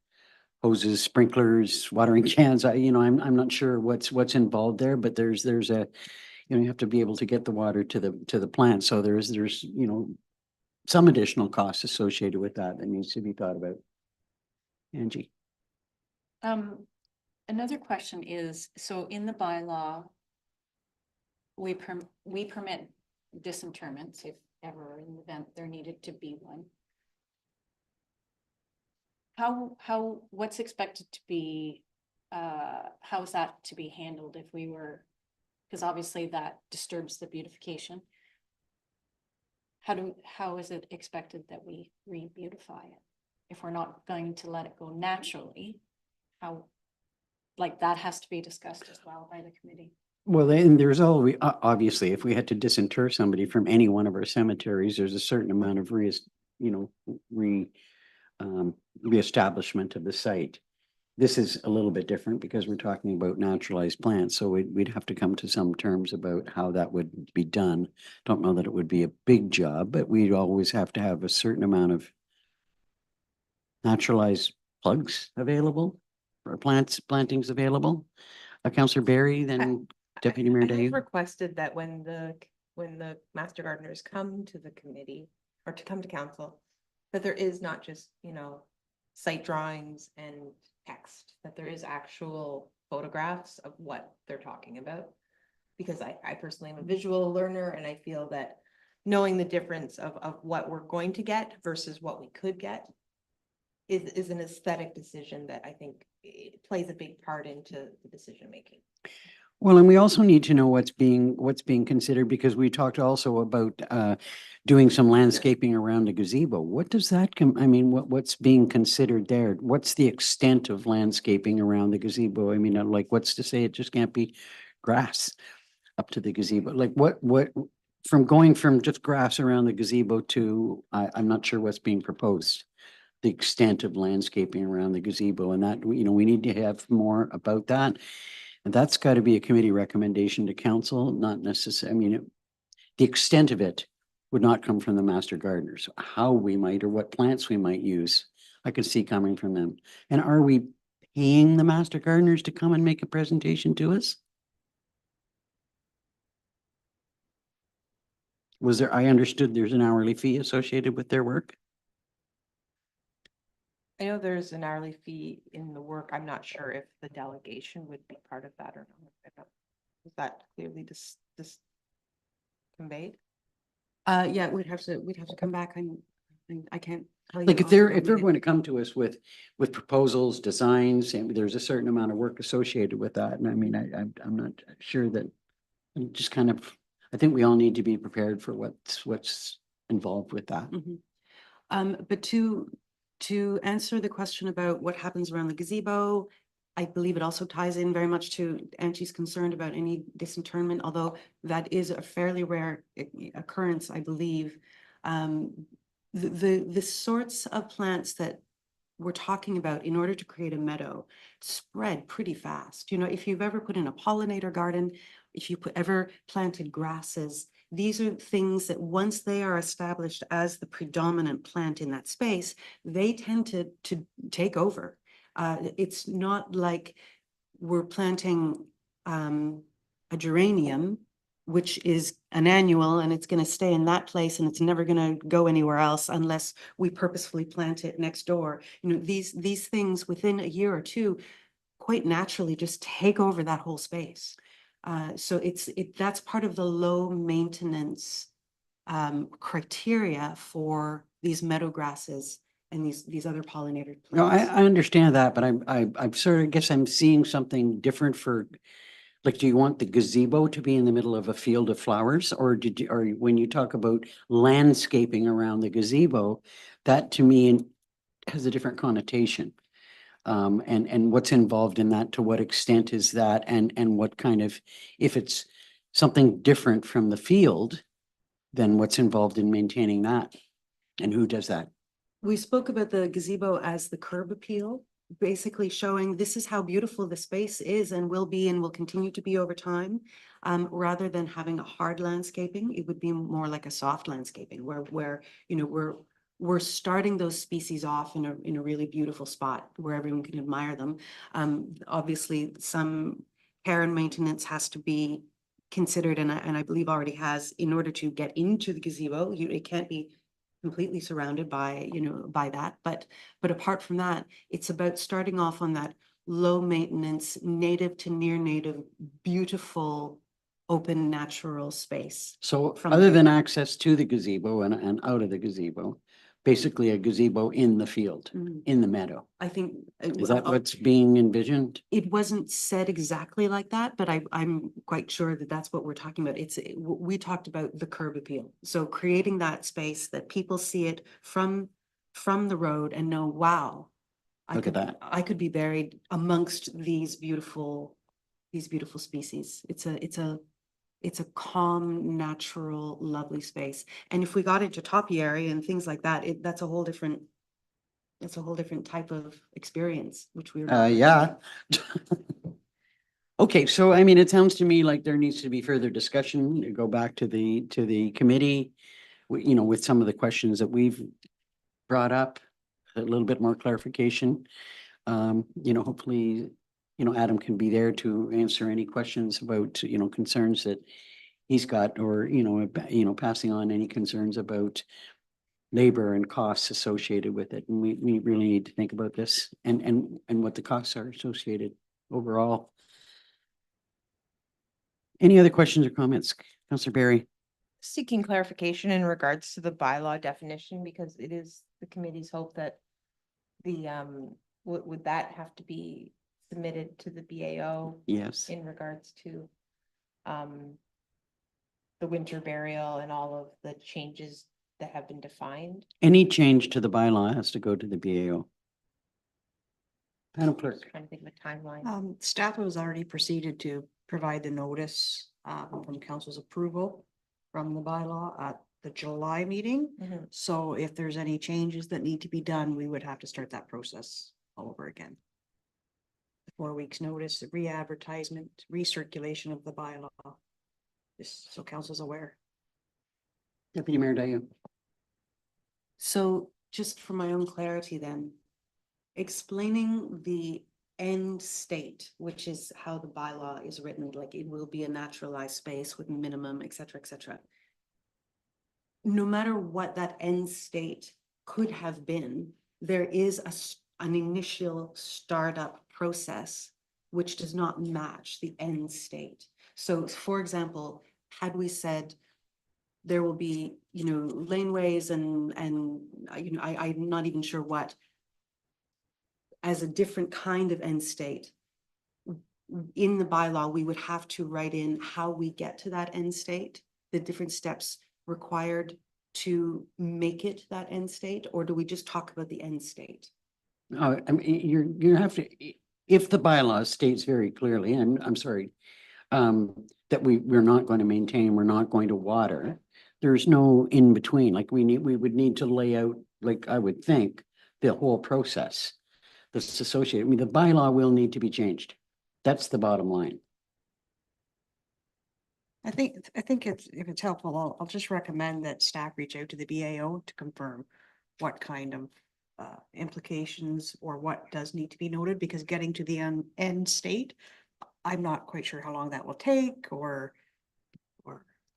hoses, sprinklers, watering cans, I'm not sure what's involved there, but there's a, you have to be able to get the water to the plant, so there's, some additional costs associated with that needs to be thought about. Angie? Another question is, so in the bylaw, we permit disinterments if ever in the event there needed to be one. What's expected to be, how is that to be handled if we were, because obviously that disturbs the beautification. How is it expected that we re-beautify it? If we're not going to let it go naturally, how, like that has to be discussed as well by the committee. Well, then there's always, obviously, if we had to disinter somebody from any one of our cemeteries, there's a certain amount of reestablishment of the site. This is a little bit different because we're talking about naturalized plants, so we'd have to come to some terms about how that would be done. Don't know that it would be a big job, but we'd always have to have a certain amount of naturalized plugs available or plantings available. Councillor Barry, then Deputy Mayor I have Dave. requested that when the master gardeners come to the committee or to come to council, that there is not just, site drawings and text, that there is actual photographs of what they're talking about. Because I personally am a visual learner, and I feel that knowing the difference of what we're going to get versus what we could get is an aesthetic decision that I think it plays a big part into the decision making. Well, and we also need to know what's being considered, because we talked also about doing some landscaping around the gazebo. What does that what's being considered there? What's the extent of landscaping around the gazebo? I mean, like, what's to say it just can't be grass up to the gazebo? Like what from going from just grass around the gazebo to, I'm not sure what's being proposed. The extent of landscaping around the gazebo, and that, we need to have more about that. And that's got to be a committee recommendation to council, not necessarily, the extent of it would not come from the master gardeners. How we might, or what plants we might use, I could see coming from them. And are we paying the master gardeners to come and make a presentation to us? I understood there's an hourly fee associated with their work? I know there's an hourly fee in the work. I'm not sure if the delegation would be part of that or not. Is that clearly this conveyed? Yeah, we'd have to come back and I can't tell you. Like if off the they're top of my head. going to come to us with proposals, designs, and there's a certain amount of work associated with that. And I mean, I'm not sure that, I'm just kind of, I think we all need to be prepared for what's involved with that. But to answer the question about what happens around the gazebo, I believe it also ties in very much to Angie's concern about any disinterment, although that is a fairly rare occurrence, I believe. The sorts of plants that we're talking about in order to create a meadow spread pretty fast. If you've ever put in a pollinator garden, if you ever planted grasses, these are things that once they are established as the predominant plant in that space, they tend to take over. It's not like we're planting a geranium, which is an annual, and it's going to stay in that place and it's never going to go anywhere else unless we purposefully plant it next door. These things within a year or two quite naturally just take over that whole space. So that's part of the low maintenance criteria for these meadow grasses and these other pollinator plants. No, I understand that, but I'm sort of guess I'm seeing something different for, like, do you want the gazebo to be in the middle of a field of flowers, or when you talk about landscaping around the gazebo, that to me has a different connotation. And what's involved in that, to what extent is that, and what kind of, if it's something different from the field, then what's involved in maintaining that, and who does that? We spoke about the gazebo as the curb appeal. basically showing this is how beautiful the space is and will be and will continue to be over time. Rather than having a hard landscaping, it would be more like a soft landscaping where, you know, we're starting those species off in a really beautiful spot where everyone can admire them. Obviously, some care and maintenance has to be considered, and I believe already has, in order to get into the gazebo. It can't be completely surrounded by, you know, by that. But apart from that, it's about starting off on that low maintenance, native to near native, beautiful, open, natural space. So From other there. than access to the gazebo and out of the gazebo, basically a gazebo in the field, Mhm. in the meadow. I think. Is that what's being envisioned? It wasn't said exactly like that, but I'm quite sure that that's what we're talking about. We talked about the curb appeal. So creating that space that people see it from the road and know, wow. Look at that. I could be buried amongst these beautiful species. It's a calm, natural, lovely space. And if we got into topiary and things like that, that's a whole different type of experience, which we were. Yeah. Okay, so I mean, it sounds to me like there needs to be further discussion, go back to the committee. You know, with some of the questions that we've brought up, a little bit more clarification. You know, hopefully, you know, Adam can be there to answer any questions about, you know, concerns that he's got, or, you know, passing on any concerns about labor and costs associated with it. And we really need to think about this and what the costs are associated overall. Any other questions or comments? Councillor Barry? Seeking clarification in regards to the bylaw definition, because it is the committee's hope that the, would that have to be submitted to the BAO Yes. in regards to the winter burial and all of the changes that have been defined? Any change to the bylaw has to go to the BAO. Madam Clerk. Trying to think of a timeline. Staff has already proceeded to provide the notice from council's approval from the bylaw at the July meeting. Mhm. So if there's any changes that need to be done, we would have to start that process all over again. 4 weeks notice, the re-advertisement, recirculation of the bylaw. Just so council's aware. Deputy Mayor Dayu. So just for my own clarity then, explaining the end state, which is how the bylaw is written, like it will be a naturalized space with minimum, et cetera, et cetera. No matter what that end state could have been, there is an initial startup process which does not match the end state. So for example, had we said there will be, you know, laneways and you know, I'm not even sure what, as a different kind of end state, in the bylaw, we would have to write in how we get to that end state, the different steps required to make it that end state, or do we just talk about the end state? No, I mean, you have to, if the bylaw states very clearly, and I'm sorry, that we're not going to maintain, we're not going to water, there's no in between, like we would need to lay out, like I would think, the whole process that's associated. I mean, the bylaw will need to be changed. That's the bottom line. I think if it's helpful, I'll just recommend that staff reach out to the BAO to confirm what kind of implications or what does need to be noted, because getting to the end state, I'm not quite sure how long that will take or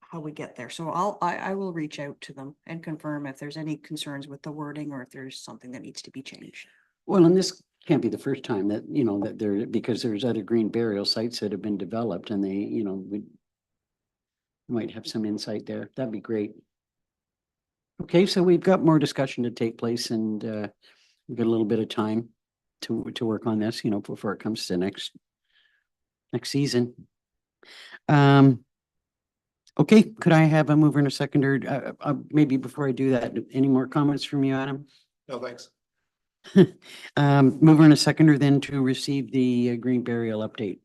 how we get there. So I will reach out to them and confirm if there's any concerns with the wording or if there's something that needs to be changed. Well, and this can't be the first time that, you know, that there, because there's other green burial sites that have been developed and they, you know, we might have some insight there. That'd be great. Okay, so we've got more discussion to take place and we've got a little bit of time to work on this, you know, before it comes to next season. Okay, could I have a mover and a seconder? Maybe before I do that, any more comments from you, Adam? No, thanks. Mover and a seconder then to receive the green burial update.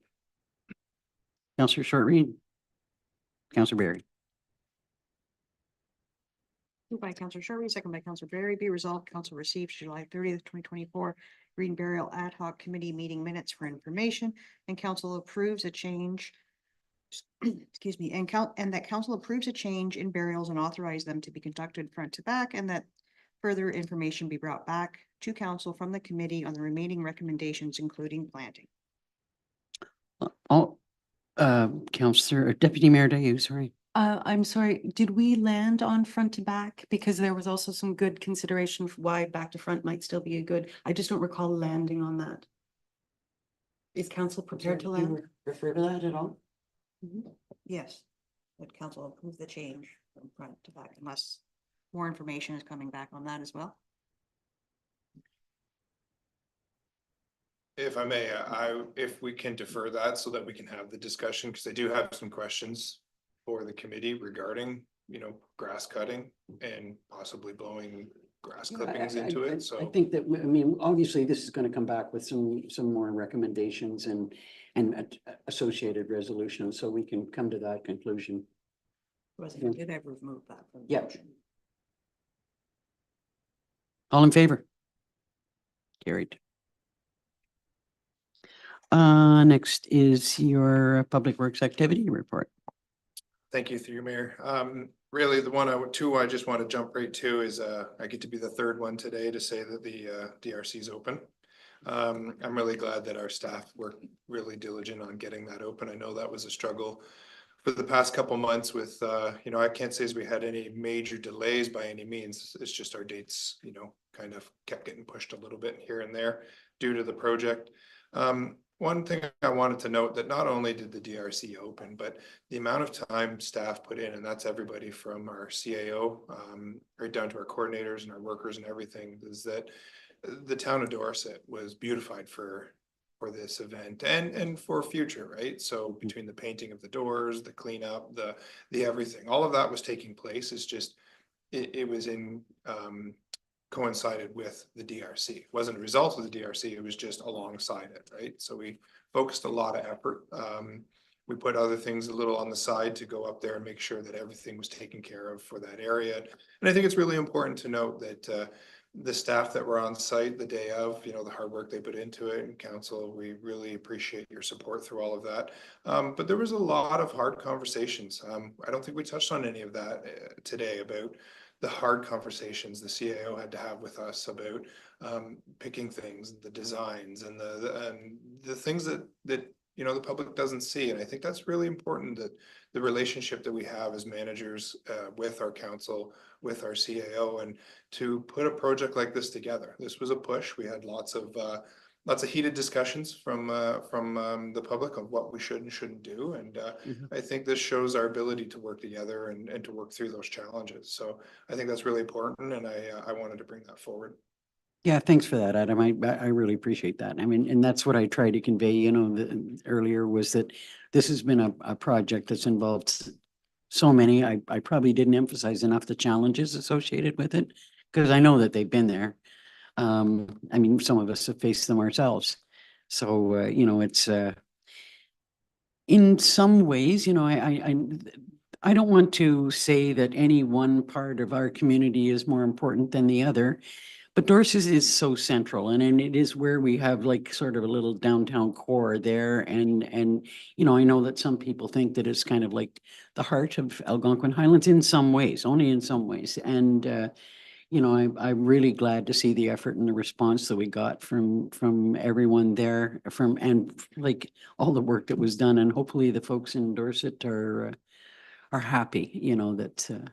Councillor Short-Reed. Councillor Barry. Moved by Councillor Sherry, second by Councillor Barry, be resolved, council received July 30th, 2024, Green Burial Ad Hoc Committee meeting minutes for information, and council approves a change. Excuse me, and that council approves a change in burials and authorize them to be conducted front to back, and that further information be brought back to council from the committee on the remaining recommendations, including planting. Oh, Counselor, Deputy Mayor Day, sorry. I'm sorry, did we land on front to back? Because there was also some good consideration for why back to front might still be a good, I just don't recall landing on that. Is council prepared to land? Refer to that at all? Yes, that council approve the change from front to back unless more information is coming back on that as well. If I may, if we can defer that so that we can have the discussion, because I do have some questions for the committee regarding, grass cutting and possibly blowing grass clippings into it, I so. think that, I mean, obviously this is gonna come back with some more recommendations and associated resolutions, so we can come to that conclusion. President, did I remove that from? the Yep. motion? All in favor? Carried. Next is your Public Works Activity Report. Thank you, through your mayor. Really, the one I just want to jump right to is, I get to be the third one today to say that the, DRC is open. I'm really glad that our staff worked really diligent on getting that open. I know that was a struggle for the past couple months with, I can't say as we had any major delays by any means. It's just our dates, kind of kept getting pushed a little bit here and there due to the project. One thing I wanted to note that not only did the DRC open, but the amount of time staff put in, and that's everybody from our CAO, right down to our coordinators and our workers and everything, is that the town of Dorset was beautified for this event and for future, right? So between the painting of the doors, the cleanup, the everything, all of that was taking place. It's just, it was in, coincided with the DRC. It wasn't a result of the DRC, it was just alongside it, right? So we focused a lot of effort. We put other things a little on the side to go up there and make sure that everything was taken care of for that area. And I think it's really important to note that the staff that were on site the day of, the hard work they put into it, and council, we really appreciate your support through all of that. But there was a lot of hard conversations. I don't think we touched on any of that today about the hard conversations the CAO had to have with us about picking things, the designs, and the things that the public doesn't see. And I think that's really important, that the relationship that we have as managers with our council, with our CAO, and to put a project like this together. This was a push. We had lots of heated discussions from the public on what we should and shouldn't do. And I think this shows our ability to work together and to work through those challenges. So I think that's really important, and I wanted to bring that forward. Yeah, thanks for that, Adam. I really appreciate that. I mean, and that's what I tried to convey, earlier, was that this has been a project that's involved so many. I probably didn't emphasize enough the challenges associated with it, because I know that they've been there. I mean, some of us have faced them ourselves. So, it's in some ways, I don't want to say that any one part of our community is more important than the other. But Dorset is so central, and it is where we have like sort of a little downtown core there. And I know that some people think that it's kind of like the heart of Algonquin Highlands in some ways, only in some ways. And, I'm really glad to see the effort and the response that we got from everyone there, and like all the work that was done. And hopefully the folks in Dorset are happy, that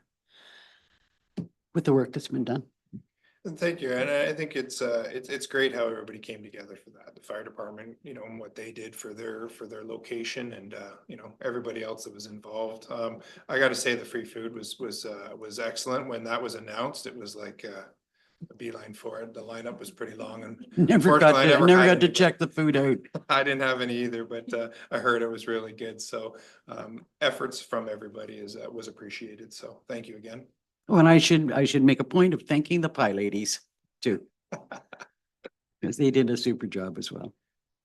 with the work that's been done. And thank you. And I think it's great how everybody came together for that. The fire department, and what they did for their location, and everybody else that was involved. I got to say the free food was excellent. When that was announced, it was like a beeline for it. The lineup was pretty long, and Never got to check the food out. I didn't have any either, but I heard it was really good. So efforts from everybody was appreciated. So thank you again. Well, I should make a point of thanking the pie ladies too, because they did a super job as well.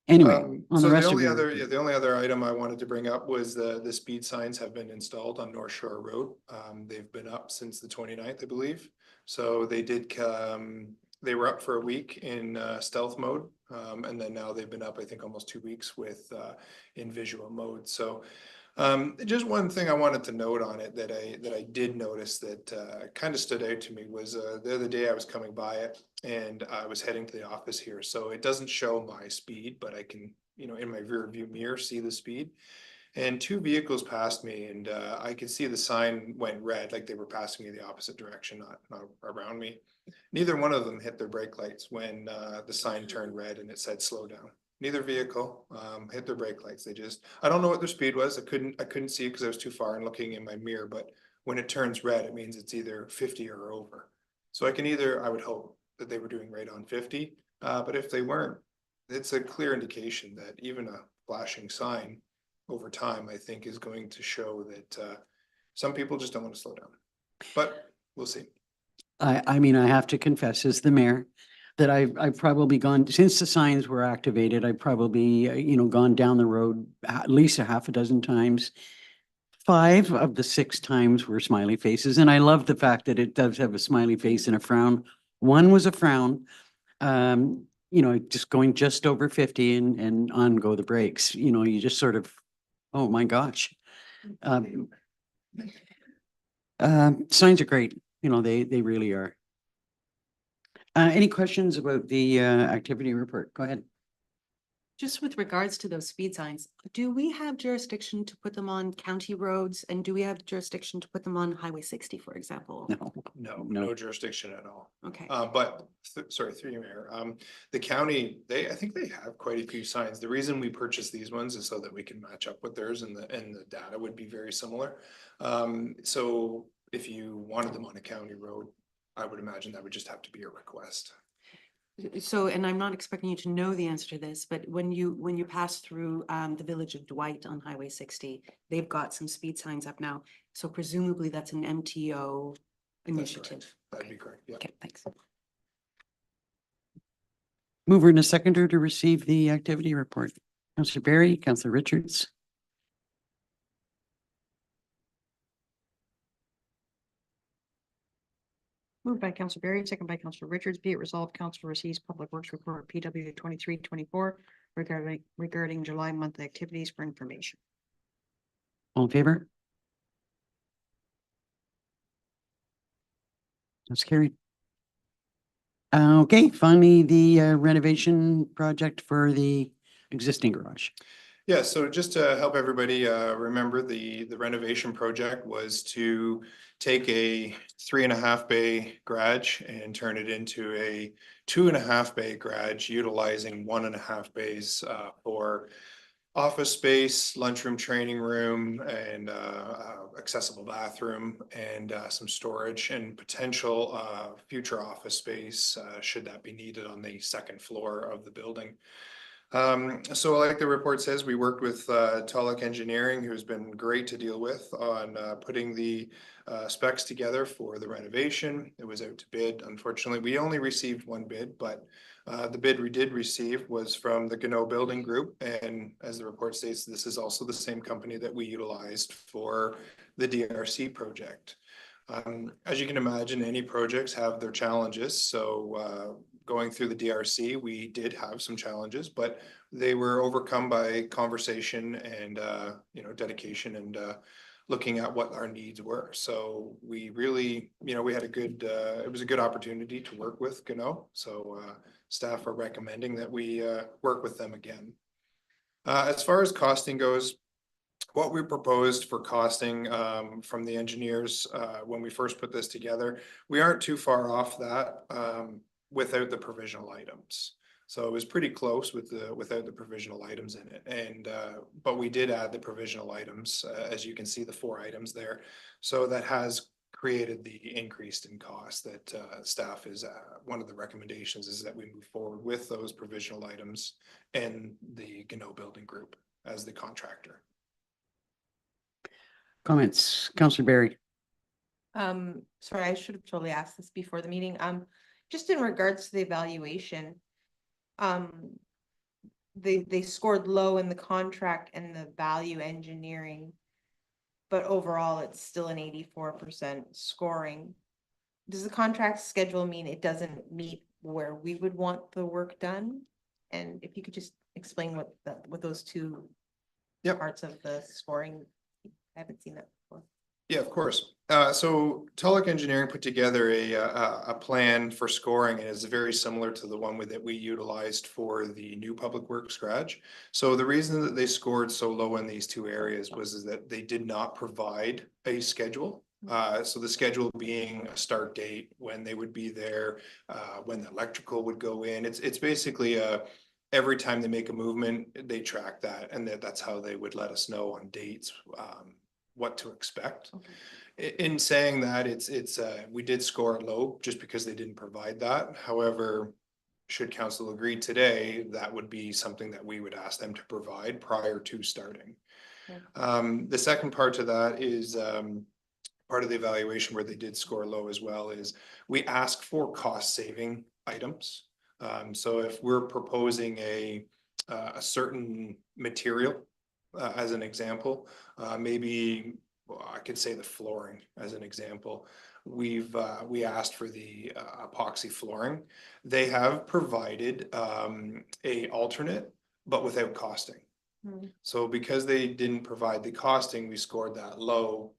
Anyway, on the rest of the only other item I wanted to bring up was the speed signs have been installed on North Shore Road. They've been up since the 29th, I believe. So they did they were up for a week in stealth mode. And then now they've been up, I think, almost 2 weeks with in visual mode. So just one thing I wanted to note on it that I did notice that kind of stood out to me was the other day I was coming by it and I was heading to the office here. So it doesn't show my speed, but I can, you know, in my rear view mirror, see the speed. And 2 vehicles passed me and I could see the sign went red, like they were passing me the opposite direction, not around me. Neither one of them hit their brake lights when the sign turned red and it said slow down. Neither vehicle hit their brake lights. They just, I don't know what their speed was. I couldn't see it because I was too far and looking in my mirror, but when it turns red, it means it's either 50 or over. So I would hope that they were doing right on 50. But if they weren't, it's a clear indication that even a flashing sign over time, I think, is going to show that some people just don't want to slow down. But we'll see. I mean, I have to confess as the mayor that I've probably gone, since the signs were activated, I've probably, you know, gone down the road at least a half a dozen times. 5 of the 6 times were smiley faces. And I love the fact that it does have a smiley face and a frown. One was a frown, you know, just going just over 50 and on go the brakes. You know, you just sort of, oh my gosh. Signs are great. You know, they really are. Any questions about the activity report? Go ahead. Just with regards to those speed signs, do we have jurisdiction to put them on county roads? And do we have jurisdiction to put them on Highway 60, for example? No jurisdiction at all. Okay. But sorry, through you, Mayor. The county, I think they have quite a few signs. The reason we purchased these ones is so that we can match up with theirs and the data would be very similar. So if you wanted them on a county road, I would imagine that would just have to be a request. So, and I'm not expecting you to know the answer to this, but when you pass through the village of Dwight on Highway 60, they've got some speed signs up now. So presumably that's an MTO initiative. That'd be correct. Yeah. Okay, thanks. Mover and a seconder to receive the activity report. Councillor Barry, Councillor Richards. Moved by Councillor Barry, second by Councillor Richards. Be it resolved, council receives Public Works Report PW 2324 regarding July monthly activities for information. All in favor? That's carried. Okay, finally, the renovation project for the existing garage. Yeah, so just to help everybody remember, the renovation project was to take a 3.5 bay garage and turn it into a 2.5 bay garage, utilizing 1.5 bays for office space, lunchroom, training room, and accessible bathroom, and some storage and potential future office space should that be needed on the second floor of the building. So like the report says, we worked with Tulloch Engineering, who's been great to deal with on putting the specs together for the renovation. It was out to bid. Unfortunately, we only received 1 bid, but the bid we did receive was from the Gano Building Group. And as the report states, this is also the same company that we utilized for the DRC project. As you can imagine, any projects have their challenges. So going through the DRC, we did have some challenges, but they were overcome by conversation and dedication and looking at what our needs were. So we really, we had a good, it was a good opportunity to work with Gano. So staff are recommending that we work with them again. As far as costing goes, what we proposed for costing from the engineers when we first put this together, we aren't too far off that without the provisional items. So it was pretty close with without the provisional items in it. And but we did add the provisional items, as you can see, the 4 items there. So that has created the increase in cost that staff is one of the recommendations is that we move forward with those provisional items and the Gano Building Group as the contractor. Comments, Councillor Barry. Sorry, I should have totally asked this before the meeting. Just in regards to the evaluation, they scored low in the contract and the value engineering, but overall it's still an 84% scoring. Does the contract schedule mean it doesn't meet where we would want the work done. And if you could just explain what those two Yep. parts of the scoring, I haven't seen that before. Yeah, of course. So Tulloch Engineering put together a plan for scoring, and it's very similar to the one that we utilized for the new Public Works garage. So the reason that they scored so low in these two areas was that they did not provide a schedule. So the schedule being a start date, when they would be there, when the electrical would go in. It's basically every time they make a movement, they track that, and that's how they would let us know on dates, what to expect. In saying that, we did score it low just because they didn't provide that. However, should council agree today, that would be something that we would ask them to provide prior to starting. The second part to that is part of the evaluation where they did score low as well is we ask for cost saving items. So if we're proposing a certain material, as an example, maybe I could say the flooring as an example. We asked for the epoxy flooring. They have provided a alternate, but without costing. So because they didn't provide the costing, we scored that low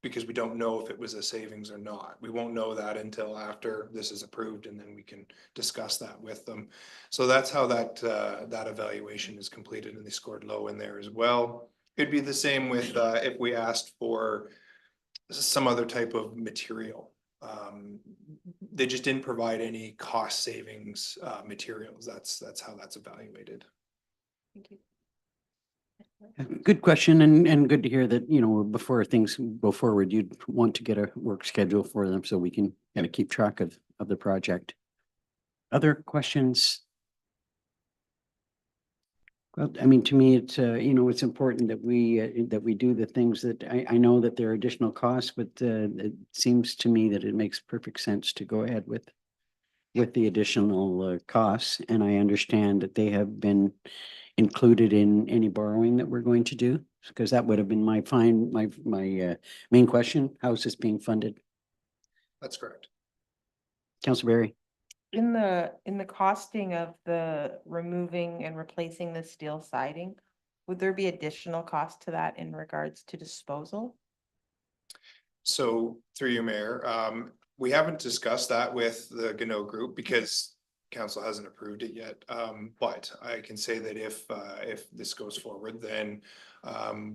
because we don't know if it was a savings or not. We won't know that until after this is approved, and then we can discuss that with them. So that's how that evaluation is completed, and they scored low in there as well. It'd be the same with if we asked for some other type of material. They just didn't provide any cost savings materials. That's how that's evaluated. Thank you. Good question, and good to hear that, you know, before things go forward, you'd want to get a work schedule for them so we can kind of keep track of the project. Other questions? Well, I mean, to me, it's, you know, it's important that we do the things that I know that there are additional costs, but it seems to me that it makes perfect sense to go ahead with the additional costs. And I understand that they have been included in any borrowing that we're going to do, because that would have been my main question. How is this being funded? That's correct. Councilor Berry? In the costing of the removing and replacing the steel siding, would there be additional cost to that in regards to disposal? So through you, Mayor, we haven't discussed that with the Gano group because council hasn't approved it yet. But I can say that if this goes forward, then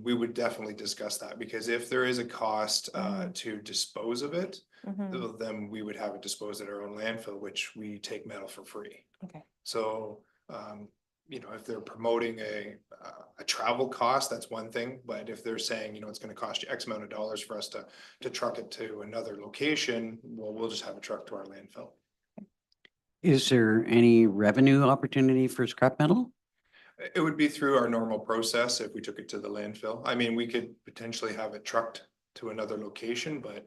we would definitely discuss that, because if there is a cost to dispose of it, then we would have it disposed at our own landfill, which we take metal for free. Okay. So, you know, if they're promoting a travel cost, that's one thing. But if they're saying, you know, it's going to cost you X amount of dollars for us to truck it to another location, well, we'll just have a truck to our landfill. Is there any revenue opportunity for scrap metal? It would be through our normal process if we took it to the landfill. I mean, we could potentially have it trucked to another location, but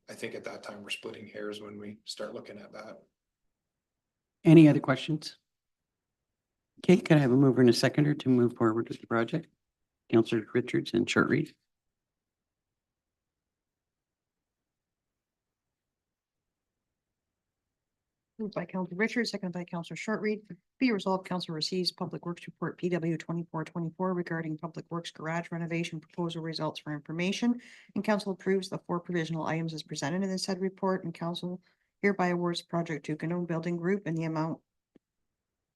I think at that time we're splitting hairs when we start looking at that. Any other questions? Okay, can I have a mover and a seconder to move forward with the project? Councillor Richards and Short Reed. Moved by Councilor Richards, seconded by Councilor Shortreed. Be resolved, council receives Public Works Report PW 2424 regarding Public Works Garage renovation proposal results for information. And council approves the 4 provisional items as presented in the said report, and council hereby awards the project to Gano Building Group in the amount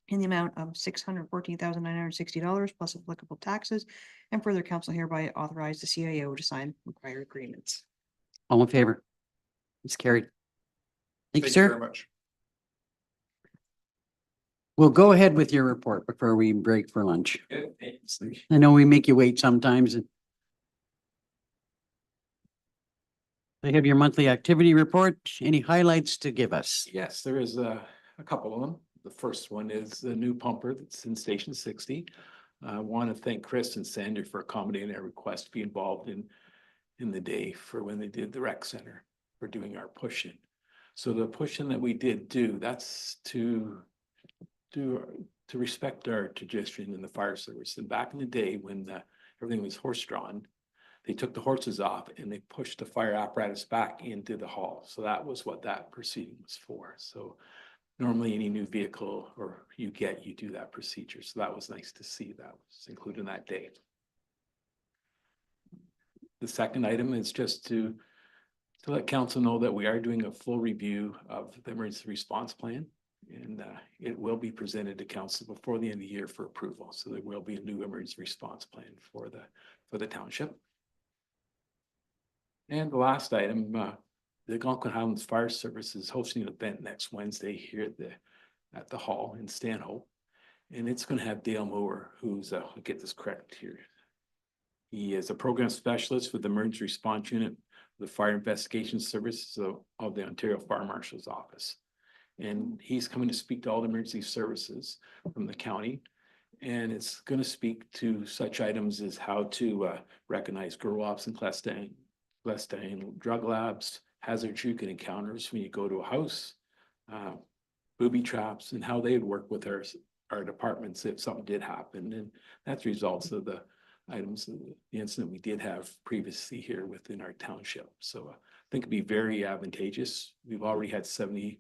of $614,960 plus applicable taxes. And further, council hereby authorize the CIO to sign required agreements. All in favor? It's carried. Thank you, Thank you sir. very much. We'll go ahead with your report before we break for lunch. I know we make you wait sometimes. I have your monthly activity report. Any highlights to give us? Yes, there is a couple of them. The first one is the new pumper that's in Station 60. I want to thank Chris and Sandy for accommodating our request to be involved in the day for when they did the rec center for doing our push-in. So the push-in that we did do, that's to respect our tradition in the fire service. And back in the day when everything was horse-drawn, they took the horses off and they pushed the fire apparatus back into the hall. So that was what that proceeding was for. So normally any new vehicle or you do that procedure. So that was nice to see that was included in that day. The second item is just to let council know that we are doing a full review of the emergency response plan. And it will be presented to council before the end of the year for approval. So there will be a new emergency response plan for the township. And the last item, the Algonquin Highlands Fire Service is hosting an event next Wednesday here at the hall in Stanhope. And it's going to have Dale Moore, who's, I'll get this correct here. He is a program specialist with the Emergency Response Unit, the Fire Investigation Services of the Ontario Fire Marshal's Office. And he's coming to speak to all the emergency services from the county. And it's going to speak to such items as how to recognize girl ops and clandestine drug labs, hazards you can encounter when you go to a house, booby traps, and how they'd work with our departments if something did happen. And that's results of the items of the incident we did have previously here within our township. So I think it'd be very advantageous. We've already had 70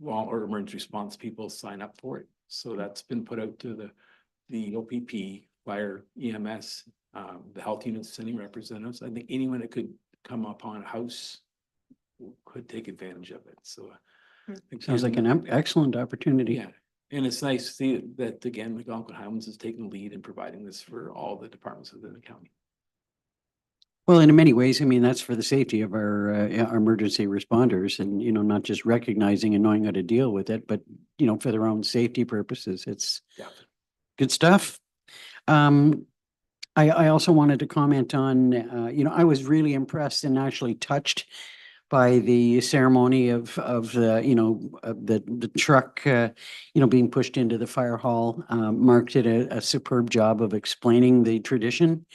or emergency response people sign up for it. So that's been put out to the OPP, fire, EMS, the health units sending representatives. I think anyone that could come upon a house could take advantage of it. So Sounds like an excellent opportunity. yeah. And it's nice to see that again, the Algonquin Highlands is taking the lead in providing this for all the departments within the county. Well, in many ways, I mean, that's for the safety of our emergency responders and, you know, not just recognizing and knowing how to deal with it, but, you know, for their own safety purposes. It's good stuff. I also wanted to comment on, you know, I was really impressed and actually touched by the ceremony of the, you know, the truck, you know, being pushed into the fire hall. Mark did a superb job of explaining the tradition.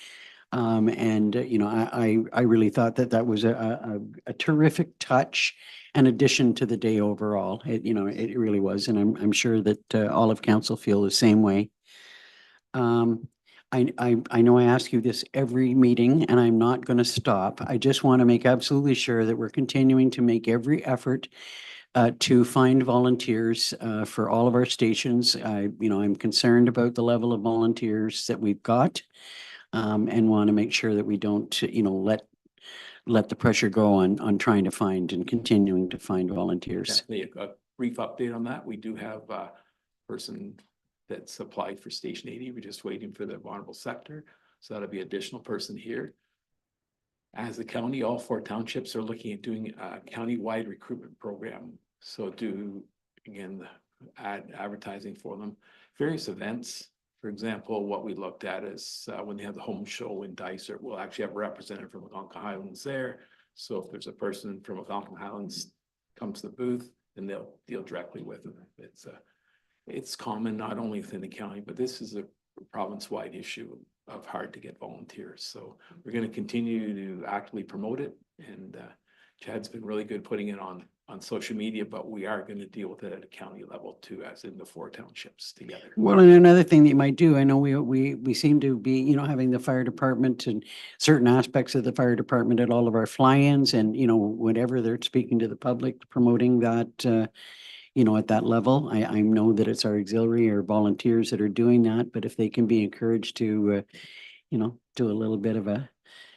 And, you know, I really thought that was a terrific touch and addition to the day overall. It, you know, it really was. And I'm sure that all of council feel the same way. I know I ask you this every meeting and I'm not going to stop. I just want to make absolutely sure that we're continuing to make every effort to find volunteers for all of our stations. You know, I'm concerned about the level of volunteers that we've got. And want to make sure that we don't, you know, let the pressure go on trying to find and continuing to find volunteers. Definitely a brief update on that. We do have a person that's applied for Station 80. We're just waiting for the vulnerable sector. So that'll be additional person here. As the county, all 4 townships are looking at doing a county-wide recruitment program. So again, advertising for them, various events. For example, what we looked at is when they have the home show in Dysart, we'll actually have a representative from Algonquin Highlands there. So if there's a person from Algonquin Highlands comes to the booth, then they'll deal directly with them. It's common not only within the county, but this is a province-wide issue of hard to get volunteers. So we're going to continue to actively promote it. And Chad's been really good putting it on social media, but we are going to deal with it at a county level too, as in the 4 townships together. Well, and another thing that you might do, I know we seem to be, you know, having the fire department and certain aspects of the fire department at all of our fly-ins and, you know, whenever they're speaking to the public, promoting that, you know, at that level. I know that it's our auxiliary or volunteers that are doing that, but if they can be encouraged to, you know, do a little bit of a,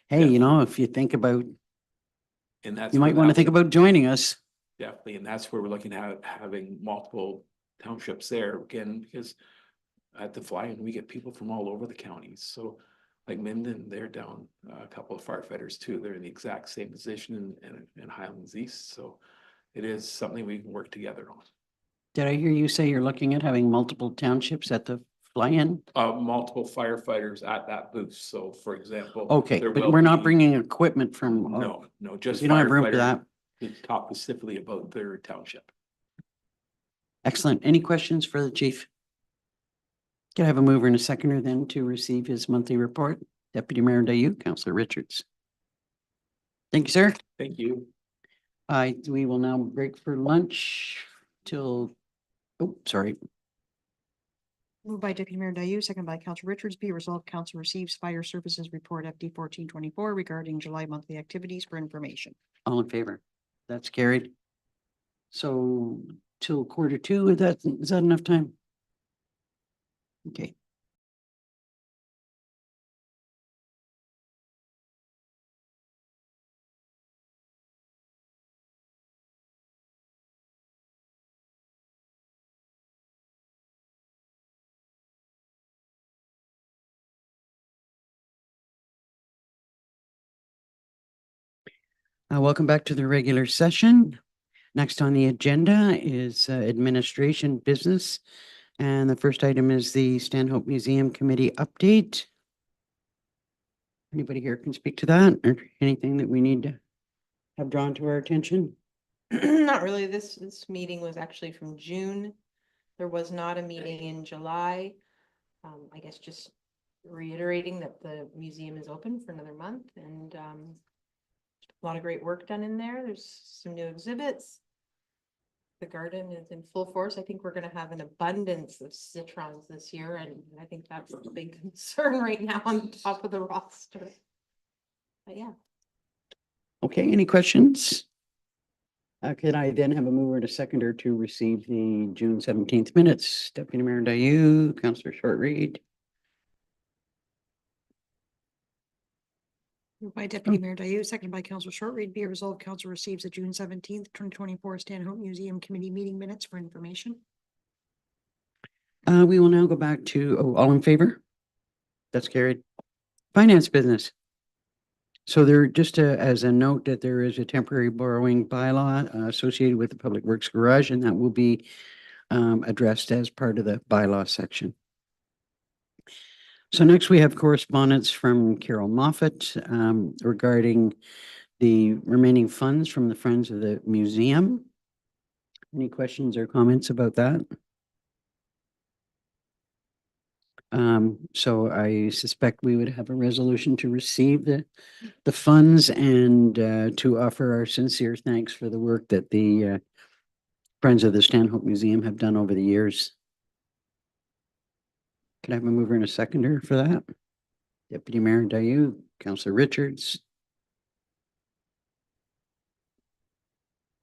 hey, you know, if you think about, And that's you might want to think about joining us. Definitely, and that's where we're looking at having multiple townships there again, because at the fly-in, we get people from all over the counties. So like Minden, they're down a couple of firefighters too. They're in the exact same position in Highlands East. So it is something we can work together on. Did I hear you say you're looking at having multiple townships at the fly-in? Multiple firefighters at that booth. So for example. Okay, there but will we're not be- bringing equipment from. No, just. You don't have room for firefighters that. To talk specifically about their township. Excellent. Any questions for the chief? Can I have a mover and a seconder then to receive his monthly report? Deputy Mayor Dayu, Councillor Richards. Thank you, sir. Thank you. We will now break for lunch till, oh, sorry. Moved by Deputy Mayor Dayu, second by Councillor Richards. Be resolved, council receives fire services report FD 1424 regarding July monthly activities for information. All in favor? That's carried. So till 1:45. Is that enough time? Okay. Welcome back to the regular session. Next on the agenda is administration business. And the first item is the Stanhope Museum Committee update. Anybody here can speak to that or anything that we need to have drawn to our attention? Not really. This meeting was actually from June. There was not a meeting in July. I guess just reiterating that the museum is open for another month and a lot of great work done in there. There's some new exhibits. The garden is in full force. I think we're gonna have an abundance of citrons this year, and I think that's a big concern right now on top of the roster. But yeah. Okay, any questions? Could I then have a mover and a seconder to receive the June 17th minutes? Deputy Mayor Dayu, Councillor Short-Reed. Moved by Deputy Mayor Dayu, seconded by Councillor Short-Read. Be it resolved, Council receives the June 17th, 2024 Stanhope Museum Committee meeting minutes for information. We will now go back to, all in favor? That's carried. Finance business. So there, just as a note that there is a temporary borrowing bylaw associated with the Public Works Garage, and that will be addressed as part of the bylaw section. So next we have correspondence from Carol Moffat regarding the remaining funds from the Friends of the Museum. Any questions or comments about that? So I suspect we would have a resolution to receive the funds and to offer our sincere thanks for the work that the Friends of the Stanhope Museum have done over the years. Can I have a mover and a seconder for that? Deputy Mayor Dayu, Councillor Richards.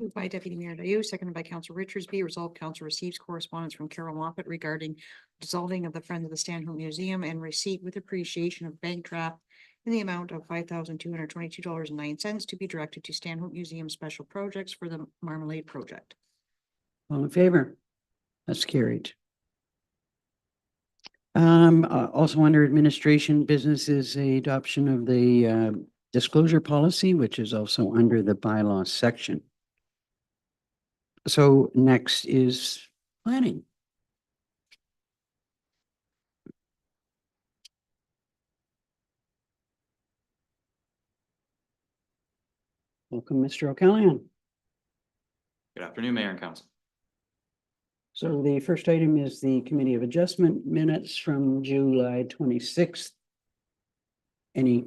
Moved by Deputy Mayor Dayu, seconded by Councillor Richards. Be it resolved, Council receives correspondence from Carol Moffat regarding dissolving of the Friends of the Stanhope Museum and receipt with appreciation of bank draft in the amount of $5,222.09 to be directed to Stanhope Museum Special Projects for the Marmalade Project. All in favor? That's carried. Also under administration business is a adoption of the disclosure policy, which is also under the bylaws section. So next is planning. Welcome, Mr. O'Callaghan. Good afternoon, Mayor and Council. So the first item is the Committee of Adjustment minutes from July 26th. Any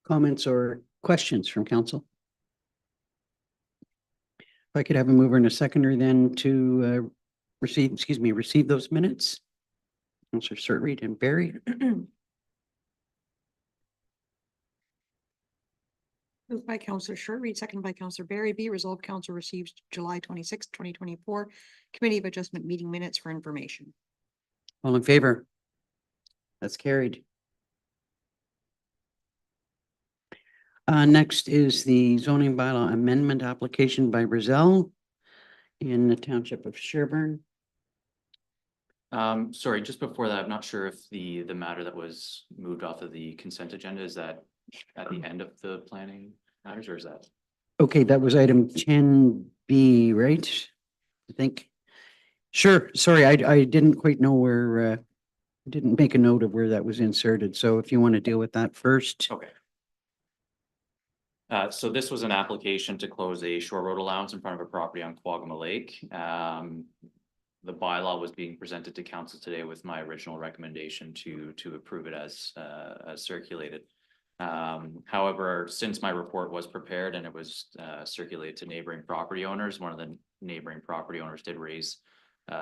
comments or questions from council? If I could have a mover and a seconder then to receive those minutes. Councillor Short-Read and Barry. Moved by Councillor Short-Read, seconded by Councillor Barry. Be resolved, Council receives July 26th, 2024 Committee of Adjustment meeting minutes for information. All in favor? That's carried. Next is the zoning bylaw amendment application by Brazil in the Township of Sherburne. Sorry, just before that, I'm not sure if the matter that was moved off of the consent agenda, is that at the end of the planning matters, or is that? Okay, that was item 10B, right? I think. Sure, sorry, I didn't quite know where, didn't make a note of where that was inserted. So if you want to deal with that first. Okay. So this was an application to close a shore road allowance in front of a property on Quagama Lake. The bylaw was being presented to council today with my original recommendation to approve it as circulated. However, since my report was prepared and it was circulated to neighboring property owners, one of the neighboring property owners did raise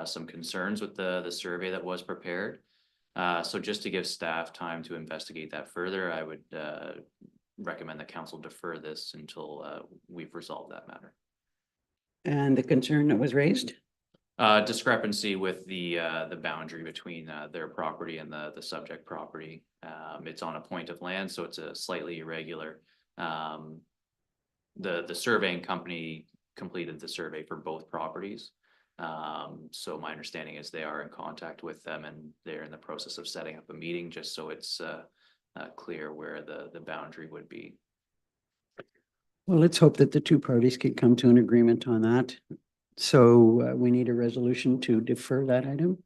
some concerns with the survey that was prepared. So just to give staff time to investigate that further, I would recommend that council defer this until we've resolved that matter. And the concern that was raised? Discrepancy with the boundary between, their property and the subject property. It's on a point of land, so it's a slightly irregular. The surveying company completed the survey for both properties. So my understanding is they are in contact with them and they're in the process of setting up a meeting just so it's, clear where the boundary would be. Well, let's hope that the two parties can come to an agreement on that. So we need a resolution to defer that item.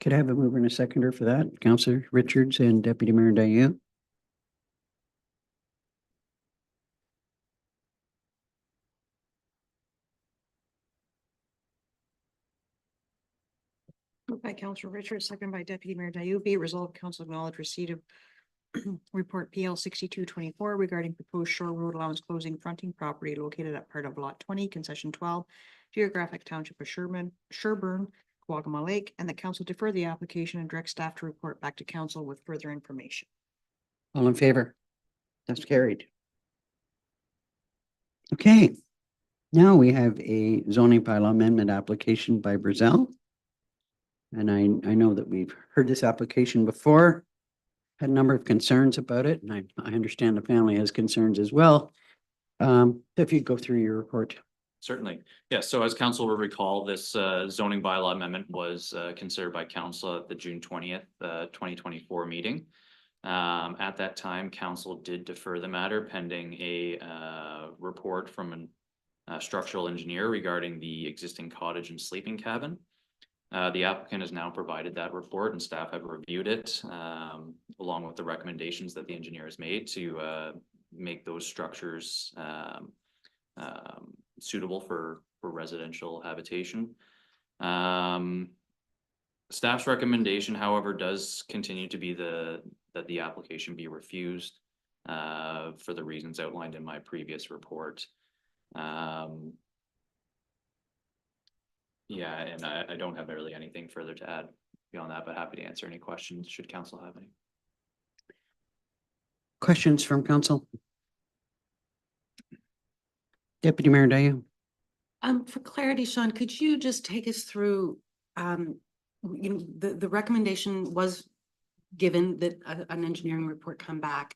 Could I have a mover and a seconder for that? Councillor Richards and Deputy Mayor Dayu. Moved by Councillor Richards, second by Deputy Mayor Dayu. Be it resolved, council acknowledge receipt of report PL 6224 regarding proposed shore road allowance closing fronting property located at part of lot 20, concession 12, geographic township of Sherburne, Quagama Lake, and the council defer the application and direct staff to report back to council with further information. All in favor? That's carried. Okay. Now we have a zoning bylaw amendment application by Brazil. And I know that we've heard this application before, had a number of concerns about it, and I understand the family has concerns as well. If you go through your report. Certainly. Yeah, so as council will recall, this zoning bylaw amendment was considered by council at the June 20th, 2024 meeting. At that time, council did defer the matter pending a report from a structural engineer regarding the existing cottage and sleeping cabin. The applicant has now provided that report and staff have reviewed it, along with the recommendations that the engineer has made to make those structures suitable for residential habitation. Staff's recommendation, however, does continue to be that the application be refused for the reasons outlined in my previous report. Yeah, and I don't have really anything further to add beyond that, but happy to answer any questions should council have any. Questions from council? Deputy Mayor Dayu. For clarity, Sean, could you just take us through, the recommendation was given that an engineering report come back.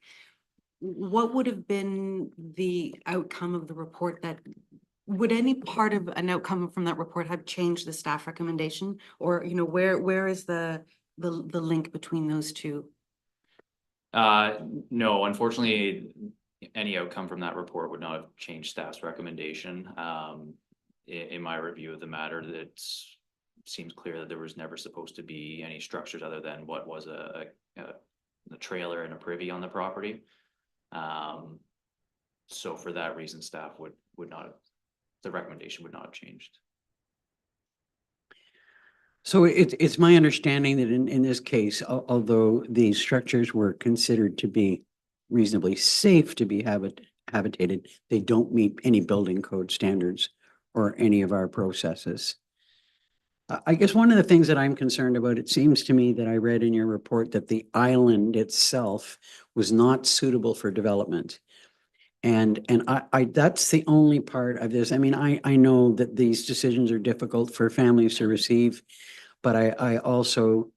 What would have been the outcome of the report that, would any part of an outcome from that report have changed the staff recommendation? Or, where is the link between those two? No, unfortunately, any outcome from that report would not have changed staff's recommendation. In my review of the matter, that seems clear that there was never supposed to be any structures other than what was a trailer and a privy on the property. So for that reason, staff would not have, the recommendation would not have changed. So it's my understanding that in this case, although these structures were considered to be reasonably safe to be habitated, they don't meet any building code standards or any of our processes. I guess one of the things that I'm concerned about, it seems to me that I read in your report that the island itself was not suitable for development. And I that's the only part of this. I mean, I know that these decisions are difficult for families to receive, but I also,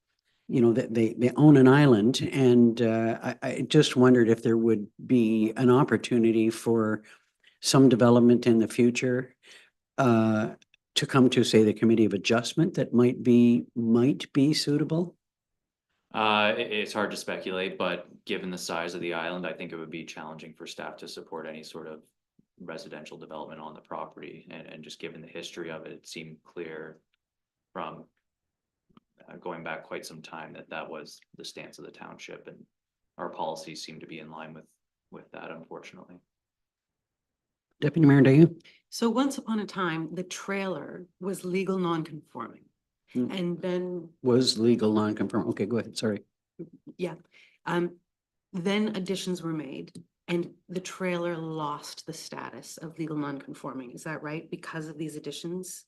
that they own an island, and I just wondered if there would be an opportunity for some development in the future to come to, say, the Committee of Adjustment that might be suitable. It's hard to speculate, but given the size of the island, I think it would be challenging for staff to support any sort of residential development on the property. And just given the history of it, it seemed clear from going back quite some time that was the stance of the township, and our policies seem to be in line with that, unfortunately. Deputy Mayor Dayu? So once upon a time, the trailer was legal non-conforming. And then, Was legal non-conforming. Okay, go ahead, sorry. yeah, then additions were made and the trailer lost the status of legal non-conforming. Is that right? Because of these additions?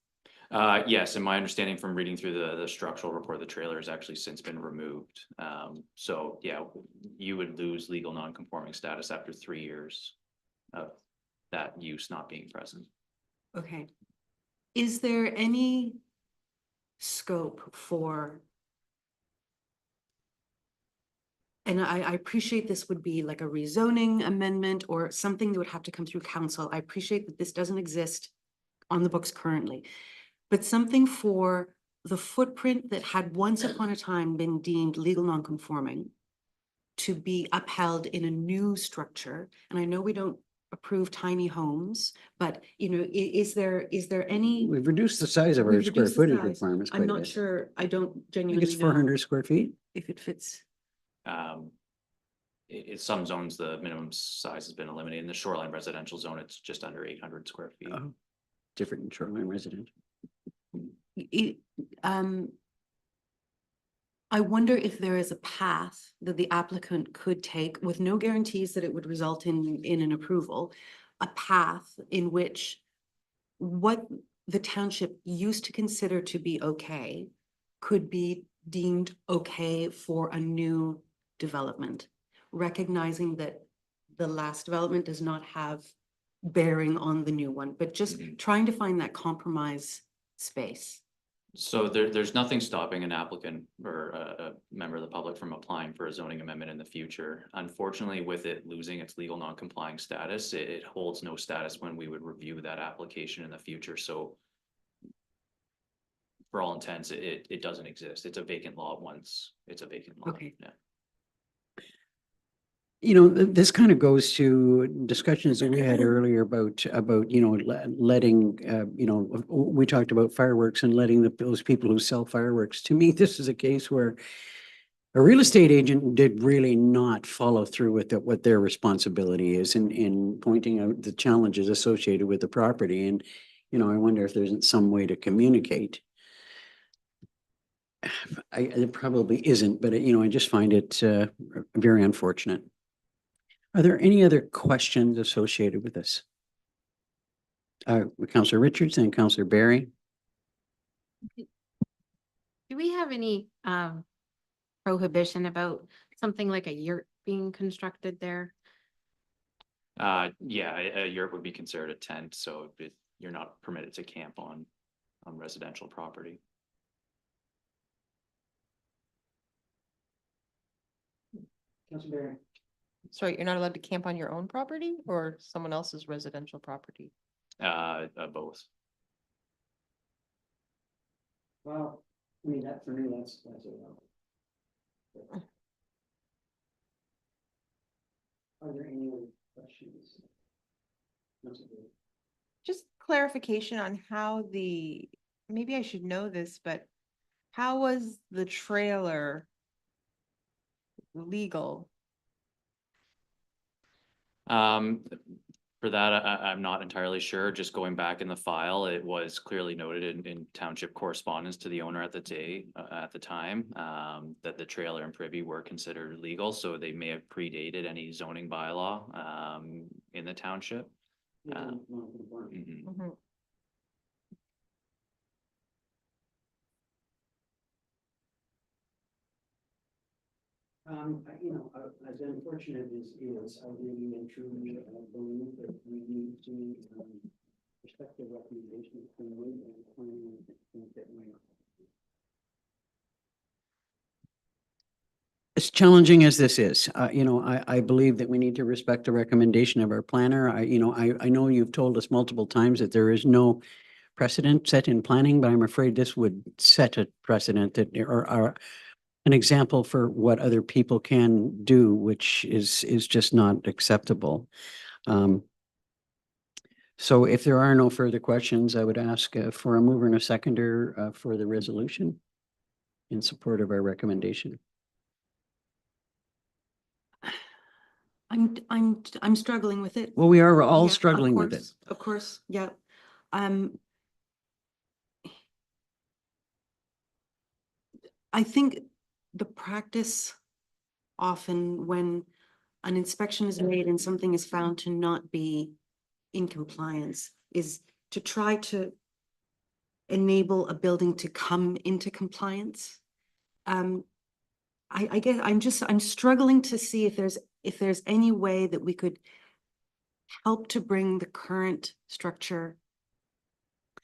Yes, and my understanding from reading through the structural report, the trailer has actually since been removed. So yeah, you would lose legal non-conforming status after 3 years of that use not being present. Okay. Is there any scope for, and I appreciate this would be like a rezoning amendment or something that would have to come through council. I appreciate that this doesn't exist on the books currently, but something for the footprint that had once upon a time been deemed legal nonconforming to be upheld in a new structure. And I know we don't approve tiny homes, but you know, is there any? We've reduced the size of our We've square reduced the footage size. requirements I'm quite a not bit. sure, I don't I think genuinely it's know 400 square feet. if it fits. In some zones, the minimum size has been eliminated. In the shoreline residential zone, it's just under 800 square feet. Oh, different in shoreline residential. It, I wonder if there is a path that the applicant could take with no guarantees that it would result in an approval, a path in which what the township used to consider to be okay could be deemed okay for a new development, recognizing that the last development does not have bearing on the new one, but just trying to find that compromise space. So there's nothing stopping an applicant or a member of the public from applying for a zoning amendment in the future. Unfortunately, with it losing its legal non-complying status, it holds no status when we would review that application in the future. So for all intents, it doesn't exist. It's a vacant lot once it's a vacant lot. Okay. Yeah. You know, this kind of goes to discussions that we had earlier about, you know, letting, you know, we talked about fireworks and letting those people who sell fireworks. To me, this is a case where a real estate agent did really not follow through with what their responsibility is in pointing out the challenges associated with the property. And, you know, I wonder if there isn't some way to communicate. It probably isn't, but you know, I just find it very unfortunate. Are there any other questions associated with this? Councillor Richards and Councillor Barry. Do we have any prohibition about something like a yurt being constructed there? Yeah, a yurt would be considered a tent, so you're not permitted to camp on residential property. Councillor Barry. Sorry, you're not allowed to camp on your own property or someone else's residential property? Both. Well, I mean, that for me, that's Are there any other questions? Just clarification on how maybe I should know this, but how was the trailer legal? For that, I'm not entirely sure. Just going back in the file, it was clearly noted in township correspondence to the owner at the time, that the trailer and privy were considered legal, so they may have predated any zoning bylaw in the township. You know, as unfortunate as it is, I really and truly believe that we need to respect the recommendation of the and planning that we. As challenging as this is, you know, I believe that we need to respect the recommendation of our planner. I know you've told us multiple times that there is no precedent set in planning, but I'm afraid this would set a precedent that or an example for what other people can do, which is just not acceptable. So if there are no further questions, I would ask for a mover and a seconder for the resolution in support of our recommendation. I'm struggling with it. Well, we are all Yeah, struggling with it. Of course, yeah. I think the practice often when an inspection is made and something is found to not be in compliance is to try to enable a building to come into compliance. I guess I'm struggling to see if there's any way that we could help to bring the current structure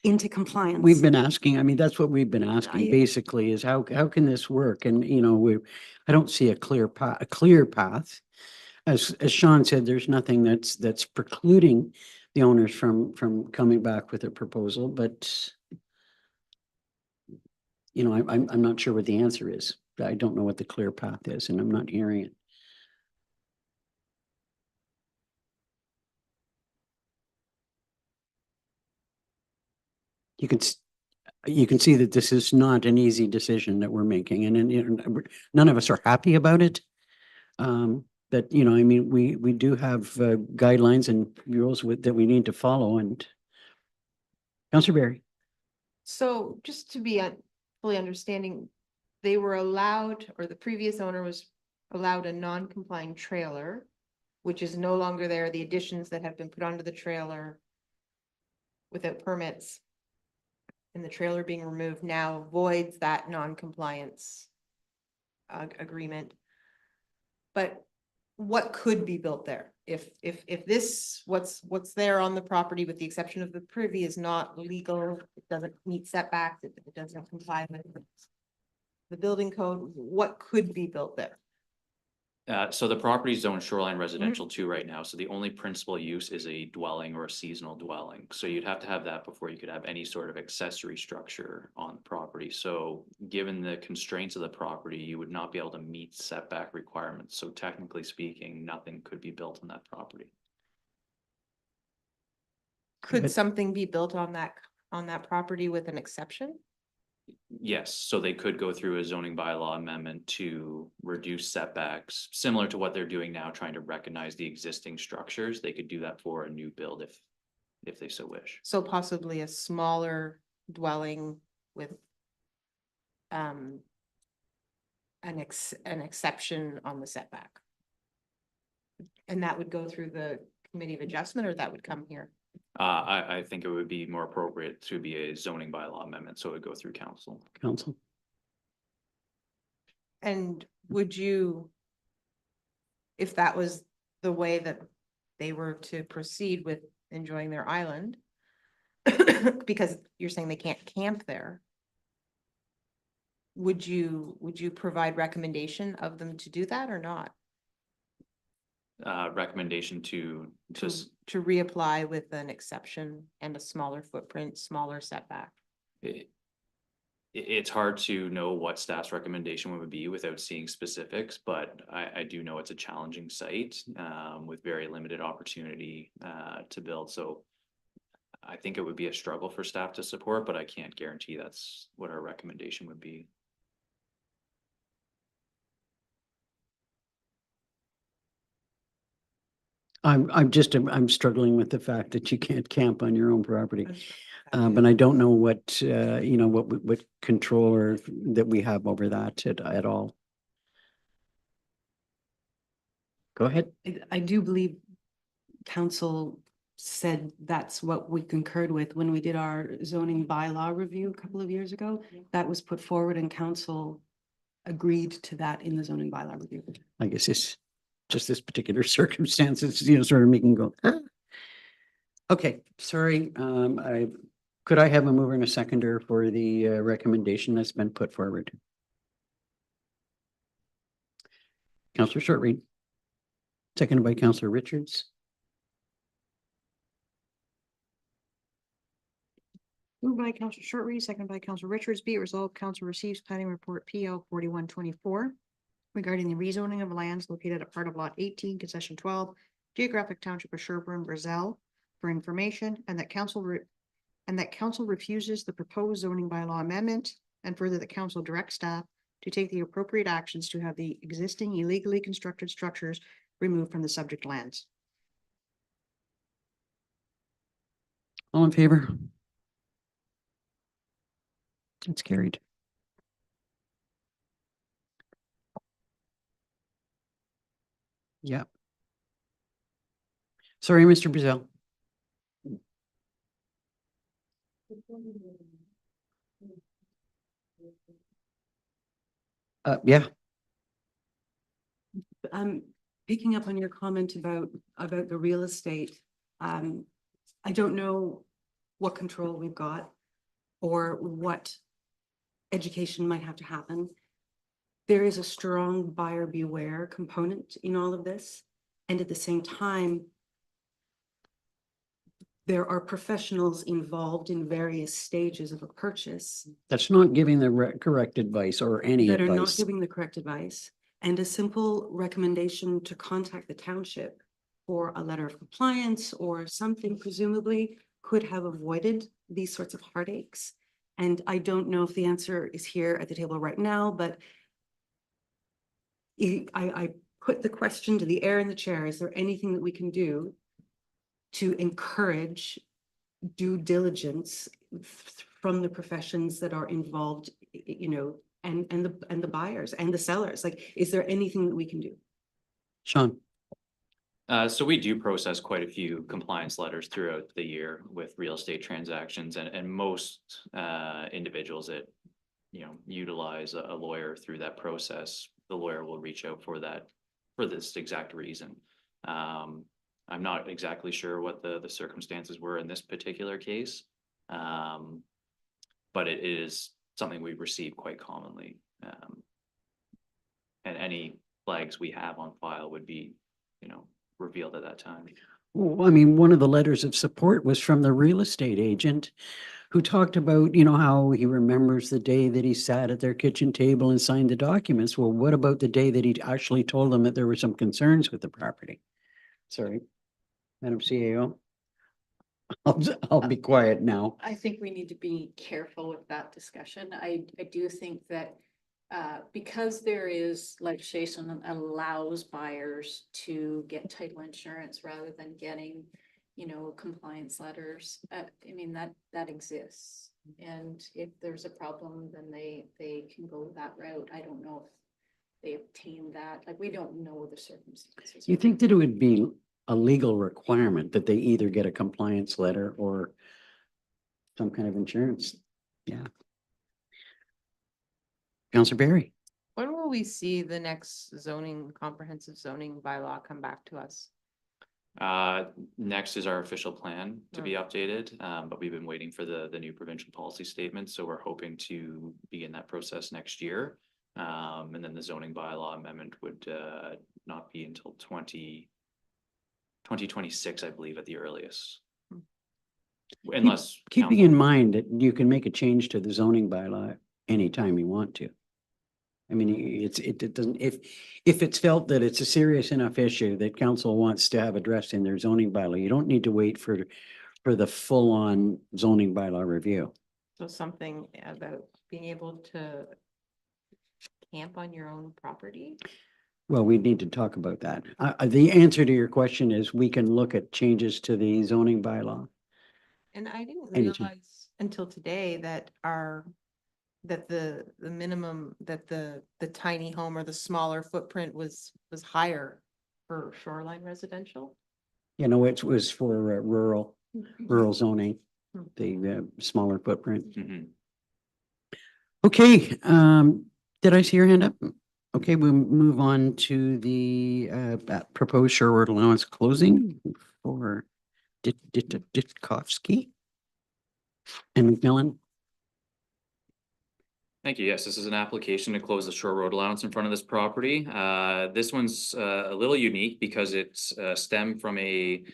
into compliance. We've been asking, I mean, that's what we've been asking I- basically is how can this work? And, you know, I don't see a clear path. As Sean said, there's nothing that's precluding the owners from coming back with a proposal, but you know, I'm not sure what the answer is. I don't know what the clear path is, and I'm not hearing it. You can see that this is not an easy decision that we're making, and you know, none of us are happy about it. But you know, I mean, we do have guidelines and rules that we need to follow. And Councillor Berry, So just to be fully understanding, they were allowed, or the previous owner was allowed a non-complying trailer, which is no longer there. The additions that have been put onto the trailer without permits and the trailer being removed now voids that non-compliance agreement. But what could be built there? If this, what's there on the property, with the exception of the privy, is not legal, it doesn't meet setbacks, it doesn't comply with the building code, what could be built there? So the property is zoned shoreline residential 2 right now, so the only principal use is a dwelling or a seasonal dwelling. So you'd have to have that before you could have any sort of accessory structure on the property. So given the constraints of the property, you would not be able to meet setback requirements. So technically speaking, nothing could be built on that property. Could But- something be built on that property with an exception? Yes, so they could go through a zoning bylaw amendment to reduce setbacks, similar to what they're doing now, trying to recognize the existing structures. They could do that for a new build if they so wish. So possibly a smaller dwelling with an exception on the setback. And that would go through the committee of adjustment, or that would come here? I think it would be more appropriate to be a zoning bylaw amendment, so it would go through council. And would you, if that was the way that they were to proceed with enjoying their island, because you're saying they can't camp there, would you provide recommendation of them to do that or not? Recommendation to just, To reapply with an exception and a smaller footprint, smaller setback? it's hard to know what staff's recommendation would be without seeing specifics, but I do know it's a challenging site with very limited opportunity to build. So I think it would be a struggle for staff to support, but I can't guarantee that's what our recommendation would be. I'm struggling with the fact that you can't camp on your own property. But I don't know what, you know, what control or that we have over that at all. Go ahead. I do believe council said that's what we concurred with when we did our zoning bylaw review a couple of years ago. That was put forward and council agreed to that in the zoning bylaw review. I guess it's just this particular circumstances, you know, sort of making go. "Ah." Okay, sorry. Could I have a mover and a seconder for the recommendation that's been put forward? Councillor Shortreed. Seconded by Councillor Richards. Moved by Councillor Shortreed, seconded by Councillor Richards. Be it resolved, council receives planning report PL 4124 regarding the rezoning of lands located at part of lot 18, concession 12, geographic township of Sherburne, Brazil, for information, and that council refuses the proposed zoning bylaw amendment, and further that council directs staff to take the appropriate actions to have the existing illegally constructed structures removed from the subject lands. All in favor? It's carried. Yeah. Sorry, Mr. Brazil. Yeah. Picking up on your comment about the real estate, I don't know what control we've got or what education might have to happen. There is a strong buyer beware component in all of this. And at the same time, there are professionals involved in various stages of a purchase That's not giving the correct advice or any that are not advice. giving the correct advice. And a simple recommendation to contact the township for a letter of compliance or something presumably could have avoided these sorts of heartaches. And I don't know if the answer is here at the table right now, but I put the question to the air in the chair. Is there anything that we can do to encourage due diligence from the professions that are involved, you know, and the buyers and the sellers? Like, is there anything that we can do? Sean, So we do process quite a few compliance letters throughout the year with real estate transactions, and most individuals that, you know, utilize a lawyer through that process, the lawyer will reach out for that, for this exact reason. I'm not exactly sure what the circumstances were in this particular case. But it is something we receive quite commonly. And any flags we have on file would be, you know, revealed at that time. well, I mean, one of the letters of support was from the real estate agent who talked about, you know, how he remembers the day that he sat at their kitchen table and signed the documents. Well, what about the day that he actually told them that there were some concerns with the property? Sorry, Madam CAO. I'll be quiet now. I think we need to be careful with that discussion. I do think that because there is legislation that allows buyers to get title insurance rather than getting, you know, compliance letters. I mean, that exists. And if there's a problem, then they can go that route. I don't know if they obtain that. Like, we don't know the circumstances. You think that it would be a legal requirement that they either get a compliance letter or some kind of insurance? Yeah. Councillor Barry. When will we see the next comprehensive zoning bylaw come back to us? Next is our official plan to be updated, but we've been waiting for the new provincial policy statement, so we're hoping to begin that process next year. And then the zoning bylaw amendment would not be until 2026, I believe, at the earliest. Unless Keeping in mind that you can make a change to the zoning bylaw anytime you want to. I mean, it doesn't, if it's felt that it's a serious enough issue that council wants to have addressed in their zoning bylaw, you don't need to wait for the full-on zoning bylaw review. So something about being able to camp on your own property? Well, we need to talk about that. The answer to your question is we can look at changes to the zoning bylaw. And I didn't Anytime. realize until today that the minimum, that the tiny home or the smaller footprint was higher for shoreline residential. You know, it was for rural zoning, the smaller footprint. Mhm. Okay, did I see your hand up? Okay, we'll move on to the proposed shore road allowance closing for Ditkovsky and McMillan. Thank you. Yes, this is an application to close the shore road allowance in front of this property. This one's a little unique because it's stemmed from a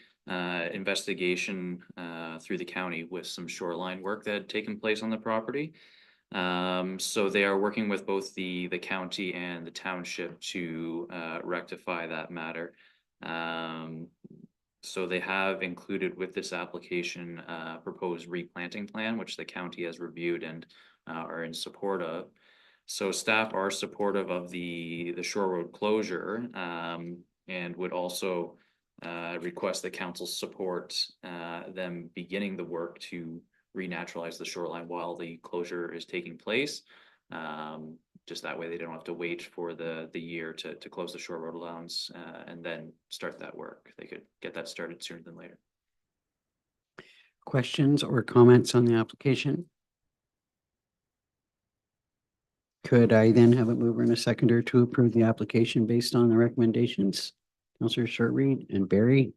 investigation through the county with some shoreline work that had taken place on the property. So they are working with both the county and the township to rectify that matter. So they have included with this application proposed replanting plan, which the county has reviewed and are in support of. So staff are supportive of the shore road closure and would also request the council's support them beginning the work to renaturalize the shoreline while the closure is taking place. Just that way they don't have to wait for the year to close the shore road allowance and then start that work. They could get that started sooner than later. Questions or comments on the application? Could I then have a mover and a seconder to approve the application based on the recommendations? Councillor Shortreed and Barry.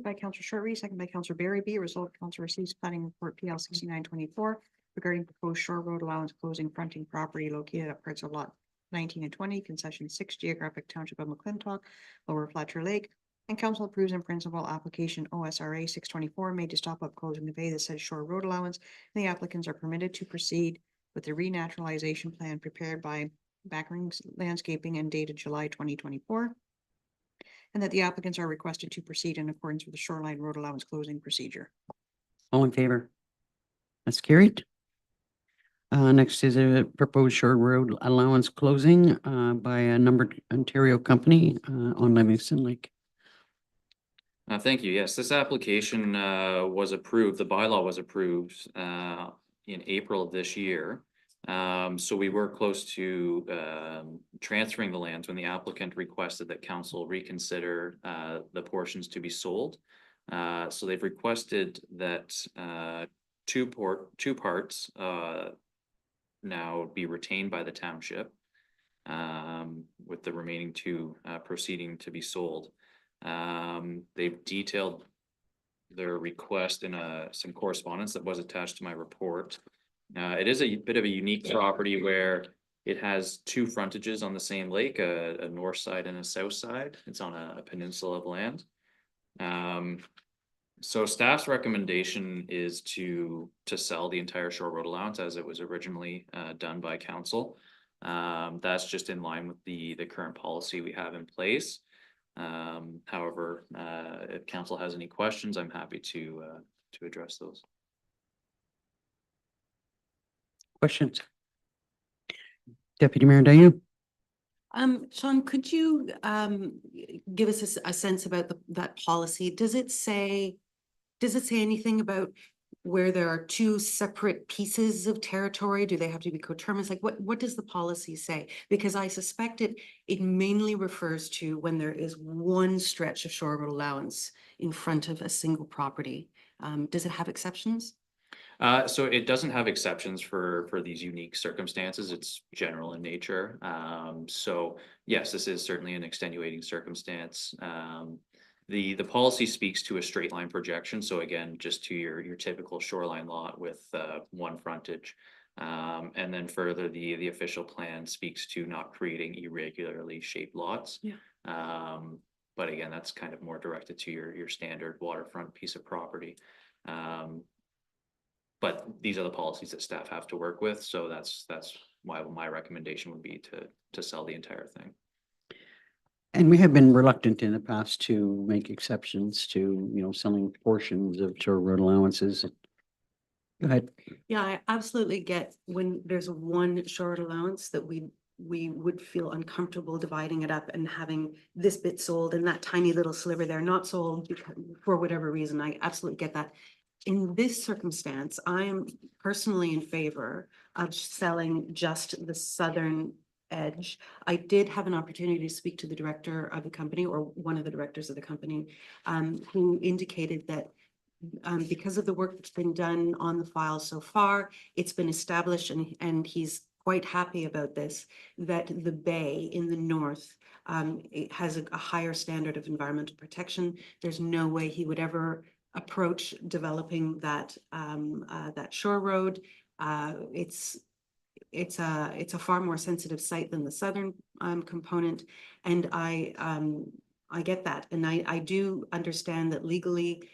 moved by Counselor Shortreed, second by Counselor Barry. Be it resolved, Council receives planning report PL 6924 regarding proposed shore road allowance closing fronting property located at parts of lot 19 and 20, concession 6, geographic township of McClintock, Lower Fletcher Lake. And council approves in principle application OSRA 624 made to stop up, close, and convey the said shore road allowance. And the applicants are permitted to proceed with the renaturalization plan prepared by Backrings Landscaping and dated July 2024. And that the applicants are requested to proceed in accordance with the shoreline road allowance closing procedure. All in favor? That's carried. Next is a proposed shore road allowance closing by a numbered Ontario company on Livingston Lake. Thank you. Yes, this application was approved, the bylaw was approved in April of this year. So we were close to transferring the lands when the applicant requested that council reconsider the portions to be sold. So they've requested that two parts now be retained by the township, with the remaining two proceeding to be sold. They've detailed their request in some correspondence that was attached to my report. It is a bit of a unique property where it has two frontages on the same lake, a north side and a south side. It's on a peninsula of land. So staff's recommendation is to sell the entire shore road allowance as it was originally done by council. That's just in line with the current policy we have in place. However, if council has any questions, I'm happy to address those. Questions? Deputy Mayor Dayu? Sean, could you give us a sense about that policy? Does it say anything about where there are two separate pieces of territory? Do they have to be coterminous? Like what does the policy say? Because I suspect it mainly refers to when there is one stretch of shore road allowance in front of a single property. Does it have exceptions? So it doesn't have exceptions for these unique circumstances. It's general in nature. So yes, this is certainly an extenuating circumstance. The policy speaks to a straight line projection. So again, just to your typical shoreline lot with one frontage. And then further, the official plan speaks to not creating irregularly shaped lots. Yeah. But again, that's kind of more directed to your standard waterfront piece of property. But these are the policies that staff have to work with. So that's why my recommendation would be to sell the entire thing. And we have been reluctant in the past to make exceptions to, selling portions of shore road allowances. Go ahead. Yeah, I absolutely get when there's one short allowance that we would feel uncomfortable dividing it up and having this bit sold and that tiny little sliver there not sold for whatever reason. I absolutely get that. In this circumstance, I am personally in favor of selling just the southern edge. I did have an opportunity to speak to the director of the company, or one of the directors of the company, who indicated that because of the work that's been done on the file so far, it's been established, and he's quite happy about this, that the bay in the north it has a higher standard of environmental protection. There's no way he would ever approach developing that that shore road. It's a far more sensitive site than the southern component, and I get that, and I do understand that legally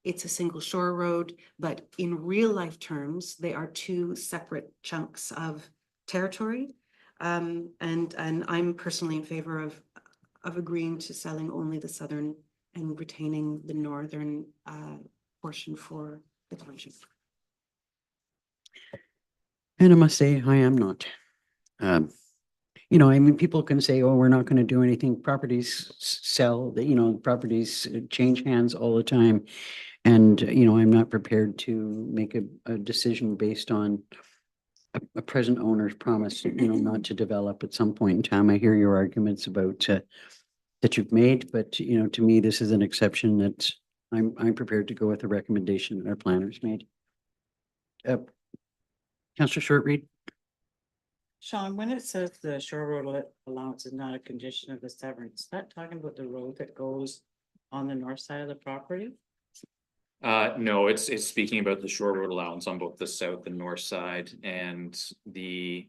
it's a single shore road, but in real life terms, they are two separate chunks of territory. And I'm personally in favor of agreeing to selling only the southern and retaining the northern portion for the township. And I must say, I am not. People can say, oh, we're not going to do anything. Properties sell, properties change hands all the time. And, I'm not prepared to make a decision based on a present owner's promise, not to develop at some point in time. I hear your arguments about that you've made, but, to me, this is an exception that I'm prepared to go with the recommendation that our planners made. Councillor Shortreed? Sean, when it says the shore road allowance is not a condition of the severance, is that talking about the road that goes on the north side of the property? No, it's speaking about the shore road allowance on both the south and north side, and the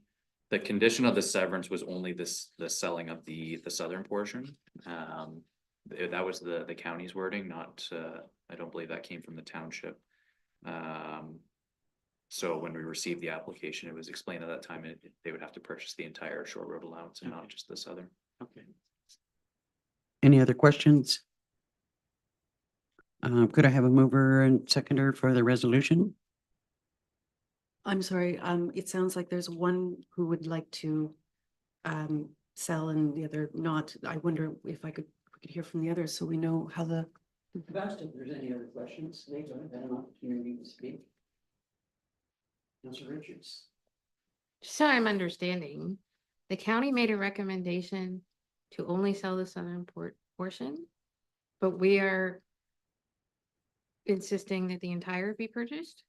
condition of the severance was only the selling of the southern portion. That was the county's wording, not, I don't believe that came from the township. So when we received the application, it was explained at that time, they would have to purchase the entire shore road allowance and not just the southern. Okay. Any other questions? Could I have a mover and seconder for the resolution? I'm sorry, it sounds like there's one who would like to sell and the other not. I wonder if we could hear from the others so we know how the. If there's any other questions, they don't have an opportunity to speak. Councilor Richards. Just so I'm understanding, the county made a recommendation to only sell the southern portion, but we are insisting that the entire be purchased?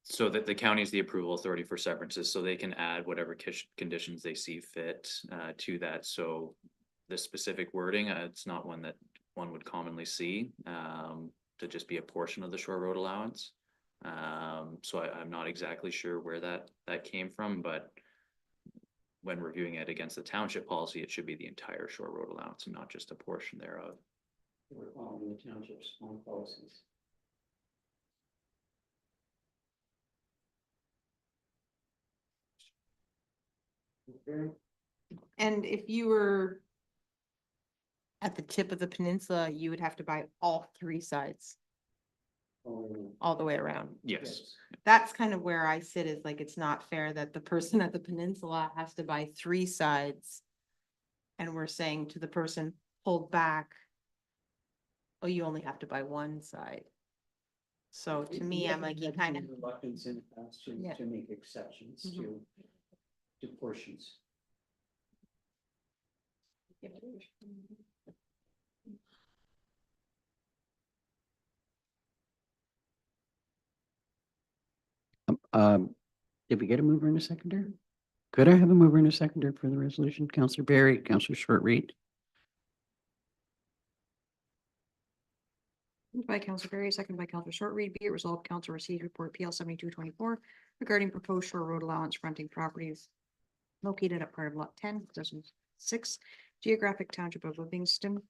So that the county is the approval authority for severances, so they can add whatever conditions they see fit to that. So the specific wording, it's not one that one would commonly see, to just be a portion of the shore road allowance. So I'm not exactly sure where that came from, but when reviewing it against the township policy, it should be the entire shore road allowance and not just a portion thereof. We're following the township's own policies. And if you were at the tip of the peninsula, you would have to buy all three sides, all the way around. Yes. That's kind of where I sit, is like, it's not fair that the person at the peninsula has to buy three sides. And we're saying to the person, hold back. Oh, you only have to buy one side. So to me, I'm like, you kind of. Reluctance in the past Yeah. to make exceptions Mhm. to portions. Did we get a mover and a seconder? Could I have a mover and a seconder for the resolution? Councillor Barry, Councillor Short-Reed. Moved by Councilor Berry, second by Councilor Short-Reed, be it resolved, council received report PL 7224 regarding proposed shore road allowance fronting properties located at part of lot 10, section 6, geographic township of Livingston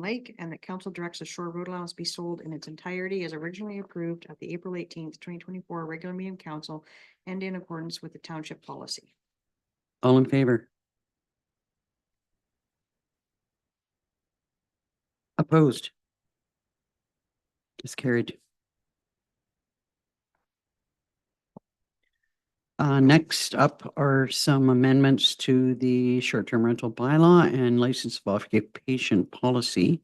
Lake, and that council directs the shore road allowance be sold in its entirety as originally approved at the April 18th, 2024 regular meeting of council and in accordance with the township policy. All in favor? Opposed? Is carried. Next up are some amendments to the short-term rental bylaw and license of occupation policy.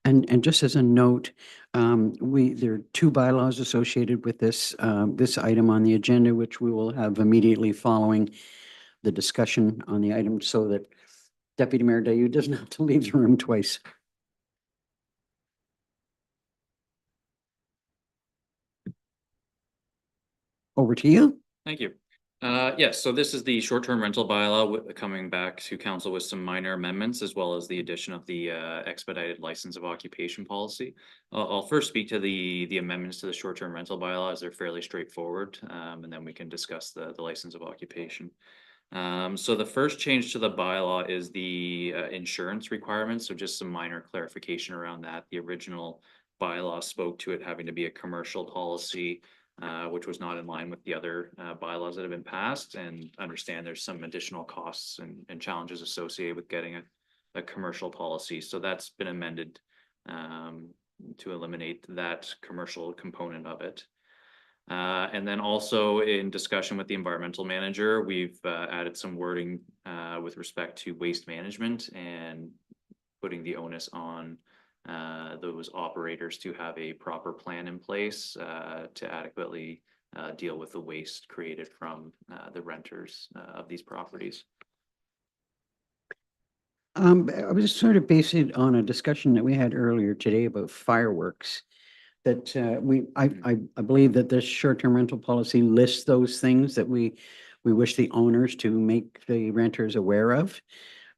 And just as a note, there are two bylaws associated with this item on the agenda, which we will have immediately following the discussion on the item, so that Deputy Mayor Dayu doesn't have to leave the room twice. Over to you. Thank you. Yes, so this is the short-term rental bylaw coming back to council with some minor amendments, as well as the addition of the expedited license of occupation policy. I'll first speak to the amendments to the short-term rental bylaw, as they're fairly straightforward, and then we can discuss the license of occupation. So the first change to the bylaw is the insurance requirements, so just some minor clarification around that. The original bylaw spoke to it having to be a commercial policy, which was not in line with the other bylaws that have been passed, and understand there's some additional costs and challenges associated with getting a commercial policy. So that's been amended to eliminate that commercial component of it. And then also in discussion with the environmental manager, we've added some wording with respect to waste management and putting the onus on those operators to have a proper plan in place to adequately deal with the waste created from the renters of these properties. I was sort of based it on a discussion that we had earlier today about fireworks. That I believe that this short-term rental policy lists those things that we wish the owners to make the renters aware of.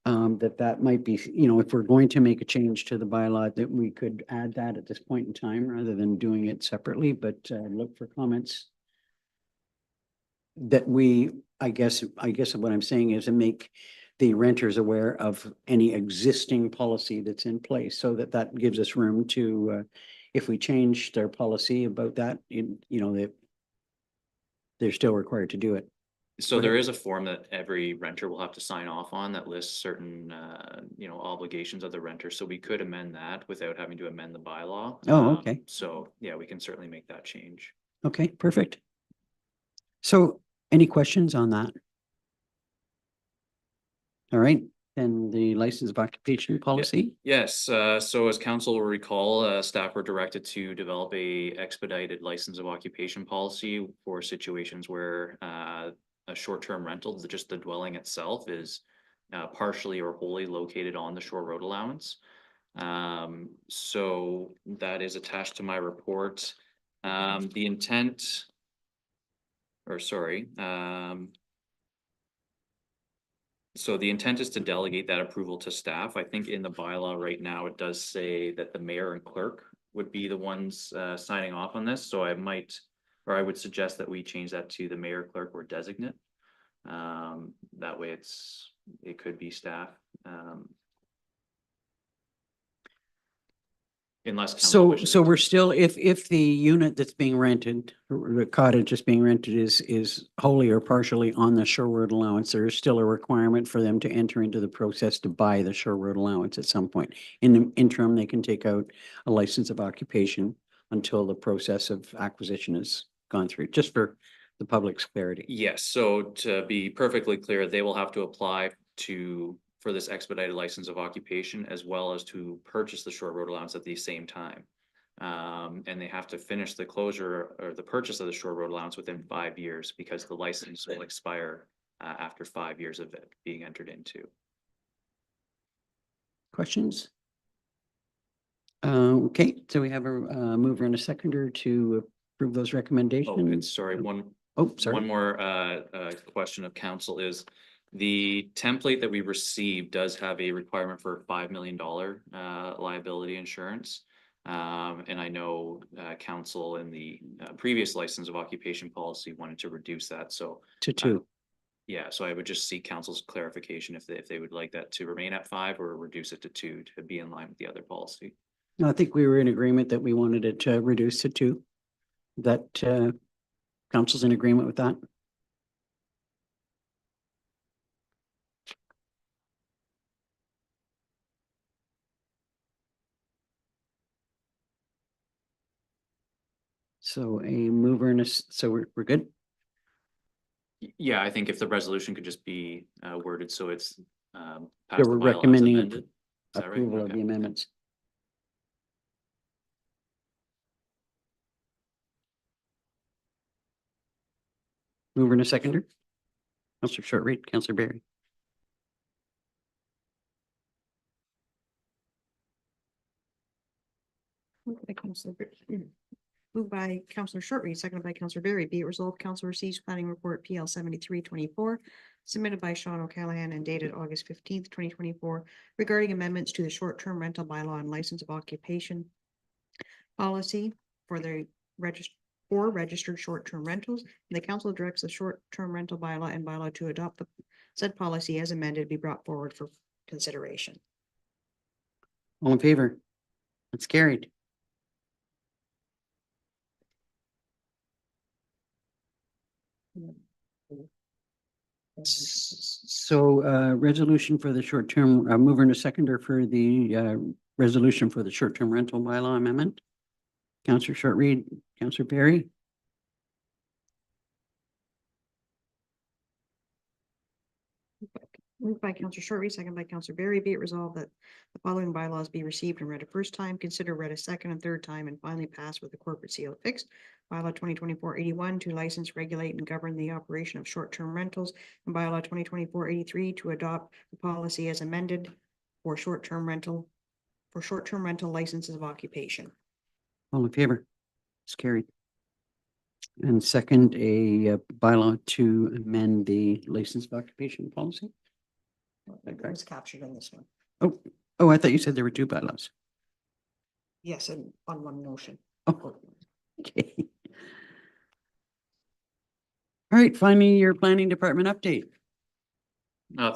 that might be, you know, if we're going to make a change to the bylaw, that we could add that at this point in time rather than doing it separately, but look for comments. That I guess what I'm saying is to make the renters aware of any existing policy that's in place, so that gives us room to, if we change their policy about that, they're still required to do it. So Go there ahead. is a form that every renter will have to sign off on that lists certain, obligations of the renter. So we could amend that without having to amend the bylaw. Oh, okay. So yeah, we can certainly make that change. Okay, perfect. So any questions on that? All right, then the license of occupation policy. Yes, so as council will recall, staff were directed to develop a expedited license of occupation policy for situations where a short-term rental, just the dwelling itself, is partially or wholly located on the shore road allowance. So that is attached to my report. The intent, or sorry, so the intent is to delegate that approval to staff. I think in the bylaw right now, it does say that the mayor and clerk would be the ones signing off on this. So I would suggest that we change that to the mayor, clerk, or designate. That way it could be staff. Unless. council wishes So it we're to- still, if the unit that's being rented, or the cottage that's being rented is wholly or partially on the shore road allowance, there is still a requirement for them to enter into the process to buy the shore road allowance at some point. In the interim, they can take out a license of occupation until the process of acquisition has gone through, just for the public's clarity. Yes, so to be perfectly clear, they will have to apply for this expedited license of occupation, as well as to purchase the short road allowance at the same time. And they have to finish the closure or the purchase of the short road allowance within 5 years, because the license will expire after 5 years of it being entered into. Questions? Okay, so we have a mover and a seconder to approve those Oh, recommendations. and sorry, one Sorry. more question of council is, the template that we received does have a requirement for $5 million liability insurance. And I know council in the previous license of occupation policy wanted to reduce that, so. To 2. Yeah, so I would just seek council's clarification if they would like that to remain at 5 or reduce it to 2 to be in line with the other policy. No, I think we were in agreement that we wanted it to reduce to 2. That council's in agreement with that? So a mover and so we're good? Yeah, I think if the resolution could just be worded so it's So passed the we're bylaw as recommending amended. Is that right? approval of Okay. the amendments. Mover and a seconder? Councillor Shortreed, Councillor Barry. Moved by Councillor Shortreed, seconded by Councillor Berry. Be it resolved, council receives planning report PL 7324 submitted by Sean O'Callahan and dated August 15th, 2024, regarding amendments to the short-term rental bylaw and license of occupation policy for the registered short-term rentals. And the council directs the short-term rental bylaw and bylaw to adopt the said policy as amended be brought forward for consideration. All in favor? It's carried. So resolution for the short-term, mover and a seconder for the resolution for the short-term rental bylaw amendment. Councillor Shortreed, Councillor Barry. Moved by Councillor Shortreed, second by Councillor Berry. Be it resolved that the following bylaws be received and read a first time, consider read a second and third time, and finally passed with the corporate seal affixed. Bylaw 2024-81 to license, regulate, and govern the operation of short-term rentals, and bylaw 2024-83 to adopt the policy as amended for short-term rental licenses of occupation. All in favor? It's carried. And second, a bylaw to amend the license of occupation policy. It was captured in this one. Oh, I thought you said there were two bylaws. Yes, and on one motion. Oh, okay. All right, finally, your planning department update.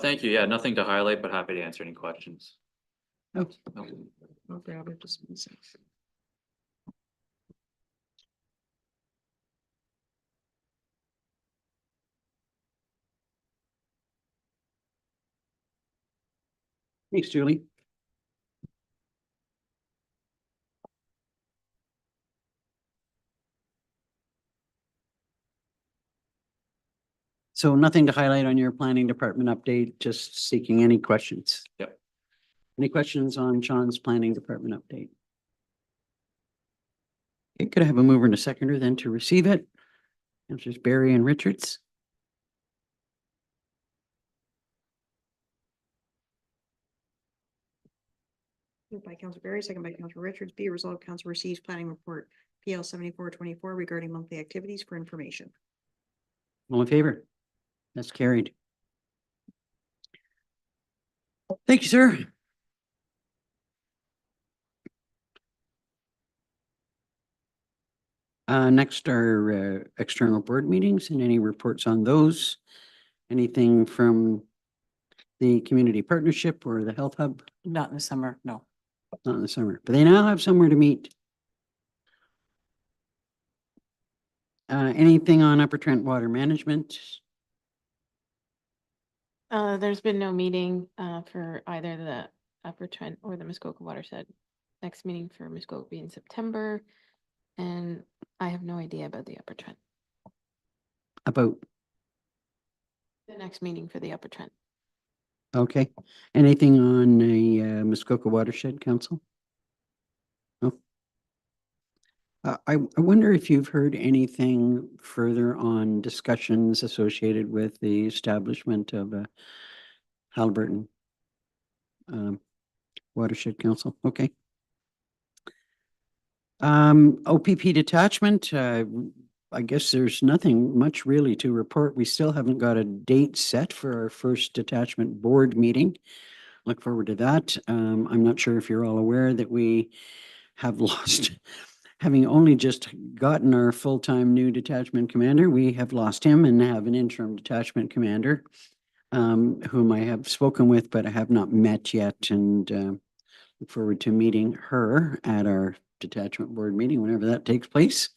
Thank you. Yeah, nothing to highlight, but happy to answer any questions. Oh, I'll grab it just one second. thanks, Julie. So nothing to highlight on your planning department update, just seeking any questions. Yep. Any questions on Sean's planning department update? Okay, could I have a mover and a seconder then to receive it? Councilors Barry and Richards. Moved by Council Barry, second by Council Richards. Be resolved, Council receives planning report PL 7424 regarding monthly activities for information. All in favor? That's carried. Thank you, sir. Next are external board meetings and any reports on those. Anything from the community partnership or the health hub? Not in the summer, no. Not in the summer, but they now have somewhere to meet. Anything on Upper Trent Water Management? There's been no meeting for either the Upper Trent or the Muskoka watershed. Next meeting for Muskoka will be in September, and I have no idea about the Upper Trent. About, The next meeting for the Upper Trent. okay. Anything on a Muskoka Watershed Council? No. I wonder if you've heard anything further on discussions associated with the establishment of a Halliburton Watershed Council. Okay. OPP detachment, I guess there's nothing much really to report. We still haven't got a date set for our first detachment board meeting. Look forward to that. I'm not sure if you're all aware that we have lost, having only just gotten our full-time new detachment commander, we have lost him and have an interim detachment commander, whom I have spoken with, but I have not met yet, and look forward to meeting her at our detachment board meeting whenever that takes place.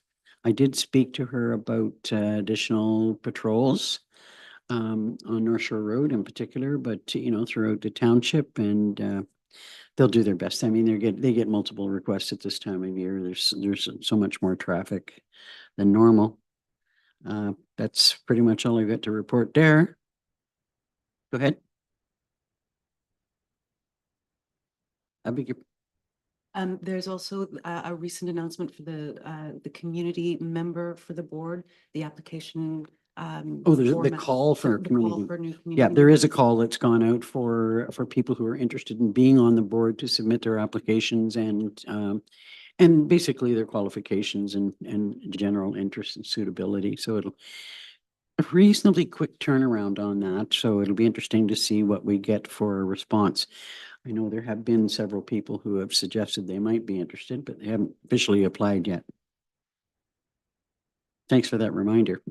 I did speak to her about additional patrols on North Shore Road in particular, but you know, throughout the township, and they'll do their best. I mean, they get multiple requests at this time of year. There's so much more traffic than normal. That's pretty much all I've got to report there. Go ahead. I beg your There's also a recent announcement for the community member for the board, the application. Oh, there's the format, call for the call community. for new Yeah, community there is a members. call that's gone out for people who are interested in being on the board to submit their applications and basically their qualifications and general interest and suitability. So it'll a reasonably quick turnaround on that. So it'll be interesting to see what we get for a response. I know there have been several people who have suggested they might be interested, but they haven't officially applied yet. Thanks for that reminder.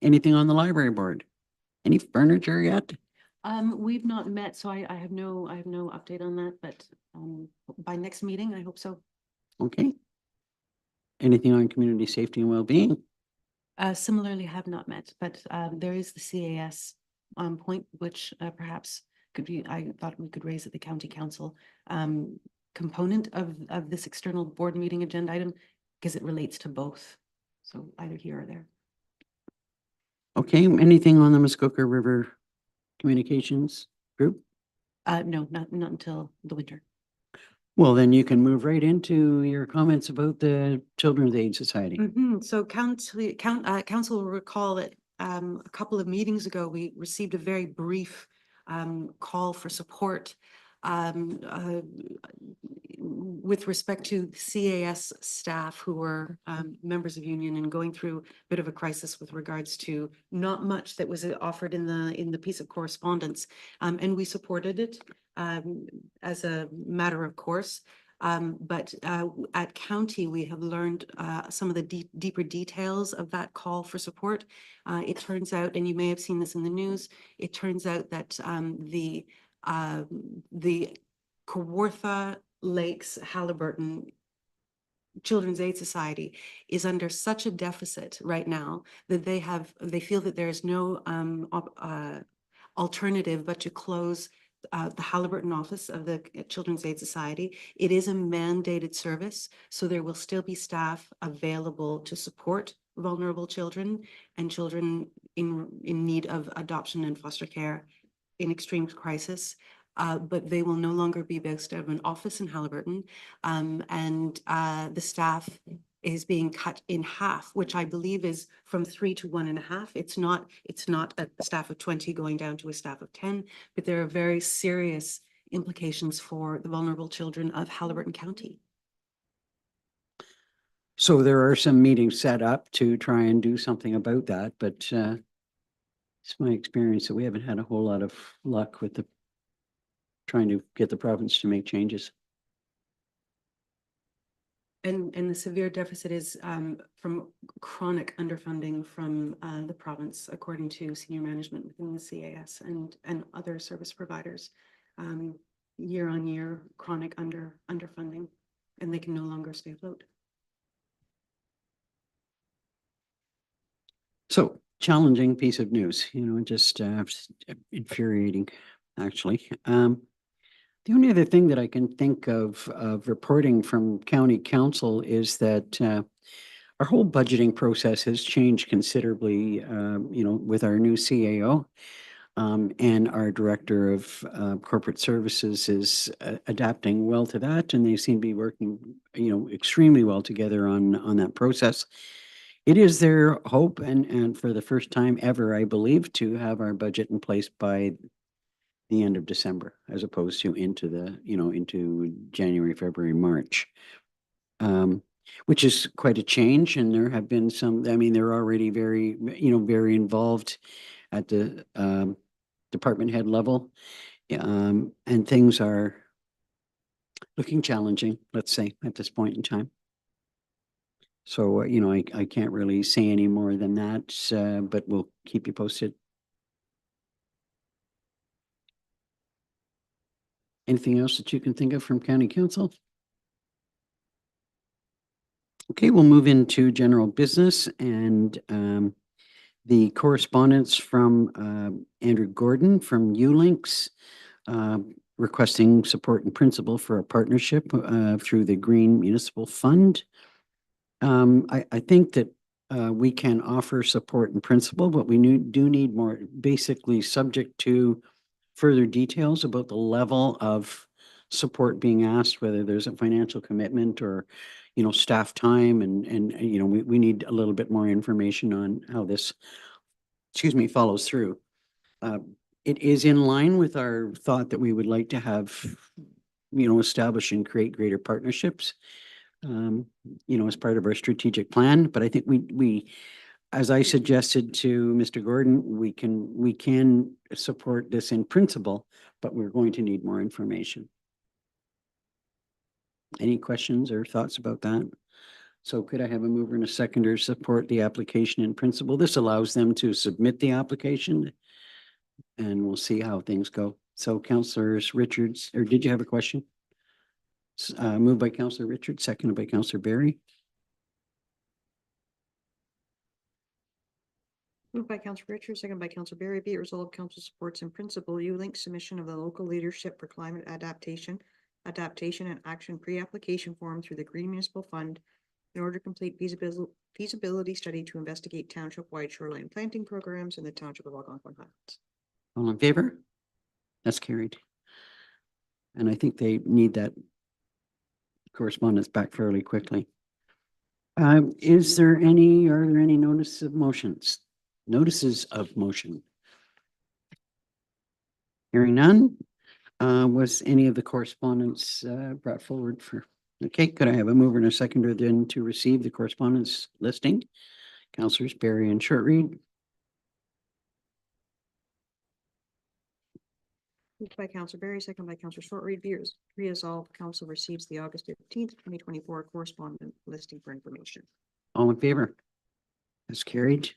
Anything on the library board? Any furniture yet? We've not met, so I have no update on that, but by next meeting, I hope so. Okay. Anything on community safety and well-being? Similarly have not met, but there is the CAS point, which perhaps could be, I thought we could raise at the county council component of this external board meeting agenda item, because it relates to both. So either here or there. Okay, anything on the Muskoka River Communications Group? No, not until the winter. Well, then you can move right into your comments about the Children's Aid Society. So council will recall that a couple of meetings ago, we received a very brief call for support with respect to CAS staff who were members of union and going through a bit of a crisis with regards to not much that was offered in the piece of correspondence. And we supported it as a matter of course. But at county, we have learned some of the deeper details of that call for support. It turns out, and you may have seen this in the news, it turns out that the Kawartha Lakes Halliburton Children's Aid Society is under such a deficit right now that they feel that there is no alternative but to close the Halliburton office of the Children's Aid Society. It is a mandated service, so there will still be staff available to support vulnerable children and children in need of adoption and foster care in extreme crisis. But they will no longer be based out of an office in Halliburton. And the staff is being cut in half, which I believe is from 3 to 1.5. It's not a staff of 20 going down to a staff of 10, but there are very serious implications for the vulnerable children of Halliburton County. So there are some meetings set up to try and do something about that, but it's my experience that we haven't had a whole lot of luck with trying to get the province to make changes. And the severe deficit is from chronic underfunding from the province, according to senior management within the CAS and other service providers. Year on year, chronic underfunding, and they can no longer stay afloat. So challenging piece of news, just infuriating, actually. The only other thing that I can think of reporting from county council is that our whole budgeting process has changed considerably, with our new CAO. And our director of corporate services is adapting well to that, and they seem to be working, extremely well together on that process. It is their hope, and for the first time ever, I believe, to have our budget in place by the end of December, as opposed to into January, February, March. Which is quite a change, and there have been some, they're already very, very involved at the department head level. And things are looking challenging, let's say, at this point in time. So, I can't really say any more than that, but we'll keep you posted. Anything else that you can think of from county council? Okay, we'll move into general business and the correspondence from Andrew Gordon from ULinks requesting support in principle for a partnership through the Green Municipal Fund. I think that we can offer support in principle, but we do need more, basically subject to further details about the level of support being asked, whether there's a financial commitment or, staff time, and we need a little bit more information on how this, follows through. It is in line with our thought that we would like to have, establish and create greater partnerships, as part of our strategic plan. But I think we, as I suggested to Mr. Gordon, we can support this in principle, but we're going to need more information. Any questions or thoughts about that? So could I have a mover and a seconder support the application in principle? This allows them to submit the application, and we'll see how things go. So Councillors Richards, or did you have a question? Moved by Councillor Richards, seconded by Councillor Barry. Moved by Councillor Richards, seconded by Councillor Barry. Be it resolved, council supports in principle ULink submission of the local leadership for climate adaptation and action pre-application form through the Green Municipal Fund in order to complete feasibility study to investigate township-wide shoreline planting programs in the township of Algonquin Highlands. All in favor? That's carried. And I think they need that correspondence back fairly quickly. Are there any notices of motion? Hearing none, Was any of the correspondence brought forward for? Okay, could I have a mover and a seconder then to receive the correspondence listing? Councillors Barry and Shortreed. Moved by Counselor Barry, second by Counselor Shortreed. Be resolved, council receives the August 15th, 2024 correspondent listing for information. All in favor? That's carried.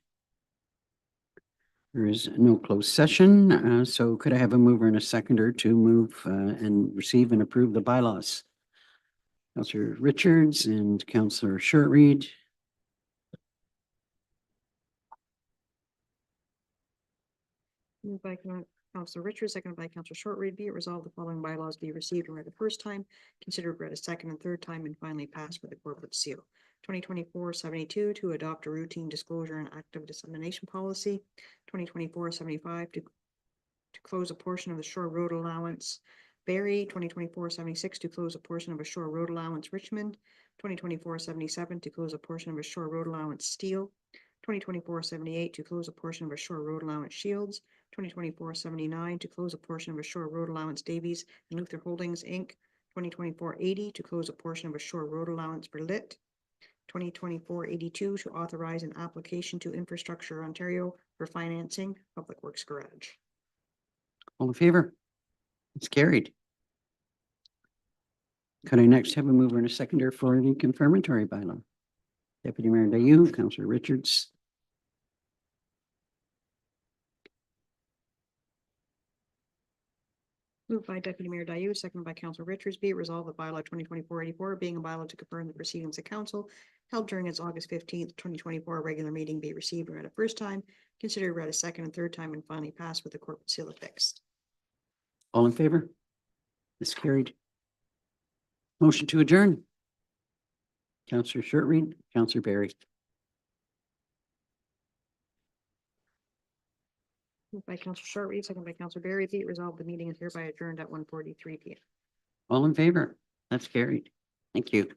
There is no closed session, so could I have a mover and a seconder to move and receive and approve the bylaws? Councillor Richards and Councillor Shortreed. Moved by Counselor Richards, seconded by Counselor Shortreed. Be it resolved, the following bylaws be received and read the first time, considered read a second and third time, and finally passed with a corporate seal. 2024-72 to adopt a routine disclosure and active dissemination policy. 2024-75 to close a portion of the shore road allowance Barrie. 2024-76 to close a portion of a shore road allowance Richmond. 2024-77 to close a portion of a shore road allowance Steele. 2024-78 to close a portion of a shore road allowance Shields. 2024-79 to close a portion of a shore road allowance Davies and Luther Holdings, Inc. 2024-80 to close a portion of a shore road allowance Berlit. 2024-82 to authorize an application to Infrastructure Ontario for financing Public Works Garage. All in favor? It's carried. Could I next have a mover and a seconder for the confirmatory bylaw? Deputy Mayor Dayu, Councillor Richards. Moved by Deputy Mayor Dayu, seconded by Councillor Richards. Be it resolved that bylaw 2024-84 being a bylaw to confirm the proceedings of council held during its August 15th, 2024 regular meeting be received and read a first time, considered read a second and third time, and finally passed with the corporate seal affixed. All in favor? It's carried. Motion to adjourn. Councillor Shortreed, Councillor Barry. Moved by Councillor Shortreed, seconded by Councillor Barry. Be it resolved, the meeting is hereby adjourned at 1:43 p.m. All in favor? That's carried. Thank you.